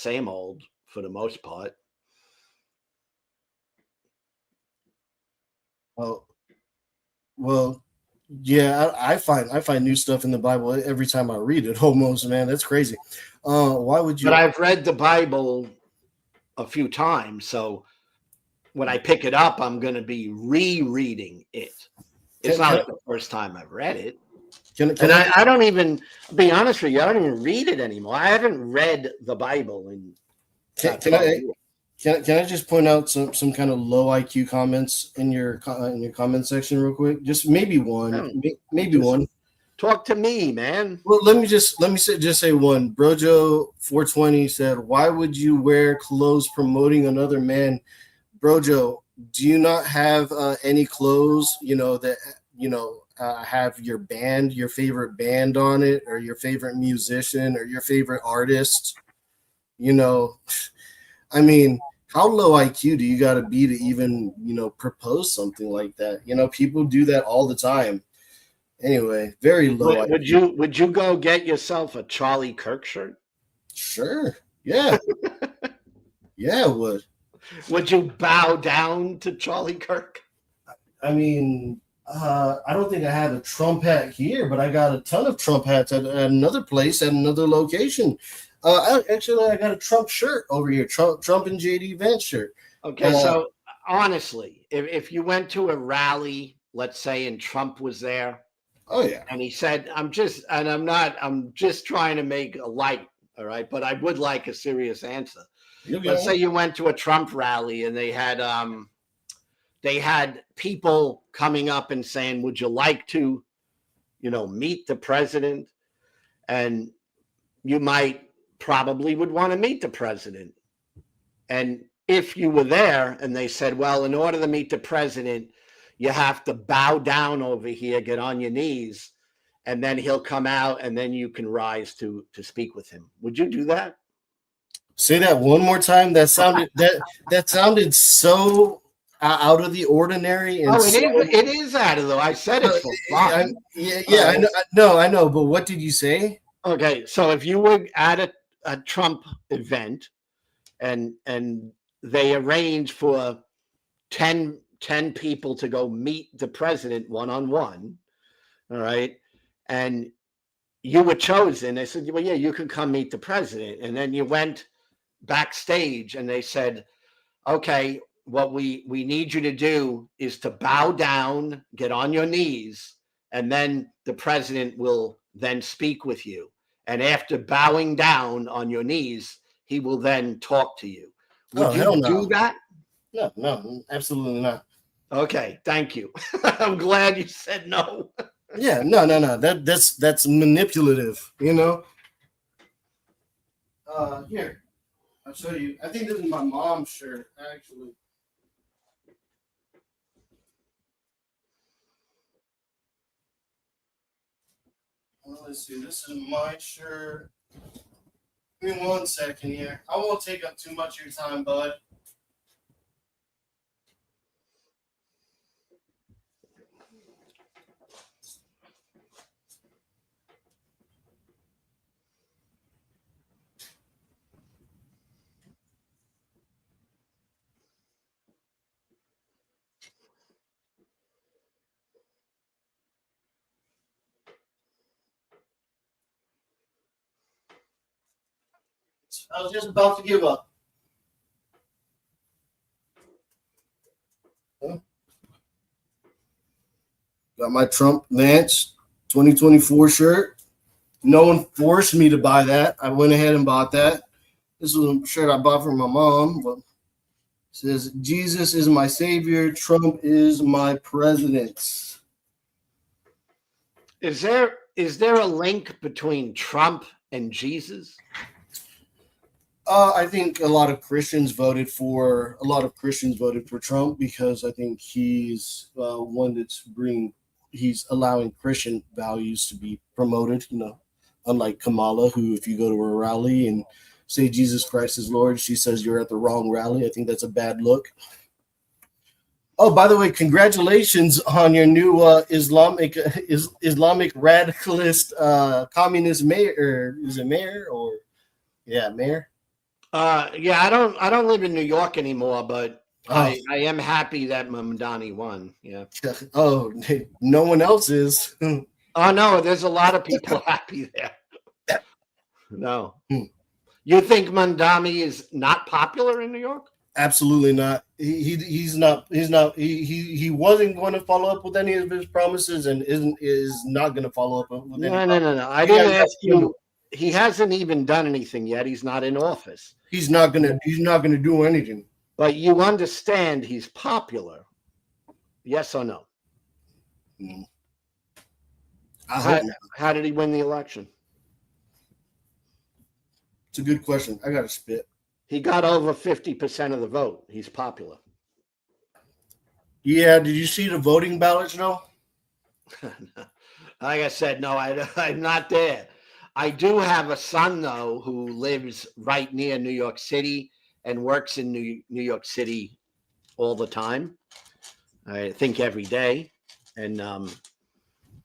for the most part. Well, yeah, I find new stuff in the Bible every time I read it. Almost, man, that's crazy. Why would you? But I've read the Bible a few times, so when I pick it up, I'm going to be rereading it. It's not like the first time I've read it. I don't even, be honest with you, I don't even read it anymore. I haven't read the Bible in. Can I just point out some kind of low IQ comments in your comment section real quick? Just maybe one, one. Talk to me, man. Well, let me just say one. Brojo 420 said, "Why would you wear clothes promoting another man?" Brojo, do you not have any clothes? Have your band, your favorite band on it, or your favorite musician, or your favorite artist? I mean, how low IQ do you got to be to even, propose something like that? People do that all the time. Anyway, very low. Would you go get yourself a Charlie Kirk shirt? Sure. Yeah. Yeah, I would. Would you bow down to Charlie Kirk? I mean, I don't think I have a Trump hat here, but I got a ton of Trump hats at another place, at another location. I got a Trump shirt over here, Trump and JD Vance shirt. Okay, so honestly, if you went to a rally, let's say, and Trump was there, Oh yeah. And he said, I'm just trying to make a light, all right, but I would like a serious answer. Let's say you went to a Trump rally and they had people coming up and saying, would you like to, meet the president? And you might probably would want to meet the president. And if you were there and they said, well, in order to meet the president, you have to bow down over here, get on your knees, and then he'll come out and then you can rise to speak with him. Would you do that? Say that one more time. That sounded so out of the ordinary. And it is out of the. I said it for fun. I know. But what did you say? Okay, so if you were at a Trump event and they arrange for 10 people to go meet the president one-on-one, all right, and you were chosen, they said, well, yeah, you can come meet the president. And then you went backstage and they said, okay, what we need you to do is to bow down, get on your knees, and then the president will then speak with you. And after bowing down on your knees, he will then talk to you. Would you do that? No, absolutely not. Okay, thank you. I'm glad you said no. Yeah, no. That's manipulative, Here, I'll show you. I think this is my mom's shirt, actually. Well, let's see. This is my shirt. Give me 1 second here. I won't take up too much of your time, bud. I was just about to give up. Got my Trump Vance 2024 shirt. No one forced me to buy that. I went ahead and bought that. This was a shirt I bought from my mom. But it says, Jesus is my savior. Trump is my president. Is there a link between Trump and Jesus? I think a lot of Christians voted for Trump because I think he's one that's he's allowing Christian values to be promoted, unlike Kamala, who, if you go to her rally and say Jesus Christ is Lord, she says you're at the wrong rally. I think that's a bad look. Oh, by the way, congratulations on your new Islamic radicalist communist mayor. Is it mayor or mayor? Yeah, I don't live in New York anymore, but I am happy that Mamdani won. Yeah. Oh, no one else is. Oh no, there's a lot of people happy there. No. You think Mamdani is not popular in New York? Absolutely not. He's not. He wasn't going to follow up with any of his promises, and is not going to follow up with any. No. I didn't ask you. He hasn't even done anything yet. He's not in office. He's not gonna do anything. But you understand he's popular. Yes or no? How did he win the election? It's a good question. I gotta spit. He got over 50% of the vote. He's popular. Yeah. Did you see the voting ballots, though? Like I said, no, I'm not there. I do have a son, though, who lives right near New York City and works in New York City all the time. I think every day. And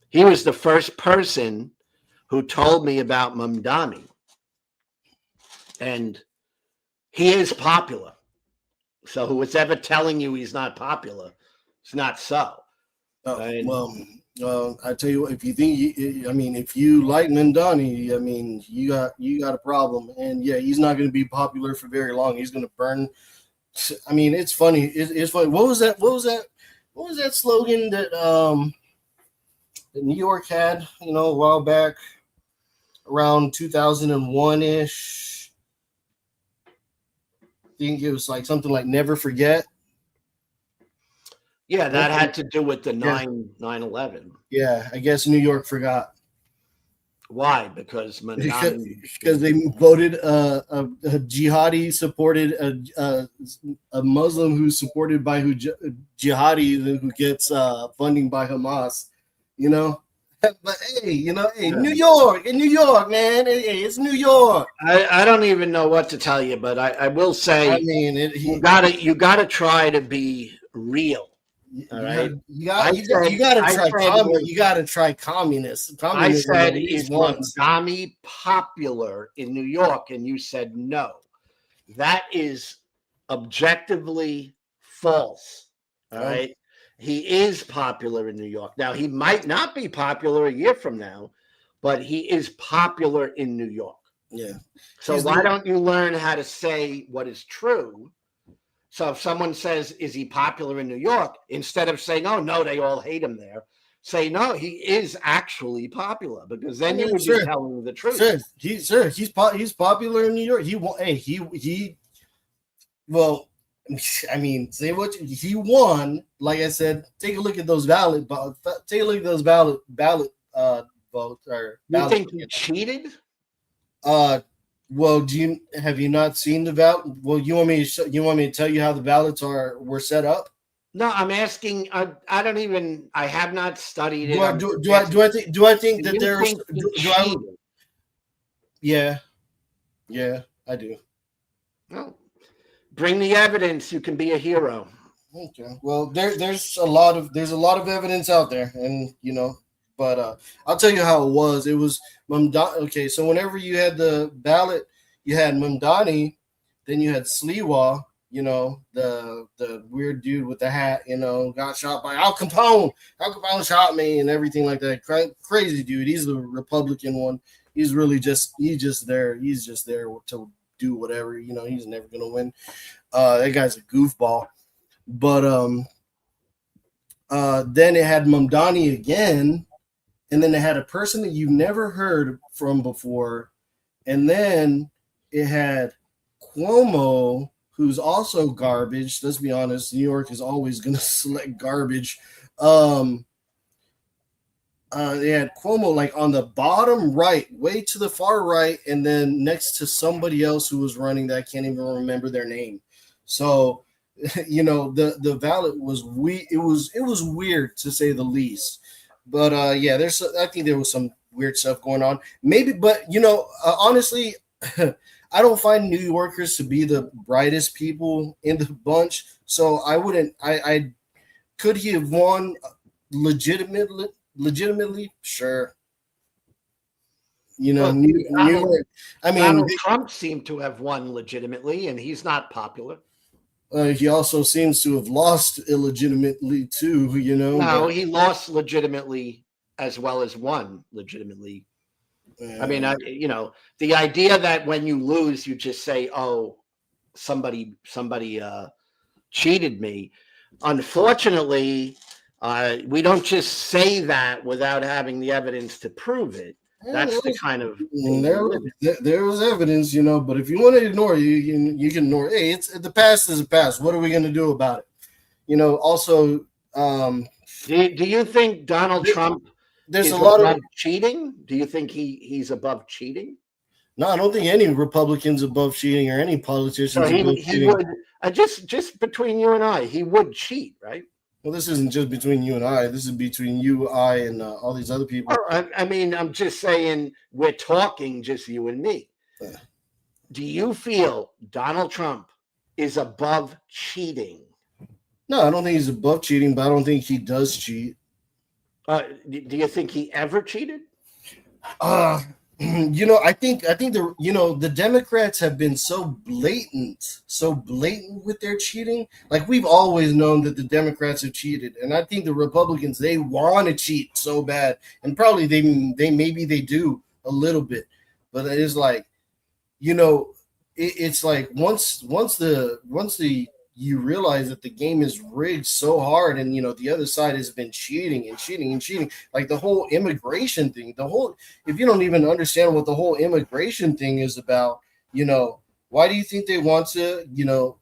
he was the first person who told me about Mamdani. And he is popular. So who's ever telling you he's not popular, it's not so. I tell you what, if you think, if you like Mamdani, you got a problem. And yeah, he's not going to be popular for very long. He's going to burn. It's funny. It's funny. What was that slogan that that New York had, a while back, around 2001 ish. I think it was like something like Never Forget. Yeah, that had to do with the Yeah. 9/11. Yeah, I guess New York forgot. Why? Because Mandani, Because they voted a jihadi supported a Muslim who's supported by jihadi who gets funding by Hamas, But hey, New York, in New York, man, hey, it's New York. I don't even know what to tell you, but I will say, I mean, you gotta try to be real. All right. You gotta try communist. I said, is ones. Mandami popular in New York? And you said no. That is objectively false. All right. He is popular in New York. Now, he might not be popular a year from now, but he is popular in New York. Yeah. So why don't you learn how to say what is true? So if someone says, is he popular in New York? Instead of saying, oh, no, they all hate him there, say, no, he is actually popular, because then you would be telling the truth. He's popular in New York. He won. Like I said, take a look at those ballot votes. You think he cheated? Well, have you not seen the ballot? Well, you want me to tell you how the ballots were set up? No, I'm asking. I have not studied it. Do I think that there's? Yeah, I do. No, bring the evidence. You can be a hero. Okay. Well, there's a lot of evidence out there, and But I'll tell you how it was. It was Mamdani. Okay, so whenever you had the ballot, you had Mamdani, then you had Sliwa, the weird dude with the hat, got shot by Al Capone. Al Capone shot me and everything like that. Crazy dude. He's the Republican one. He's just there. He's just there to do whatever. He's never gonna win. That guy's a goofball. But then it had Mamdani again. And then they had a person that you've never heard from before. And then it had Cuomo, who's also garbage. Let's be honest. New York is always going to select garbage. They had Cuomo like on the bottom right, way to the far right. And then next to somebody else who was running that I can't even remember their name. So, the ballot was it was weird to say the least. But I think there was some weird stuff going on. Maybe, but honestly, I don't find New Yorkers to be the brightest people in the bunch. So I wouldn't. Could he have won legitimately? Sure. New York. I mean, Donald Trump seemed to have won legitimately, and he's not popular. He also seems to have lost illegitimately too, No, he lost legitimately as well as won legitimately. I mean, the idea that when you lose, you just say, "Oh, somebody cheated me." Unfortunately, we don't just say that without having the evidence to prove it. That's the kind of there was evidence, but if you want to ignore it, you can ignore it. Hey, the past is the past. What are we going to do about it? Also, do you think Donald Trump there's a lot of cheating? Do you think he's above cheating? No, I don't think any Republican's above cheating or any politicians so above cheating. Would, just between you and I, he would cheat, right? Well, this isn't just between you and I. This is between you, I, and all these other people. I mean, I'm just saying we're talking just you and me. Do you feel Donald Trump is above cheating? No, I don't think he's above cheating, but I don't think he does cheat. Do you think he ever cheated? I think the Democrats have been so blatant with their cheating. Like, we've always known that the Democrats have cheated, and I think the Republicans, they want to cheat so bad, and probably they maybe they do a little bit, but it's like, it's like once the you realize that the game is rigged so hard, and the other side has been cheating and cheating and cheating. Like the whole immigration thing, if you don't even understand what the whole immigration thing is about, why do you think they want to,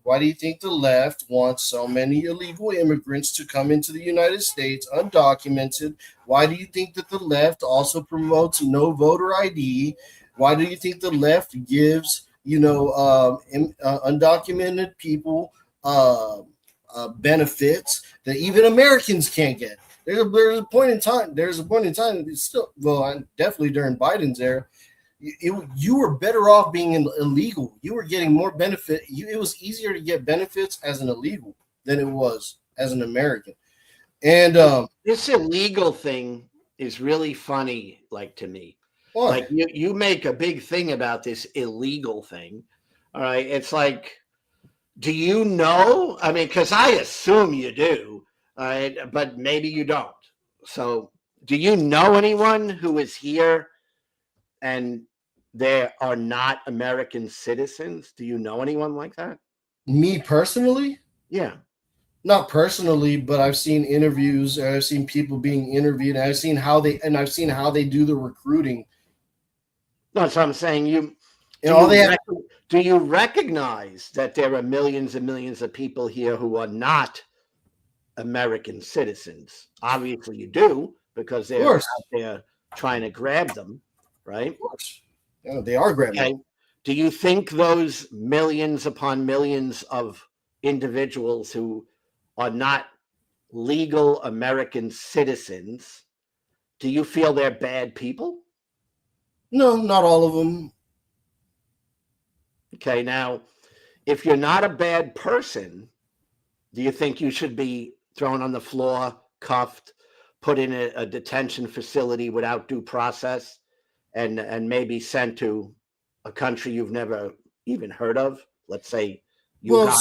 why do you think the left wants so many illegal immigrants to come into the United States undocumented? Why do you think that the left also promotes no voter ID? Why do you think the left gives, undocumented people benefits that even Americans can't get? There's a point in time. It's still, definitely during Biden's era, you were better off being illegal. You were getting more benefit. It was easier to get benefits as an illegal than it was as an American. And this illegal thing is really funny, like to me. What? Like you make a big thing about this illegal thing. All right. It's like, do you know? I mean, because I assume you do, all right, but maybe you don't. So do you know anyone who is here and they are not American citizens? Do you know anyone like that? Me personally? Yeah. Not personally, but I've seen interviews. I've seen people being interviewed. And I've seen how they do the recruiting. No, so I'm saying do you recognize that there are millions and millions of people here who are not American citizens? Obviously you do, because they're out there trying to grab them, right? Of course. Yeah, they are grabbing. Okay. Do you think those millions upon millions of individuals who are not legal American citizens, do you feel they're bad people? No, not all of them. Okay, now, if you're not a bad person, do you think you should be thrown on the floor, cuffed, put in a detention facility without due process, and maybe sent to a country you've never even heard of? Let's say Uganda.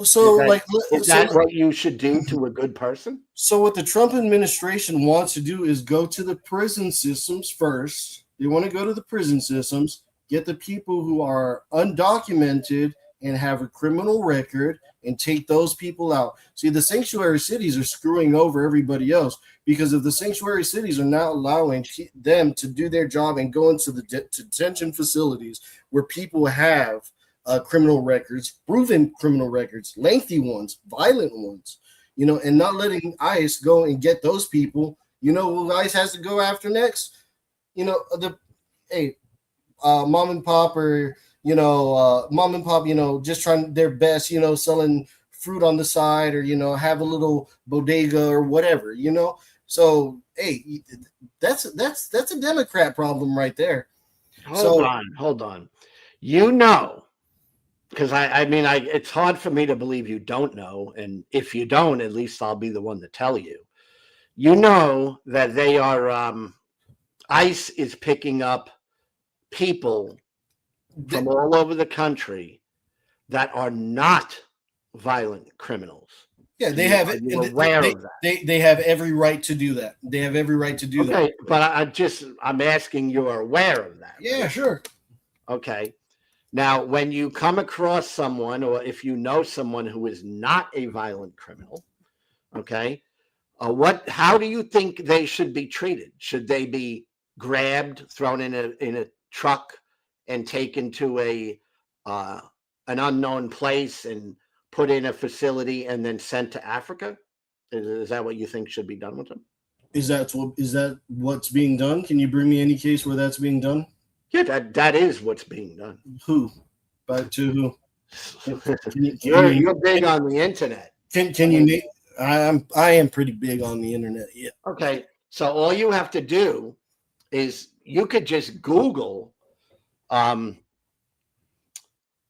Is that what you should do to a good person? So what the Trump administration wants to do is go to the prison systems first. They want to go to the prison systems, get the people who are undocumented and have a criminal record, and take those people out. See, the sanctuary cities are screwing over everybody else, because if the sanctuary cities are not allowing them to do their job and go into the detention facilities where people have criminal records, proven criminal records, lengthy ones, violent ones, and not letting ICE go and get those people, who ICE has to go after next? Mom and pop, just trying their best, selling fruit on the side, or, have a little bodega or whatever, So, hey, that's a Democrat problem right there. Hold on. Because it's hard for me to believe you don't know. And if you don't, at least I'll be the one to tell you. You know that they are, ICE is picking up people from all over the country that are not violent criminals. Yeah, they have. Are you aware of that? They have every right to do that. They have every right to do that. Okay, but I'm asking, you're aware of that? Yeah, sure. Okay. Now, when you come across someone, or if you know someone who is not a violent criminal, okay, how do you think they should be treated? Should they be grabbed, thrown in a truck, and taken to an unknown place and put in a facility and then sent to Africa? Is that what you think should be done with them? Is that what's being done? Can you bring me any case where that's being done? Yeah, that is what's being done. Who? To who? You're big on the internet. Can you name? I am pretty big on the internet. Yeah. Okay, so all you have to do is you could just Google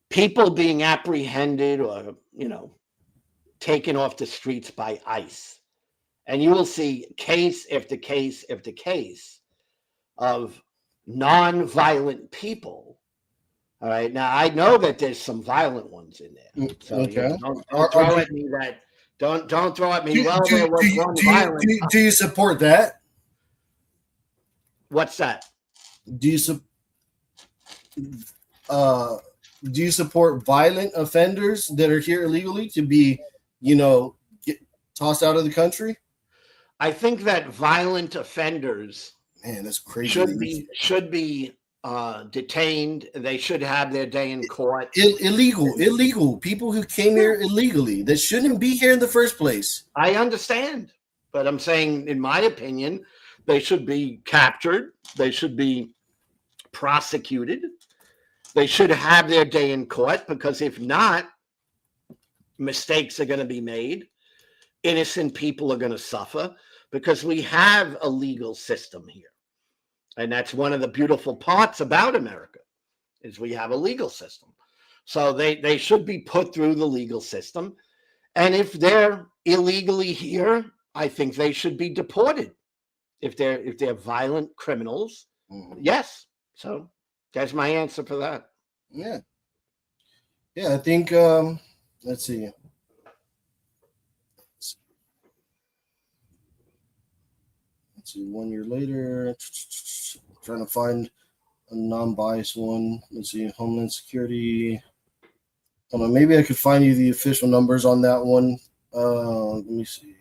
people being apprehended or taken off the streets by ICE, and you will see case after case after case of non-violent people. All right, now I know that there's some violent ones in there. So okay. Don't throw at me that. Don't throw at me. Do you support that? What's that? Do you do you support violent offenders that are here illegally to be, get tossed out of the country? I think that violent offenders Man, that's crazy. should be detained. They should have their day in court. Illegal people who came here illegally that shouldn't be here in the first place. I understand, but I'm saying, in my opinion, they should be captured. They should be prosecuted. They should have their day in court, because if not, mistakes are going to be made. Innocent people are going to suffer, because we have a legal system here. And that's one of the beautiful parts about America, is we have a legal system. So they should be put through the legal system. And if they're illegally here, I think they should be deported. If they're violent criminals, yes. So that's my answer for that. Yeah. I think let's see. Let's see, 1 year later, trying to find a non-biased one. Let's see, Homeland Security. Hold on, maybe I could find you the official numbers on that one. Let me see.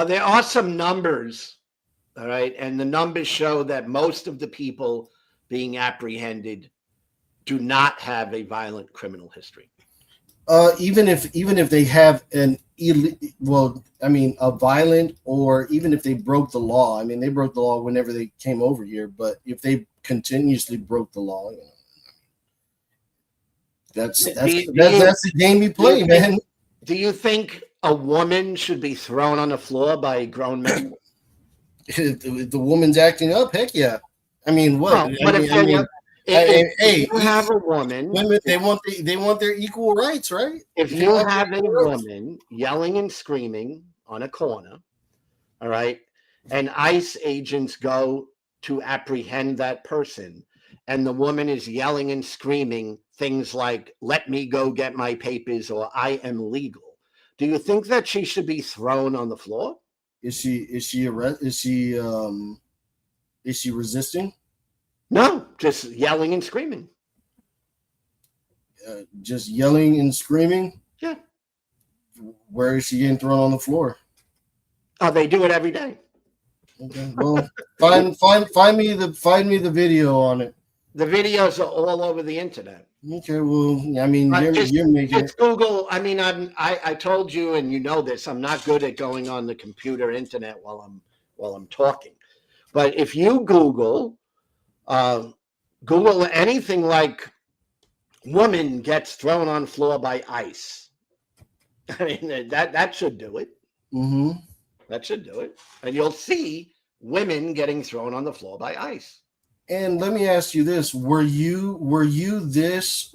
There are some numbers, all right, and the numbers show that most of the people being apprehended do not have a violent criminal history. Even if they have a violent, or even if they broke the law. I mean, they broke the law whenever they came over here, but if they continuously broke the law, that's the game you play, man. Do you think a woman should be thrown on the floor by grown men? If the woman's acting up, heck yeah. I mean, what? If you have a woman, women, they want their equal rights, right? If you have a woman yelling and screaming on a corner, all right, and ICE agents go to apprehend that person, and the woman is yelling and screaming things like, "Let me go get my papers," or "I am legal," do you think that she should be thrown on the floor? Is she resisting? No, just yelling and screaming. Just yelling and screaming? Yeah. Where is she getting thrown on the floor? Oh, they do it every day. Okay. Well, find me the video on it. The videos are all over the internet. Okay. Well, I mean, you're making just Google. I mean, I told you, and you know this. I'm not good at going on the computer internet while I'm talking. But if you Google anything like woman gets thrown on floor by ICE, I mean, that should do it. Mm-hmm. That should do it. And you'll see women getting thrown on the floor by ICE. And let me ask you this: Were you this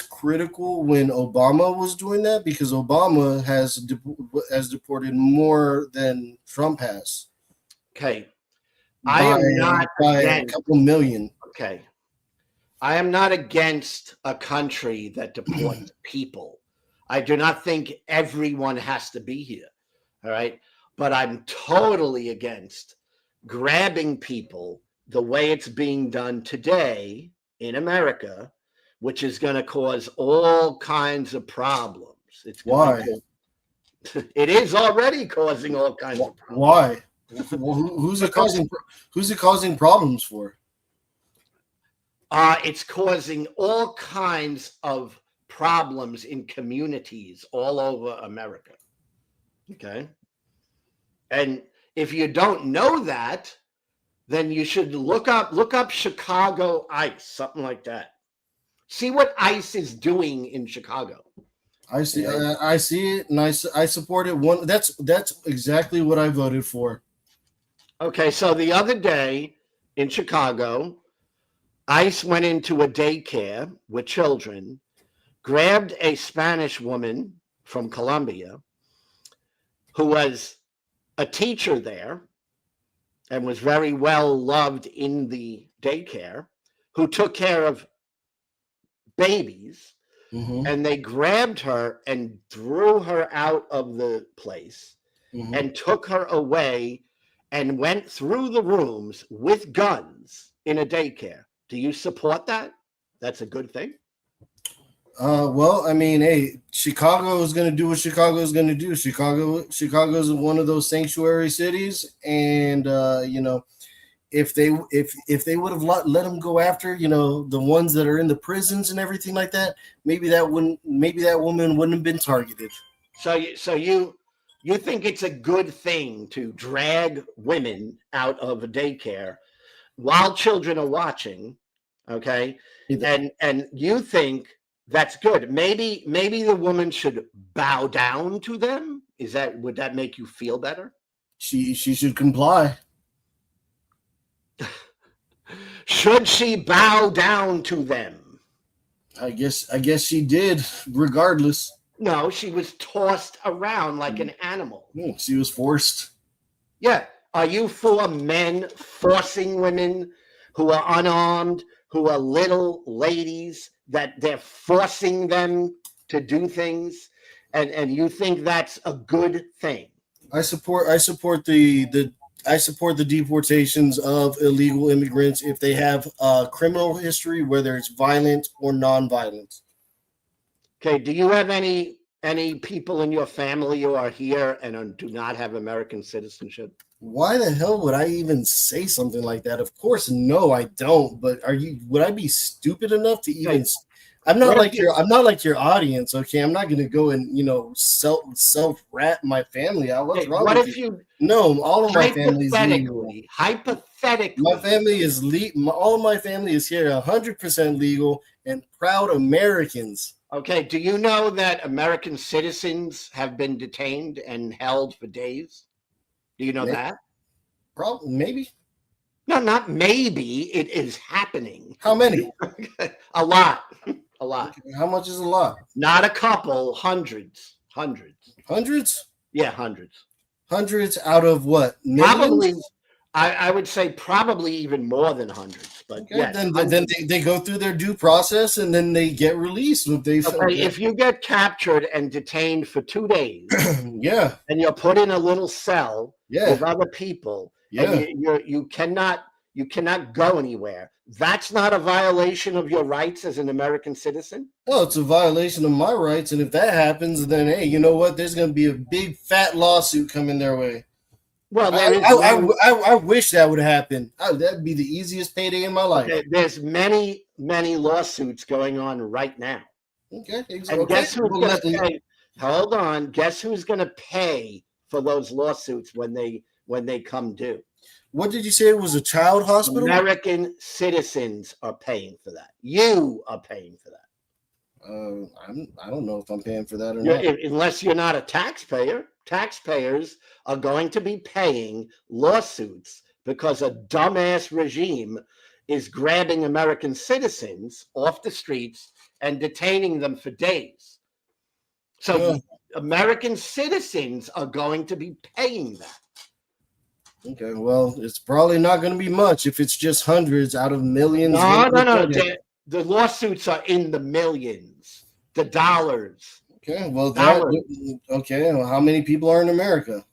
critical when Obama was doing that? Because Obama has deported more than Trump has. Okay. I am not by a couple million. Okay. I am not against a country that deports people. I do not think everyone has to be here. All right. But I'm totally against grabbing people the way it's being done today in America, which is going to cause all kinds of problems. Why? It is already causing all kinds of problems. Why? Who's it causing problems for? It's causing all kinds of problems in communities all over America. Okay. And if you don't know that, then you should look up Chicago ICE, something like that. See what ICE is doing in Chicago. I see it, and I support it. That's exactly what I voted for. Okay, so the other day in Chicago, ICE went into a daycare with children, grabbed a Spanish woman from Colombia who was a teacher there and was very well loved in the daycare, who took care of babies, and they grabbed her and threw her out of the place and took her away and went through the rooms with guns in a daycare. Do you support that? that's a good thing? Well, I mean, hey, Chicago is going to do what Chicago is going to do. Chicago is one of those sanctuary cities, and if they would have let them go after the ones that are in the prisons and everything like that, maybe that woman wouldn't have been targeted. So you think it's a good thing to drag women out of a daycare while children are watching, okay? And you think that's good. Maybe the woman should bow down to them. Would that make you feel better? She should comply. Should she bow down to them? I guess she did, regardless. No, she was tossed around like an animal. She was forced. Yeah. Are you for men forcing women who are unarmed, who are little ladies, that they're forcing them to do things, and you think that's a good thing? I support the deportations of illegal immigrants if they have a criminal history, whether it's violent or non-violent. Okay, do you have any people in your family who are here and do not have American citizenship? Why the hell would I even say something like that? Of course, no, I don't. But would I be stupid enough to even? I'm not like your audience. Okay, I'm not going to go and self rat my family out. What's wrong? What with if you? No, all of my family is legal. Hypothetically, my family is all of my family is here, 100% legal and proud Americans. Okay, do you know that American citizens have been detained and held for days? Do you know that? Probably, maybe. No, not maybe. It is happening. How many? A lot. A lot. How much is a lot? Not a couple, hundreds. Hundreds? Yeah, hundreds. Hundreds out of what? Millions? Probably, I would say probably even more than hundreds. But okay, yeah, then they go through their due process and then they get released. If you get captured and detained for 2 days, yeah, and you're put in a little cell with other people, and you cannot go anywhere. That's not a violation of your rights as an American citizen? No, it's a violation of my rights. And if that happens, then, hey, you know what? There's going to be a big fat lawsuit coming their way. Well, I wish that would happen. That'd be the easiest payday in my life. Okay, there's many lawsuits going on right now. Okay. And guess who's going to pay? Hold on. Guess who's going to pay for those lawsuits when they come due? What did you say? It was a child hospital? American citizens are paying for that. You are paying for that. I don't know if I'm paying for that or not. Unless you're not a taxpayer. Taxpayers are going to be paying lawsuits because a dumbass regime is grabbing American citizens off the streets and detaining them for days. So American citizens are going to be paying that. Okay, well, it's probably not going to be much if it's just hundreds out of millions. No. The lawsuits are in the millions, the dollars. Okay, well, well, how many people are in America?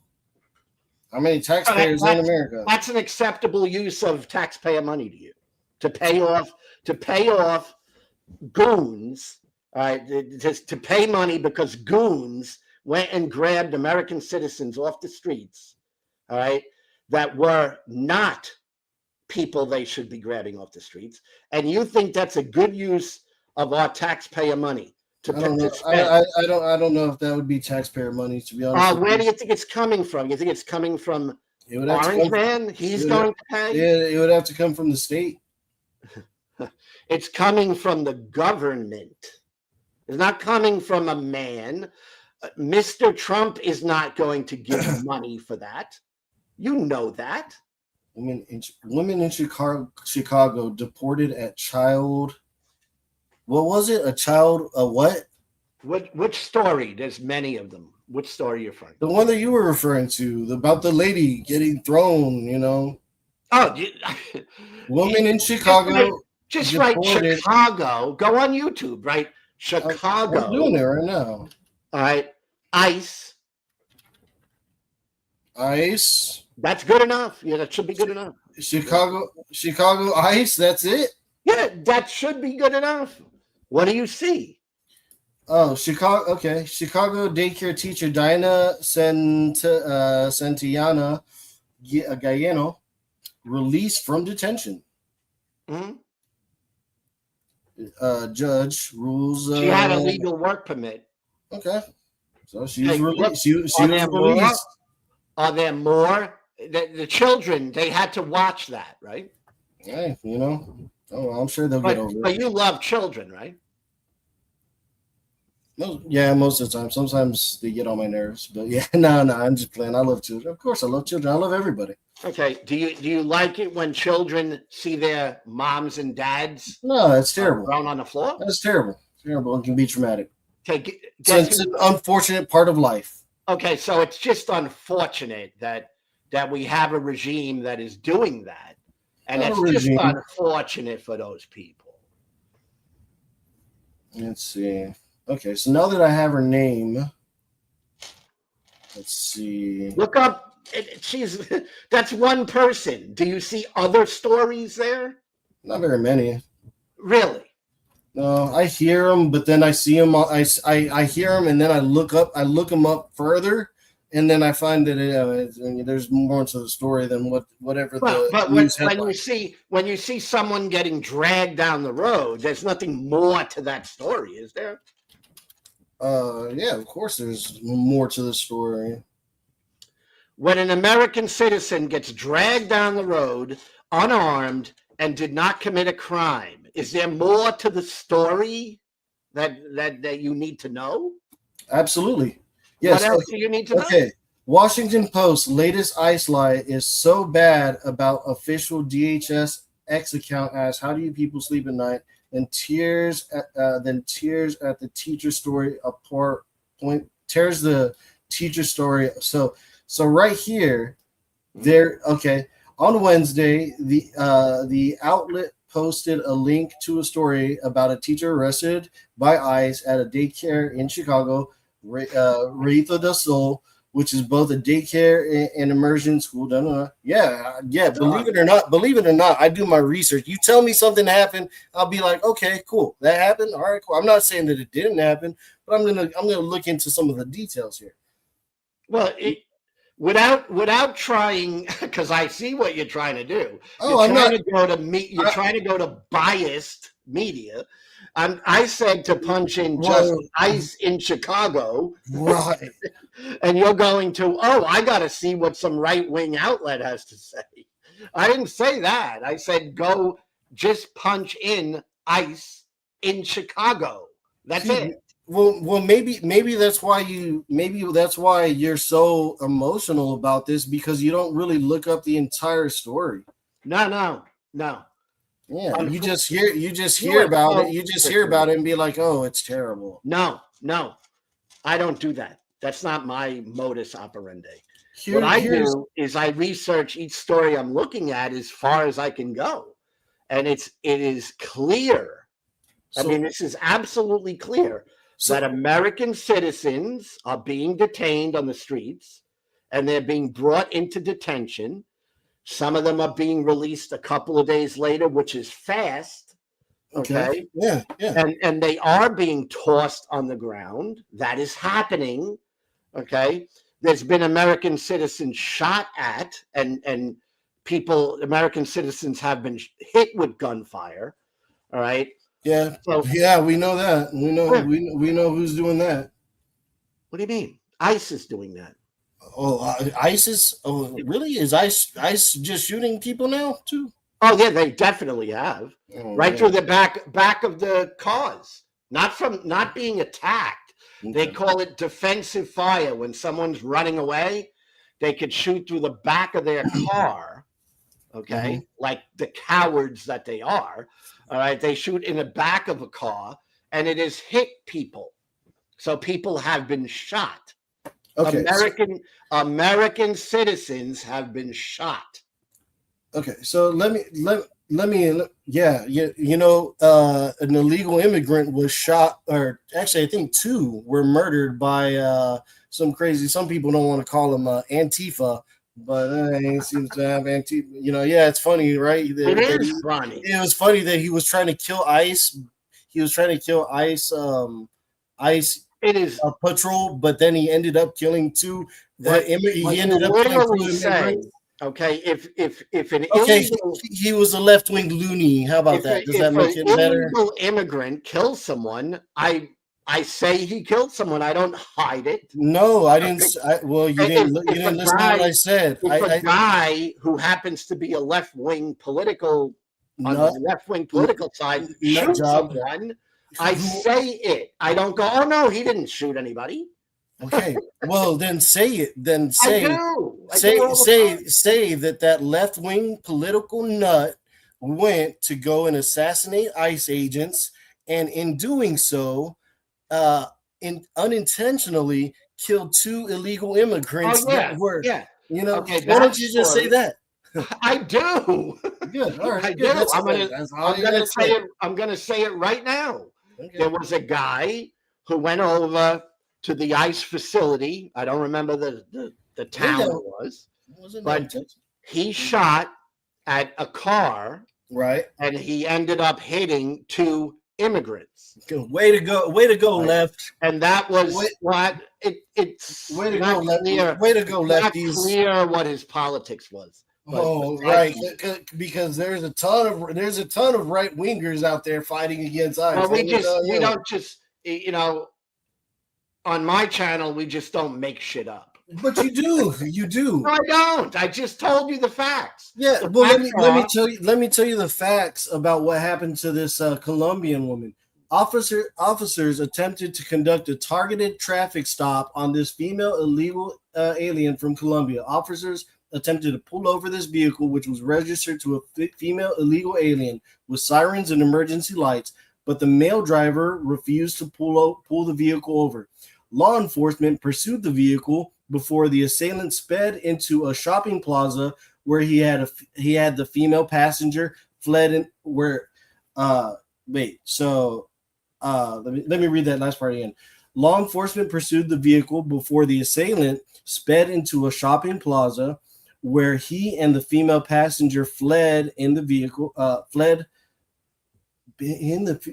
How many taxpayers are in America? That's an acceptable use of taxpayer money to you, to pay off goons. All right, to pay money because goons went and grabbed American citizens off the streets. All right. That were not people they should be grabbing off the streets, and you think that's a good use of our taxpayer money to spend? I don't know if that would be taxpayer money, to be honest. Where do you think it's coming from? You think it's coming from Orange Man? He's going to pay? Yeah, it would have to come from the state. It's coming from the government. It's not coming from a man. Mr. Trump is not going to give money for that. You know that. Women in Chicago deported at child. What was it? A what? Which story? There's many of them. Which story you're referring to? The one that you were referring to, about the lady getting thrown, Oh, woman in Chicago. Just write Chicago. Go on YouTube, right? Chicago. I'm doing it right now. All right. ICE. ICE. That's good enough. Yeah, that should be good enough. Chicago ICE. That's it. Yeah, that should be good enough. What do you see? Oh, Chicago. Okay, Chicago daycare teacher Diana Santillana Galleno released from detention. Mhm. Judge rules. She had a legal work permit. Okay, so she was Hey, look, released. She are was there more? released. Are there more? The children, they had to watch that, right? Hey, oh, I'm sure they'll get over But it. you love children, right? Yeah, most of the time. Sometimes they get on my nerves, but yeah, no, I'm just playing. I love children. Of course, I love children. I love everybody. Okay. Do you like it when children see their moms and dads No, that's terrible. thrown on the floor? That's terrible. Terrible. It can be traumatic. Okay. It's an unfortunate part of life. Okay, so it's just unfortunate that we have a regime that is doing that, and Not a it's just regime. unfortunate for those people. Let's see. Okay, so now that I have her name, let's see. Look up. She's that's one person. Do you see other stories there? Not very many. Really? No, I hear them, but then I see them. I hear them, and then I look them up further, and then I find that there's more to the story than whatever Well, the but news when headline. you see someone getting dragged down the road, there's nothing more to that story, is there? Yeah, of course, there's more to the story. When an American citizen gets dragged down the road unarmed and did not commit a crime, is there more to the story that you need to know? Absolutely. Yes. What else do you need to know? Okay. Washington Post latest ICE lie is so bad about official DHS X account as how do you people sleep at night? And tears at the teacher story apart. Tears the teacher story. So right here, there. Okay, on Wednesday, the outlet posted a link to a story about a teacher arrested by ICE at a daycare in Chicago, Retha del Sol, which is both a daycare and immersion school. Yeah. Believe it or not, I do my research. You tell me something happened, I'll be like, okay, cool, that happened. All right, cool. I'm not saying that it didn't happen, but I'm gonna look into some of the details here. Well, without trying, because I see what you're trying to do. Oh, I'm not. You're trying to go to biased media. I said to punch in just ICE in Chicago, Right. and you're going to, I got to see what some right-wing outlet has to say. I didn't say that. I said go just punch in ICE in Chicago. That's it. Well, maybe that's why you're so emotional about this, because you don't really look up the entire story. No. Yeah, you just hear about it. You just hear about it and be like, "Oh, it's terrible." No, I don't do that. That's not my modus operandi. What I do is I research each story I'm looking at as far as I can go, and it is clear. This is absolutely clear that American citizens are being detained on the streets, and they're being brought into detention. Some of them are being released a couple of days later, which is fast. Okay. Yeah. And they are being tossed on the ground. That is happening. Okay. There's been American citizens shot at, and American citizens have been hit with gunfire. All right. Yeah. So, yeah, we know that. We know who's doing that. What do you mean? ICE is doing that. Oh, ISIS? Oh, really? Is ICE just shooting people now too? Oh yeah, they definitely have. Through the back of the cars, not being attacked. Okay. They call it defensive fire. When someone's running away, they could shoot through the back of their car. Okay, like the cowards that they are. All right, they shoot in the back of a car, and it has hit people. So people have been shot. Okay, American citizens have been shot. Okay, so let me an illegal immigrant was shot, or actually I think 2 were murdered by some people don't want to call them Antifa but he seems to have yeah, it's funny, right? It is funny. It was funny that he was trying to kill ICE. He was trying to kill ICE, ICE It is. patrol, but then he ended up killing two. What He ended you up killing literally two say, immigrants. okay, if an Okay, illegal he was a left wing loony. How about that? Does that make it an better? illegal immigrant kills someone, I say he killed someone. I don't hide it. No, I didn't. Well, you If- didn't. if You a didn't listen to what I said. If a guy who happens to be a left-wing political on No, the left-wing political side nut shoots job. someone, I say it. I don't go, oh no, he didn't shoot anybody. okay. Well, then say it. Then I say do. I say do all the say time. say that left wing political nut went to go and assassinate ICE agents, and in doing so, unintentionally killed two illegal immigrants Oh yeah, that were. yeah. You know, Okay, why don't that you just say story- that? I do. Good. All right. I good. do. That's I'm good. gonna, That's all I'm you gonna gotta say it. I'm gonna say it right now. Okay. There was a guy who went over to the ICE facility. I don't remember the town it know. was. Wasn't but- no intention. He shot at a car Right. and he ended up hitting two immigrants. Good. Way to go. Way to go, Right. left. And that was Wait. what it's Way to not go, left. clear. Way to go, It's not lefties. clear what his politics was. Oh, But right. that's- Because there's a ton of right wingers out there fighting against ICE. Well, Let me tell we you. don't just on my channel we just don't make shit up. But you do. You do. No, I don't. I just told you the facts. Yeah, The well, facts let me tell you the facts about what happened to this Colombian woman. Officers attempted to conduct a targeted traffic stop on this female illegal alien from Colombia. Officers attempted to pull over this vehicle, which was registered to a female illegal alien with sirens and emergency lights, but the male driver refused to pull the vehicle over. Law enforcement pursued the vehicle before the assailant sped into a shopping plaza where he had the female passenger fled in where let me read that last part again. Law enforcement pursued the vehicle before the assailant sped into a shopping plaza where he and the female passenger fled in the vehicle this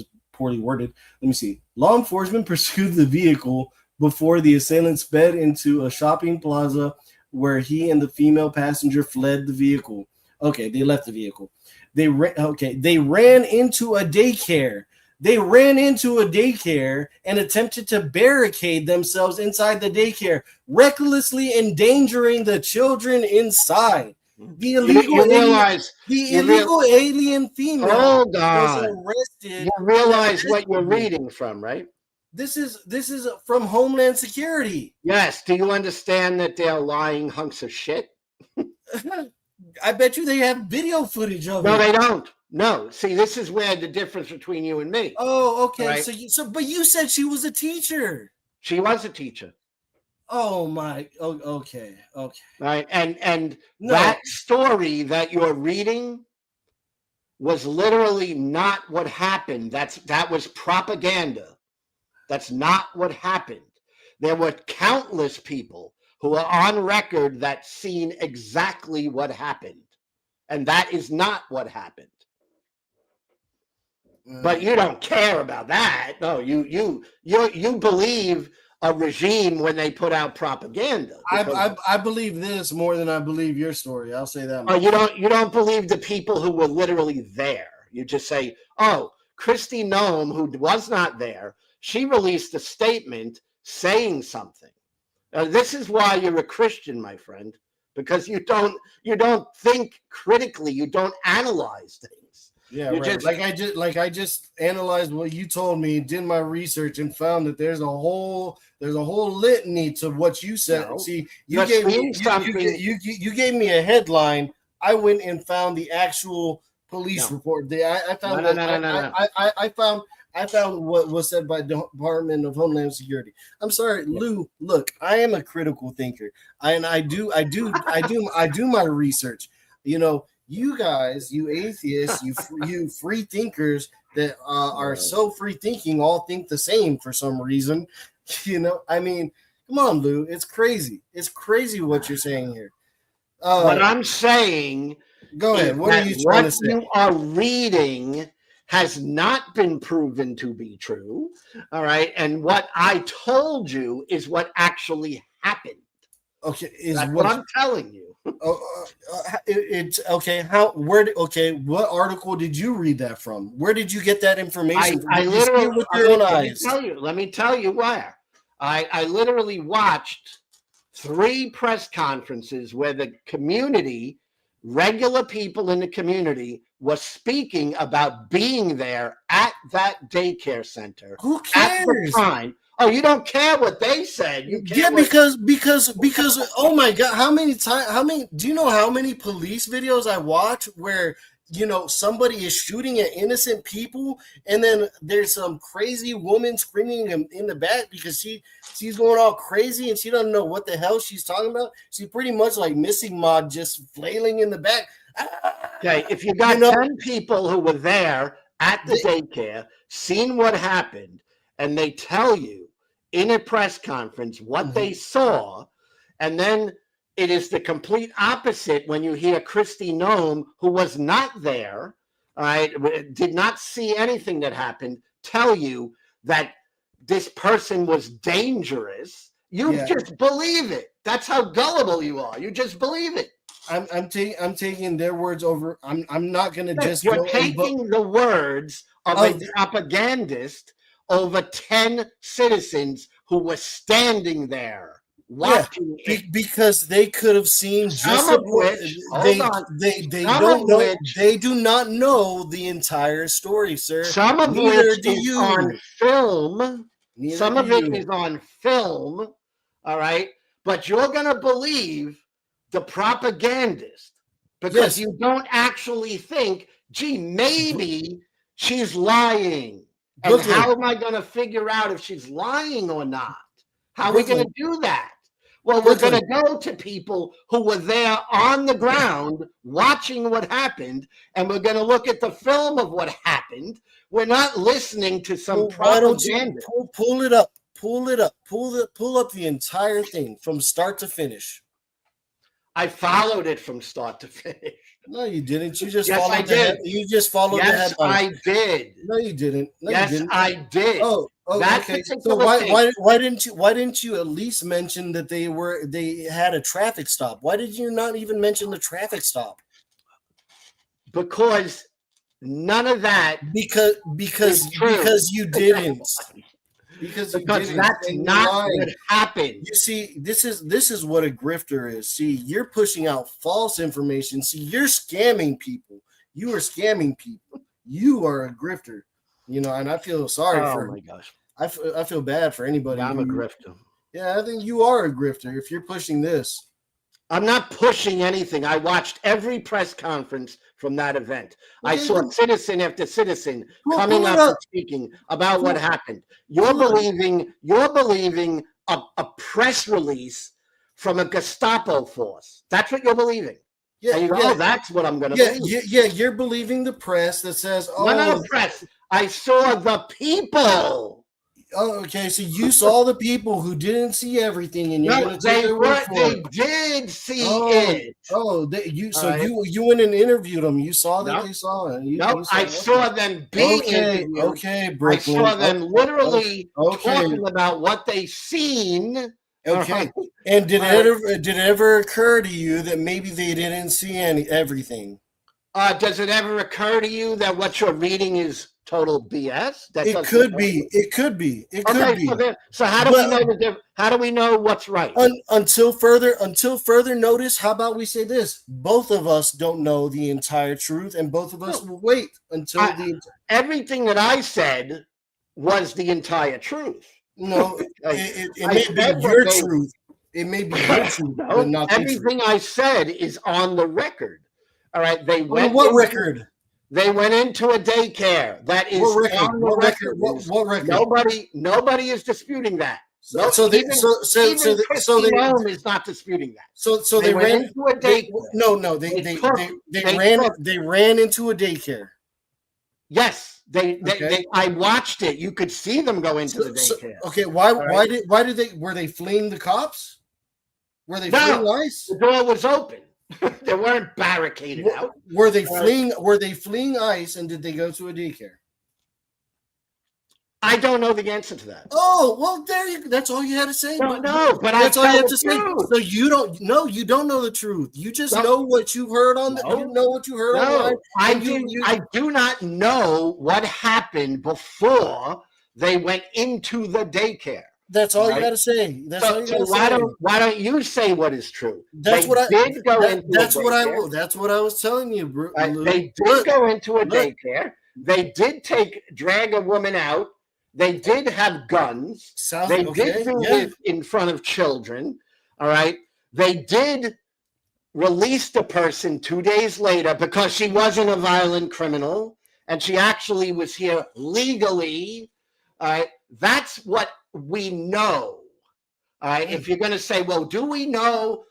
is poorly worded. Let me see. Law enforcement pursued the vehicle before the assailant sped into a shopping plaza where he and the female passenger fled the vehicle. Okay, they left the vehicle. They ran into a daycare. They ran into a daycare and attempted to barricade themselves inside the daycare, recklessly endangering the children inside. The illegal alien female Hold was on. arrested. You realize what you're reading from, right? This is from Homeland Security. Yes. Do you understand that they're lying hunks of shit? I bet you they have video footage of No, it. they don't. No. See, this is where the difference between you and me. Oh, okay. Right. But you said she was a teacher. She was a teacher, Oh my. Oh, okay. right? And No. that story that you're reading was literally not what happened. That was propaganda. That's not what happened. There were countless people who are on record that seen exactly what happened, and that is not what happened. But you don't care about that. No, you believe a regime when they put out propaganda. I believe this more than I believe your story. I'll say that. Oh, you don't believe the people who were literally there. You just say, "Oh, Kristi Noem, who was not there, she released a statement saying something." This is why you're a Christian, my friend, because you don't think critically. You don't analyze things. Yeah, You right. just- I just analyzed what you told me, did my research, and found that there's a whole litany to what you said. No. See, You're you seeing something- you gave me a headline. I went and found the actual police No. report. I found No, no, no. I found what was said by the Department of Homeland Security. I'm sorry, Lou. Look, I am a critical thinker, and I do my research. You know, you guys, you atheists, you free thinkers that are so free thinking, all think the same for some reason. You know, I mean, Come on, Lou. It's crazy. It's crazy what you're saying here. What I'm saying Go ahead. is What are that you trying to what say? you are reading has not been proven to be true. All right. And what I told you is what actually happened. Okay, is That's what what I'm telling you. it's okay. What article did you read that from? Where did you get that information from? I Did you see it literally, with your own eyes? let me tell you where. I literally watched 3 press conferences where the community, regular people in the community, was speaking about being there at that daycare center Who at the cares? time. Oh, you don't care what they said. You care Yeah, what, because oh my god, do you know how many police videos I watch where somebody is shooting at innocent people and then there's some crazy woman screaming in the back because she's going all crazy and she doesn't know what the hell she's talking about. She's pretty much like Missing Mod, just flailing in the back. okay, if you got 10 people who were there at the daycare, seen what happened, and they tell you in a press conference what they saw, and then it is the complete opposite when you hear Christy Nome, who was not there, all right, did not see anything that happened, tell you that this person was dangerous. You just believe it. That's how gullible you are. You just believe it. I'm taking their words over. I'm not going to just. You're taking the words of a propagandist over 10 citizens who were standing there watching it. Because they could have seen just Some of which, they don't know. They do not know the entire story, sir. Some of Neither which do is you. on film. Neither Some do of it you. is on film. All right. But you're going to believe the propagandist because you don't actually think, gee, maybe she's lying. And how am I going to figure out if she's lying or not? How are we going to do that? Well, we're going to go to people who were there on the ground watching what happened, and we're going to look at the film of what happened. We're not listening to some propaganda. Why don't you pull it up? Pull up the entire thing from start to finish. I followed it from start to finish. No, you didn't. You just yes, followed I did. You just followed the headlines. I did. No, you didn't. No, yes, you didn't. I did. Oh, okay. So why didn't you at least mention that they had a traffic stop? Why did you not even mention the traffic stop? Because none of that. Because you didn't. Because that's not what happened. You see, this is what a grifter is. See, you're pushing out false information. See, you're scamming people. You are scamming people. You are a grifter. And I feel sorry for. Oh my gosh! I feel bad for anybody. I'm a grifter. Yeah, I think you are a grifter if you're pushing this. I'm not pushing anything. I watched every press conference from that event. I saw citizen after citizen coming up and speaking about what happened. You're believing a press release from a Gestapo force. That's what you're believing. Yeah, and you go, oh, that's what I'm going to believe. Yeah, you're believing the press that says, oh, no, press. I saw the people. Oh, okay. So you saw the people who didn't see everything, and they did see it. Oh, you went and interviewed them. You saw that they saw it. I saw them being interviewed. Okay, Brooklyn. I saw them literally talking about what they seen. Okay. And did it ever occur to you that maybe they didn't see everything? Does it ever occur to you that what you're reading is total BS? It could be. It could be. So how do we know how do we know what's right? Until further notice, how about we say this? Both of us don't know the entire truth, and both of us will wait until everything that I said was the entire truth. No, it may be your truth. It may be your truth, but not everything I said is on the record. All right, they went. What record? They went into a daycare. That is on the record. What record? Nobody is disputing that. Even Christy Nome is not disputing that. So they ran into a daycare. They ran into a daycare. Yes. Okay. I watched it. You could see them go into the daycare. Okay, why right. were they fleeing the cops? Were they No. fleeing ICE? The door was open. They weren't barricaded out. Were they fleeing ICE, and did they go to a daycare? I don't know the answer to that. Oh, well, that's all you had to say. No, but that's all you have to say. Truth. So you don't know the truth. You just know what you heard on the. You know what you heard online. I do not know what happened before they went into the daycare. That's all you got to say. That's all you got to say. Why don't you say what is true? That's what I was telling you, bro. They did go into a daycare. They did drag a woman out. They did have guns. They did do it in front of children. All right. They did release the person 2 days later because she wasn't a violent criminal and she actually was here legally. All right. That's what we know. All right. If you're going to say, well, do we know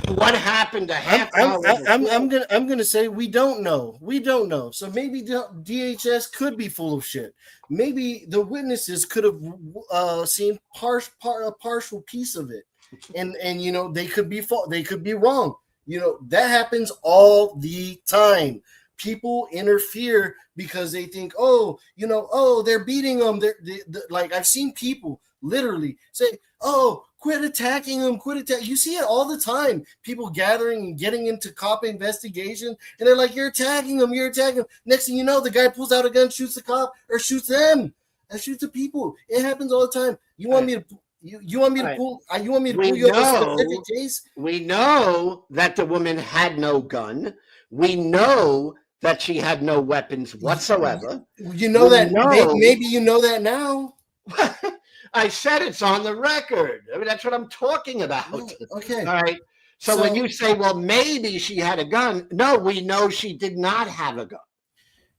what happened a half hour I'm gonna say we don't know. So maybe DHS could be full of shit. Maybe the witnesses could have seen a partial piece of it, and they could be they could be wrong. That happens all the time. People interfere because they think, they're beating them. Like I've seen people literally say, oh, quit attacking them, You see it all the time. People gathering and getting into cop investigation, and they're like, you're attacking them. Next thing you know, the guy pulls out a gun, shoots the cop, or shoots them, and shoots the people. It happens all the time. You want me to pull you up a specific case? We know that the woman had no gun. We know that she had no weapons whatsoever. Maybe you know that now. I said it's on the record. I mean, that's what I'm talking about. Okay. All right. So when you say, well, maybe she had a gun, no, we know she did not have a gun.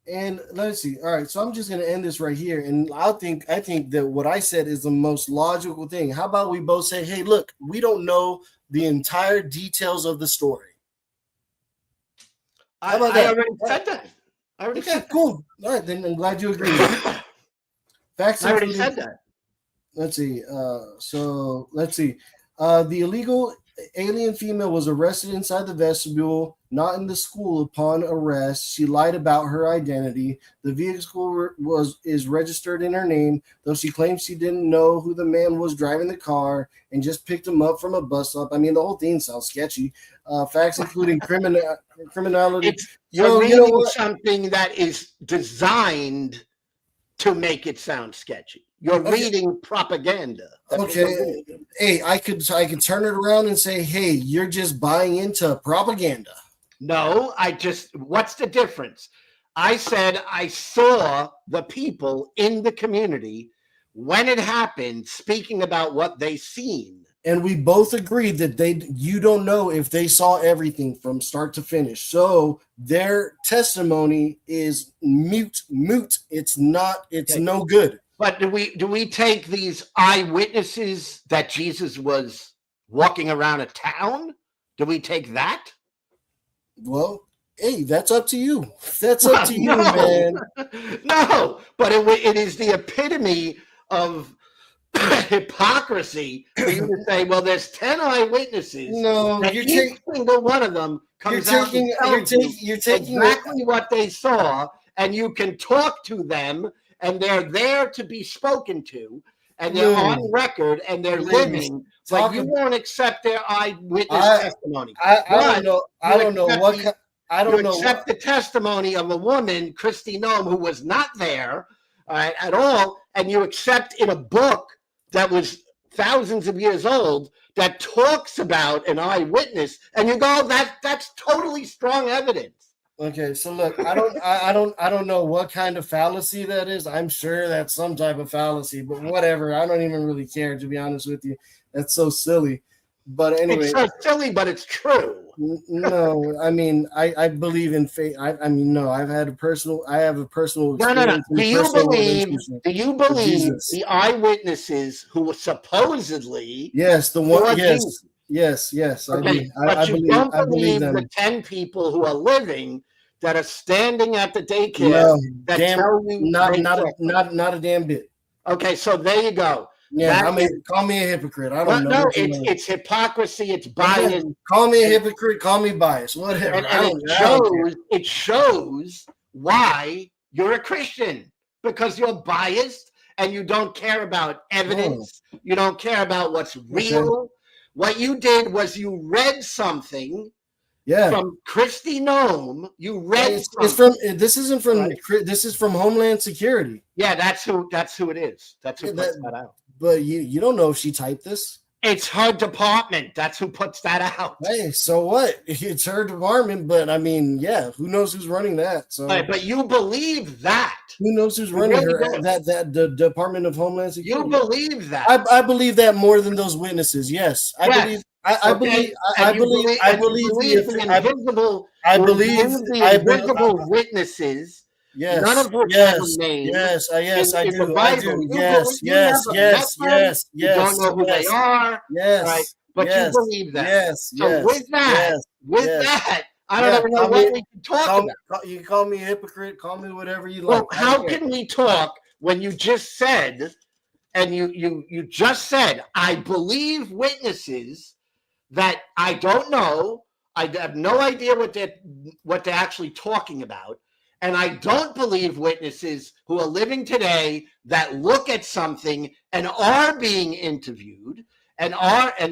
And let's see. All right. So I'm just going to end this right here. And I think that what I said is the most logical thing. How about we both say, hey, look, we don't know the entire details of the story. How about that? I already said that. Okay, cool. All right. Then I'm glad you agree. Facts. I already said that. Let's see. Let's see. The illegal alien female was arrested inside the vestibule, not in the school. Upon arrest, she lied about her identity. The vehicle is registered in her name, though she claims she didn't know who the man was driving the car and just picked him up from a bus stop. I mean, the whole thing sounds sketchy. Facts including criminality. You're reading something that is designed to make it sound sketchy. You're reading propaganda. Okay. Hey, I could turn it around and say, hey, you're just buying into propaganda. No, what's the difference? I said I saw the people in the community when it happened speaking about what they seen. And we both agreed that you don't know if they saw everything from start to finish. So their testimony is moot. It's no good. But do we take these eyewitnesses that Jesus was walking around a town? Do we take that? Well, hey, that's up to you. That's up to you, man. No, but it is the epitome of hypocrisy for you to say, well, there's 10 eyewitnesses. No, each single one of them comes out and tells you exactly what they saw, and you can talk to them, and they're there to be spoken to, and they're on record, and they're living, but you won't accept their eyewitness testimony. I don't know the testimony of a woman, Christy Noem, who was not there at all, and you accept in a book that was thousands of years old that talks about an eyewitness, and you go, that's totally strong evidence. Okay, so look, I don't know what kind of fallacy that is. I'm sure that's some type of fallacy, but whatever. I don't even really care, to be honest with you. That's so silly. But anyway, it's so silly, but it's true. No, I mean, I believe in faith. I have a personal experience. No. Do you believe the eyewitnesses who were supposedly yes, the one yes, okay. I believe them. The 10 people who are living that are standing at the daycare No, that damn, tell you they talk. not a damn bit. Okay, so there you go. Yeah, That is- call me a hypocrite. I No, don't know. no, what you it's know. it's hypocrisy, it's Yeah, bias, call me a hypocrite. Call me biased. Whatever. and I it don't care. shows why you're a Christian, because you're biased and you don't care about evidence. You don't care about what's real. What you did was you read something Yeah. from Christy Nome. You read It's something. from. This isn't from. Right. This is from Homeland Security. Yeah, that's who it is. That's who Yeah, puts that out. But you don't know if she typed this. It's her department. That's who puts that out. Hey, so what? It's her department, but I mean, yeah, who knows who's running that? So Right, but you believe that. who knows who's You running really her don't. that the Department of Homeland Security? You believe that. I believe that more than those witnesses. Yes, I Yes. believe. I Okay? believe. And I you believe. I believe the invisible. I you believe. the I invisible witnesses. Yes. None of which yes. have a name Yes. Yes. in I the do. I Bible. do. You Yes. believe- you Yes. never Yes. met them. Yes. You Yes. don't know who yes. they are. Yes. Right? But yes, you believe that. Yes. So yes. with that, yes. I don't Yeah, even know call what me- we can talk about. You can call me a hypocrite. Call me whatever you Well, like. I how don't care. can we talk when you just said, and you just said, I believe witnesses that I don't know. I have no idea what they're actually talking about. And I don't believe witnesses who are living today that look at something and are being interviewed and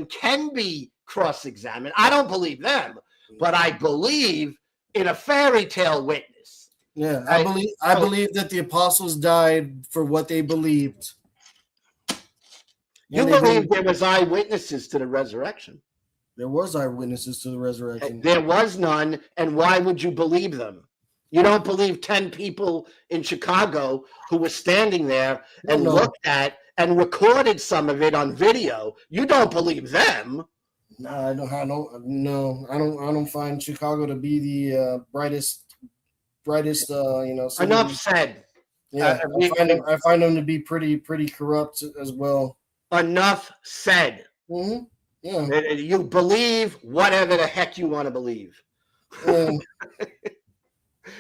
can be cross-examined. I don't believe them, but I believe in a fairy tale witness. Yeah, Right? I believe that the apostles died for what they believed. You And they believe didn't- there was eyewitnesses to the resurrection. there was eyewitnesses to the resurrection. There was none, and why would you believe them? You don't believe 10 people in Chicago who were standing there and No. looked at and recorded some of it on video. You don't believe them. No, I don't. No, I don't find Chicago to be the brightest. City. Enough said. Yeah, I find them to be pretty corrupt as well. Enough said. Mm-hmm. Yeah. You believe whatever the heck you want to believe. Yeah.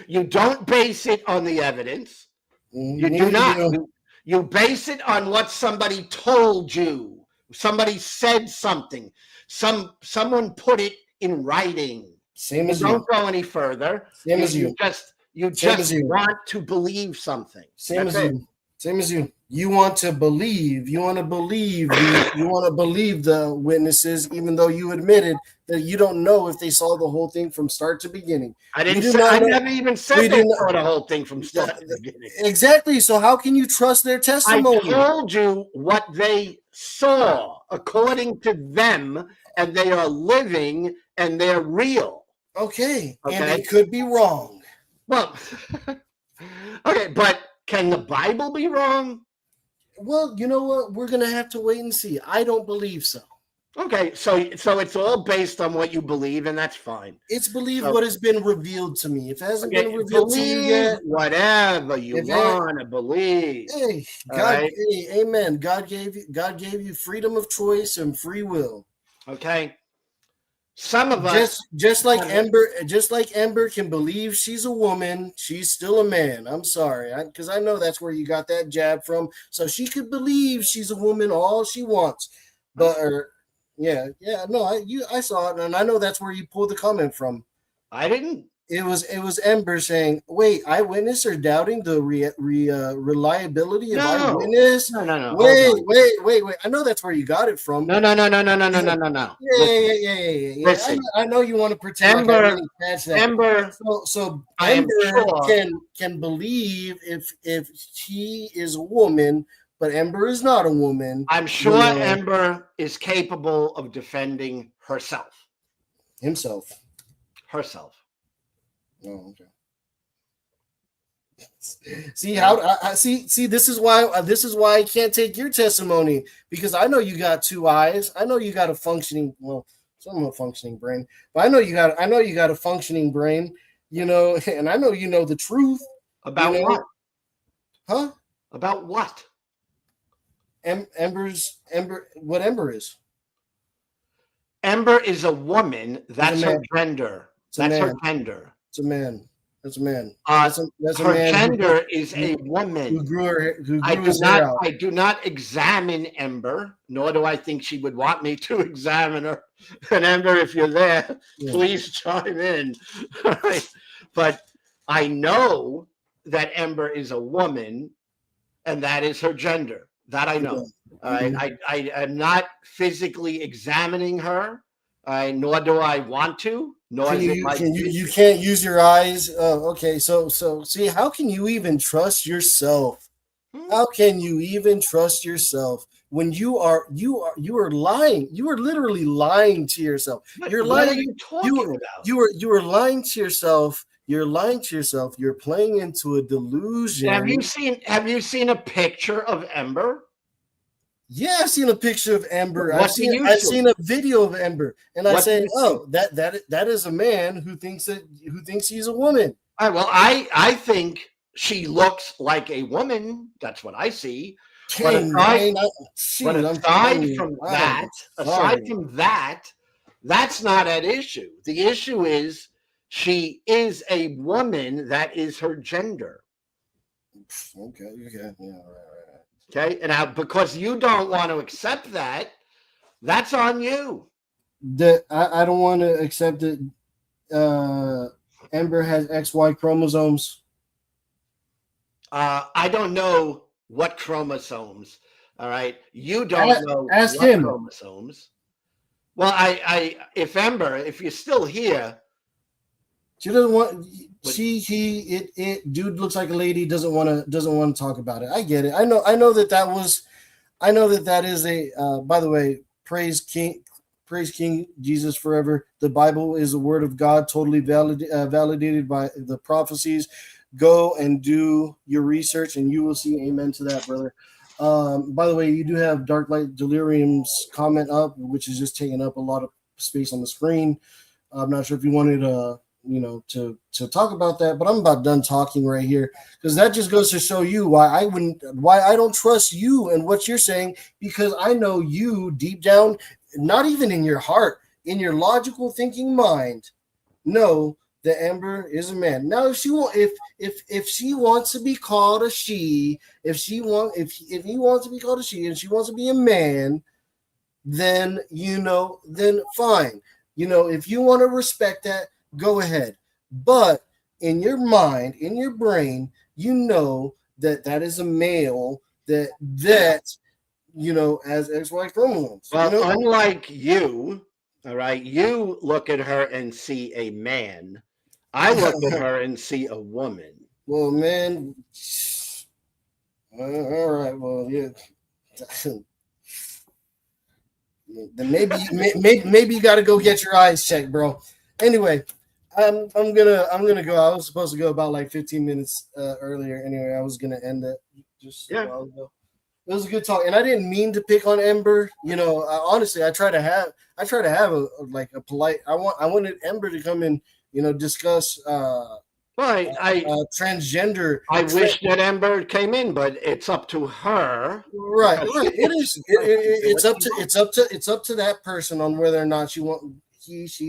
You don't base it on the evidence. You Neither do not. you. You base it on what somebody told you. Somebody said something. Someone put it in writing. Same You as you. don't go any further. Same as you. You Same as just you. want to believe something. Same That's as it. you. Same as you. You want to believe. You want to believe. You want to believe the witnesses, even though you admitted that you don't know if they saw the whole thing from start to beginning. I didn't. do Say, not I know- never even we said do they not- saw the whole thing from start to beginning. Exactly. So how can you trust their I testimony? told you what they saw according to them, and they are living and they're real. Okay. And Okay. they could be wrong. Well, okay, but can the Bible be wrong? Well, you know what? We're gonna have to wait and see. I don't believe so. Okay, so it's all based on what you believe, and that's fine. It's believe So- what has been revealed to me. If it hasn't Okay, been revealed to you yet, whatever you If it- want to believe. hey, All God, right. hey, amen. God gave you freedom of choice and free will. Okay, some of us. Just like Ember can believe she's a woman, she's still a man. I'm sorry, because I know that's where you got that jab from. So she could believe she's a woman all she wants, but I saw it, and I know that's where you pulled the comment from. I didn't. It was Ember saying, "Wait, eyewitness are doubting the reliability of No. eyewitness." No. Wait. I know that's where you got it from. No. Yeah. Listen. I know you want to pretend Ember- like I didn't catch that. Ember, So I am Ember sure- can believe if she is a woman, but Ember is not a woman I'm sure No. Ember is capable of defending herself. himself. Herself. Oh, okay. See how I see. This is why I can't take your testimony, because I know you got two eyes. I know you got a functioning functioning brain, but I know you got a functioning brain. And I know you know the truth. About You know- what? Huh? About what? Ember. What Ember is? Ember is a woman. That's her man. gender. It's a That's her man. gender. It's a man. That's a man. Uh, That's a her man gender is a who woman. grew I do his hair not. out. I do not examine Ember, nor do I think she would want me to examine her. And Ember, if you're there, Yeah. please chime in. All right. But I know that Ember is a woman, and that is her gender. That I know. All right. Mhm. I am not physically examining her, nor do I want to. Nor Can is it you my. can you can't use your eyes? Okay, so see, how can you even trust yourself? How can you even trust yourself when you are lying? You are literally lying to yourself. You're What are lying. you talking about? You are lying to yourself. You're lying to yourself. You're playing into a delusion. Have you seen a picture of Ember? Yeah, I've seen a picture of Ember. What I've do you I've see? seen a video of Ember, and I What do say, you see? oh, that is a man who thinks he's a woman. All right, well, I think she looks like a woman. That's what I see. But Dang, man, aside from that, that's not at issue. The issue is she is a woman. That is her gender. Okay, yeah, right. Okay, and now because you don't want to accept that, that's on you. I don't want to accept it. Ember has XY chromosomes. I don't know what chromosomes. All right, you don't know ask what him. chromosomes. Well, if Ember, if you're still here, she doesn't want. Dude looks like a lady. Doesn't want to talk about it. I get it. I know that is a. By the way, praise King Jesus forever. The Bible is the word of God, totally validated by the prophecies. Go and do your research, and you will see. Amen to that, brother. By the way, you do have Dark Light Delirium's comment up, which is just taking up a lot of space on the screen. I'm not sure if you wanted to talk about that, but I'm about done talking right here, because that just goes to show you why I don't trust you and what you're saying, because I know you deep down, not even in your heart, in your logical thinking mind, know that Ember is a man. Now, if she wants to be called a she, if he wants to be called a she, and she wants to be a man, then then fine. If you want to respect that, go ahead. But in your mind, in your brain, that is a male that has XY chromosomes. well, unlike you, all right, you look at her and see a man. I look at her and see a woman. Well, man, all right. Well, yeah. Then maybe you got to go get your eyes checked, bro. Anyway, I'm gonna go. I was supposed to go about like 15 minutes earlier. Anyway, I was gonna end it just a while ago. It was a good talk, and I didn't mean to pick on Ember. Honestly, I try to have a polite. I wanted Ember to come and discuss transgender. I wish that Ember came in, but it's up to her. Right. It is. It's up to that person on whether or not she,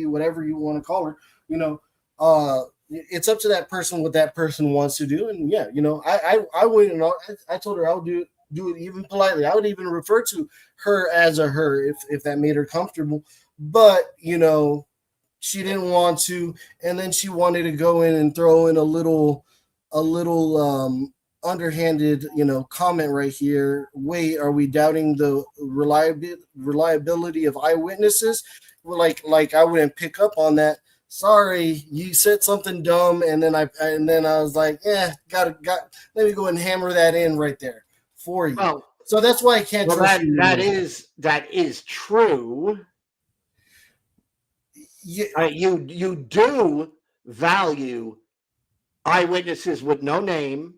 whatever you want to call her. It's up to that person what that person wants to do, and yeah, I wouldn't know. I told her I would do it even politely. I would even refer to her as a her if that made her comfortable. But she didn't want to, and then she wanted to go in and throw in a little underhanded comment right here. Wait, are we doubting the reliability of eyewitnesses? Like I wouldn't pick up on that. Sorry, you said something dumb, and then I was like, got let me go and hammer that in right there for you. Well, so that's why I can't trust you. That is true. Yeah. You do value eyewitnesses with no name,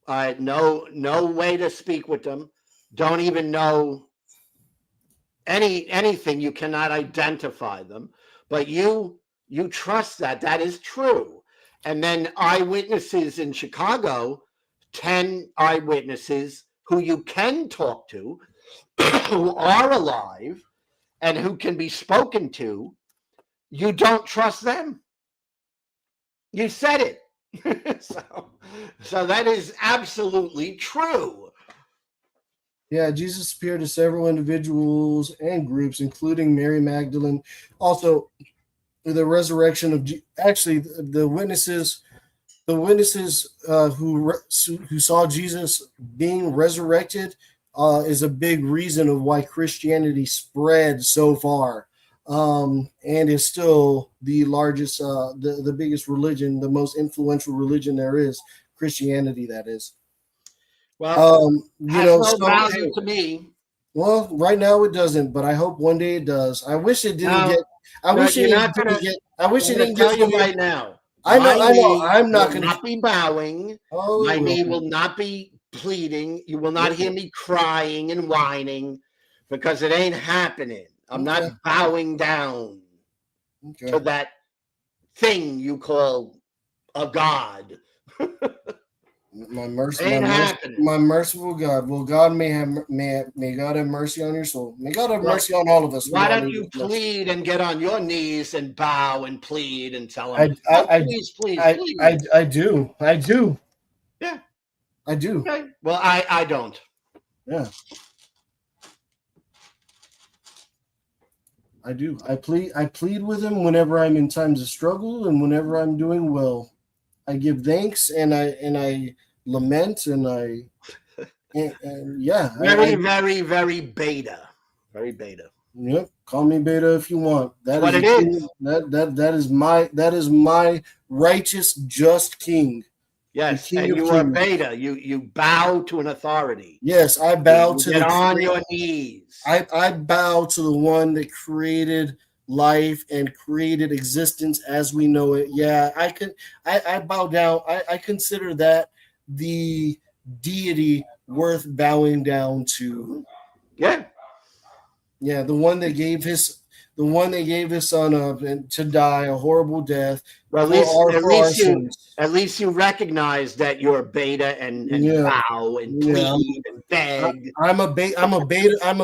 no way to speak with them, don't even know anything. You cannot identify them, but you trust that is true. And then eyewitnesses in Chicago, 10 eyewitnesses who you can talk to, who are alive and who can be spoken to. You don't trust them. You said it. so that is absolutely true. Yeah, Jesus appeared to several individuals and groups, including Mary Magdalene. Also, the resurrection of actually the witnesses who saw Jesus being resurrected is a big reason of why Christianity spread so far, and is still the largest, the biggest religion, the most influential religion there is. Christianity, that is. Well, You has know, no so value to me. well, right now it doesn't, but I hope one day it does. I wish it didn't No, get. I no, wish it you're not didn't gonna. get. I wish I'm it going didn't to tell get. you right now. I know. My I know. knee I'm not will going to. not be bowing. Oh, My it knee will. will not be pleading. You will not Okay. hear me crying and whining because it ain't happening. I'm Okay. not bowing down Okay. to that thing you call a god. My mercy, Ain't happening. my merciful God. Well, God may God have mercy on your soul. May God have Well, mercy on all of us. Why don't you plead and get on your knees and bow and plead and tell him, please, please, please. I do. I do. Yeah. I do. Okay. Well, I don't. Yeah. I do. I plead with him whenever I'm in times of struggle and whenever I'm doing well. I give thanks and I lament and yeah. Very, very beta. Very beta. Yep. Call me beta if you want. That's what it is. That is my righteous, just king. Yes, king and of you are kings. beta. You bow to an authority. Yes, I bow to get on your knees. I bow to the one that created life and created existence as we know it. Yeah, I bow down. I consider that the deity worth bowing down to. Yeah. Yeah, the one that gave his son up to die a horrible death. Well, at least you recognize that you're beta and bow and plead and beg. I'm a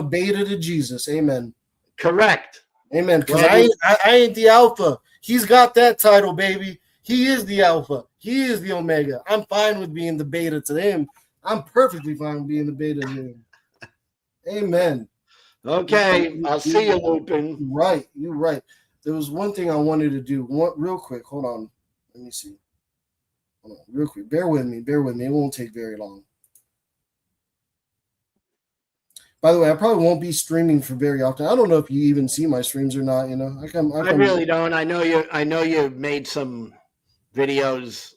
beta to Jesus. Amen. Correct. Amen. Because I ain't the alpha. He's got that title, baby. He is the alpha. He is the omega. I'm fine with being the beta to him. I'm perfectly fine with being the beta to him. Amen. Okay, I'll see you, Lupin. You're right. There was one thing I wanted to do. Real quick. Hold on. Let me see. Hold on, real quick. Bear with me. It won't take very long. By the way, I probably won't be streaming for very often. I don't know if you even see my streams or not. You know, I really don't. I know you made some videos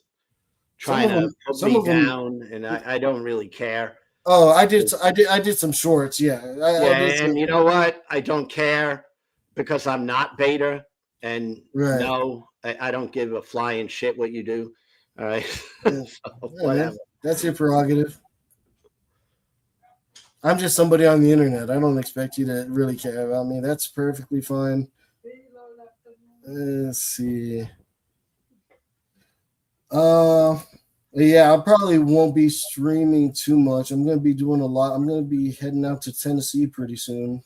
trying to put me down, and I don't really care. Oh, I did some shorts. Yeah. And you know what? I don't care because I'm not beta, and no, I don't give a flying shit what you do. All right. So, whatever. That's your prerogative. I'm just somebody on the internet. I don't expect you to really care about me. That's perfectly fine. Let's see. Yeah, I probably won't be streaming too much. I'm going to be doing a lot. I'm going to be heading out to Tennessee pretty soon.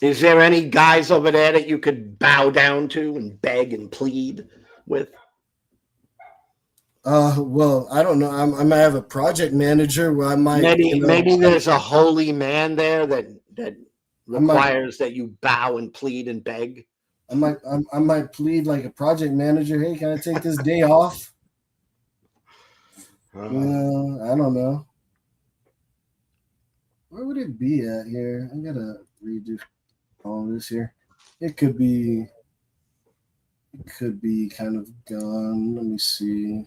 Is there any guys over there that you could bow down to and beg and plead with? Well, I don't know. I might have a project manager where I might maybe there's a holy man there that requires that you bow and plead and beg. I might plead like a project manager. Hey, can I take this day off? I don't know. Where would it be at here? I gotta redo all this here. It could be kind of gone. Let me see.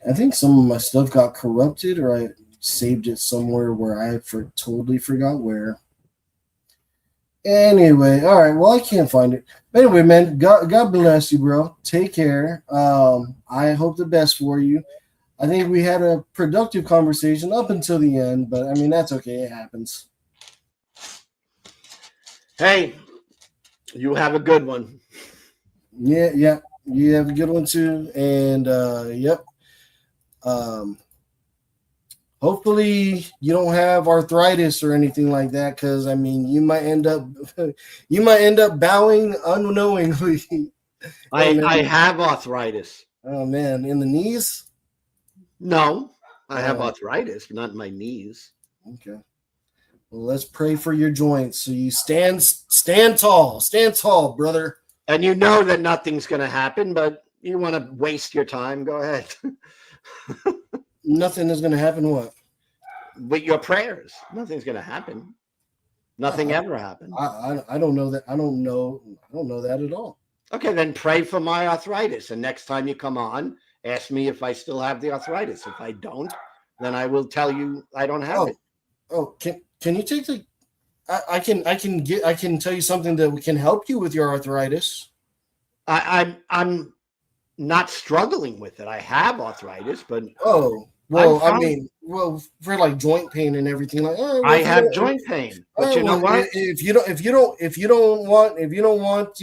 I think some of my stuff got corrupted, or I saved it somewhere where I totally forgot where. Anyway, all right. Well, I can't find it. Anyway, man, God bless you, bro. Take care. I hope the best for you. I think we had a productive conversation up until the end, but I mean, that's okay. It happens. Hey, you have a good one. Yeah. You have a good one too. And yep. hopefully you don't have arthritis or anything like that, because I mean you might end up bowing unknowingly. I have arthritis. Oh man, in the knees. No, I have Oh. arthritis, not in my knees. Okay. Well, let's pray for your joints. So you stand tall, brother. And you know that nothing's going to happen, but you want to waste your time, go ahead. Nothing is going to happen. What? With your prayers, nothing's going to happen. Nothing ever happened. I don't know that. I don't know that at all. Okay, then pray for my arthritis. And next time you come on, ask me if I still have the arthritis. If I don't, then I will tell you I don't have it. Oh, can you take the? I can tell you something that can help you with your arthritis. I'm not struggling with it. I have arthritis, but Oh, well, I'm I fine. mean, well, for like joint pain and everything, like I have joint pain. But you know what? If you don't want,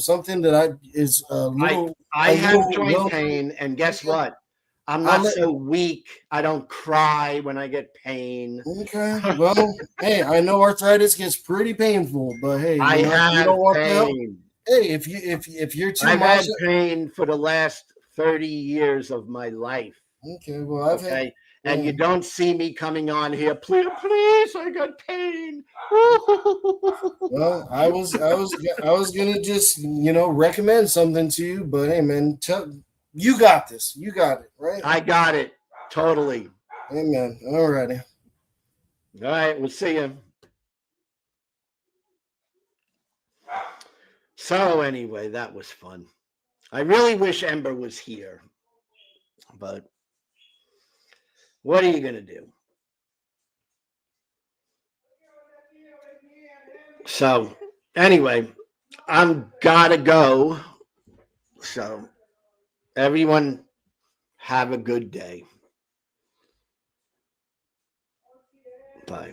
something that is a little. I a have little joint well- pain, and guess what? I'm I'll not let- so weak. I don't cry when I get pain. Okay, well, hey, I know arthritis gets pretty painful, but hey, I you have don't want help. pain. Hey, if you're too I've had much, pain for the last 30 years of my life. okay, well, I've had. Okay. And you yeah. don't see me coming on here. Please, I got pain. Well, I was gonna just recommend something to you, but hey, man, you got this. You got it, right? I got it. Totally. Hey, man. All righty. All right. We'll see you. So anyway, that was fun. I really wish Ember was here, but what are you going to do? So anyway, I'm gotta go. So everyone have a good day. Bye.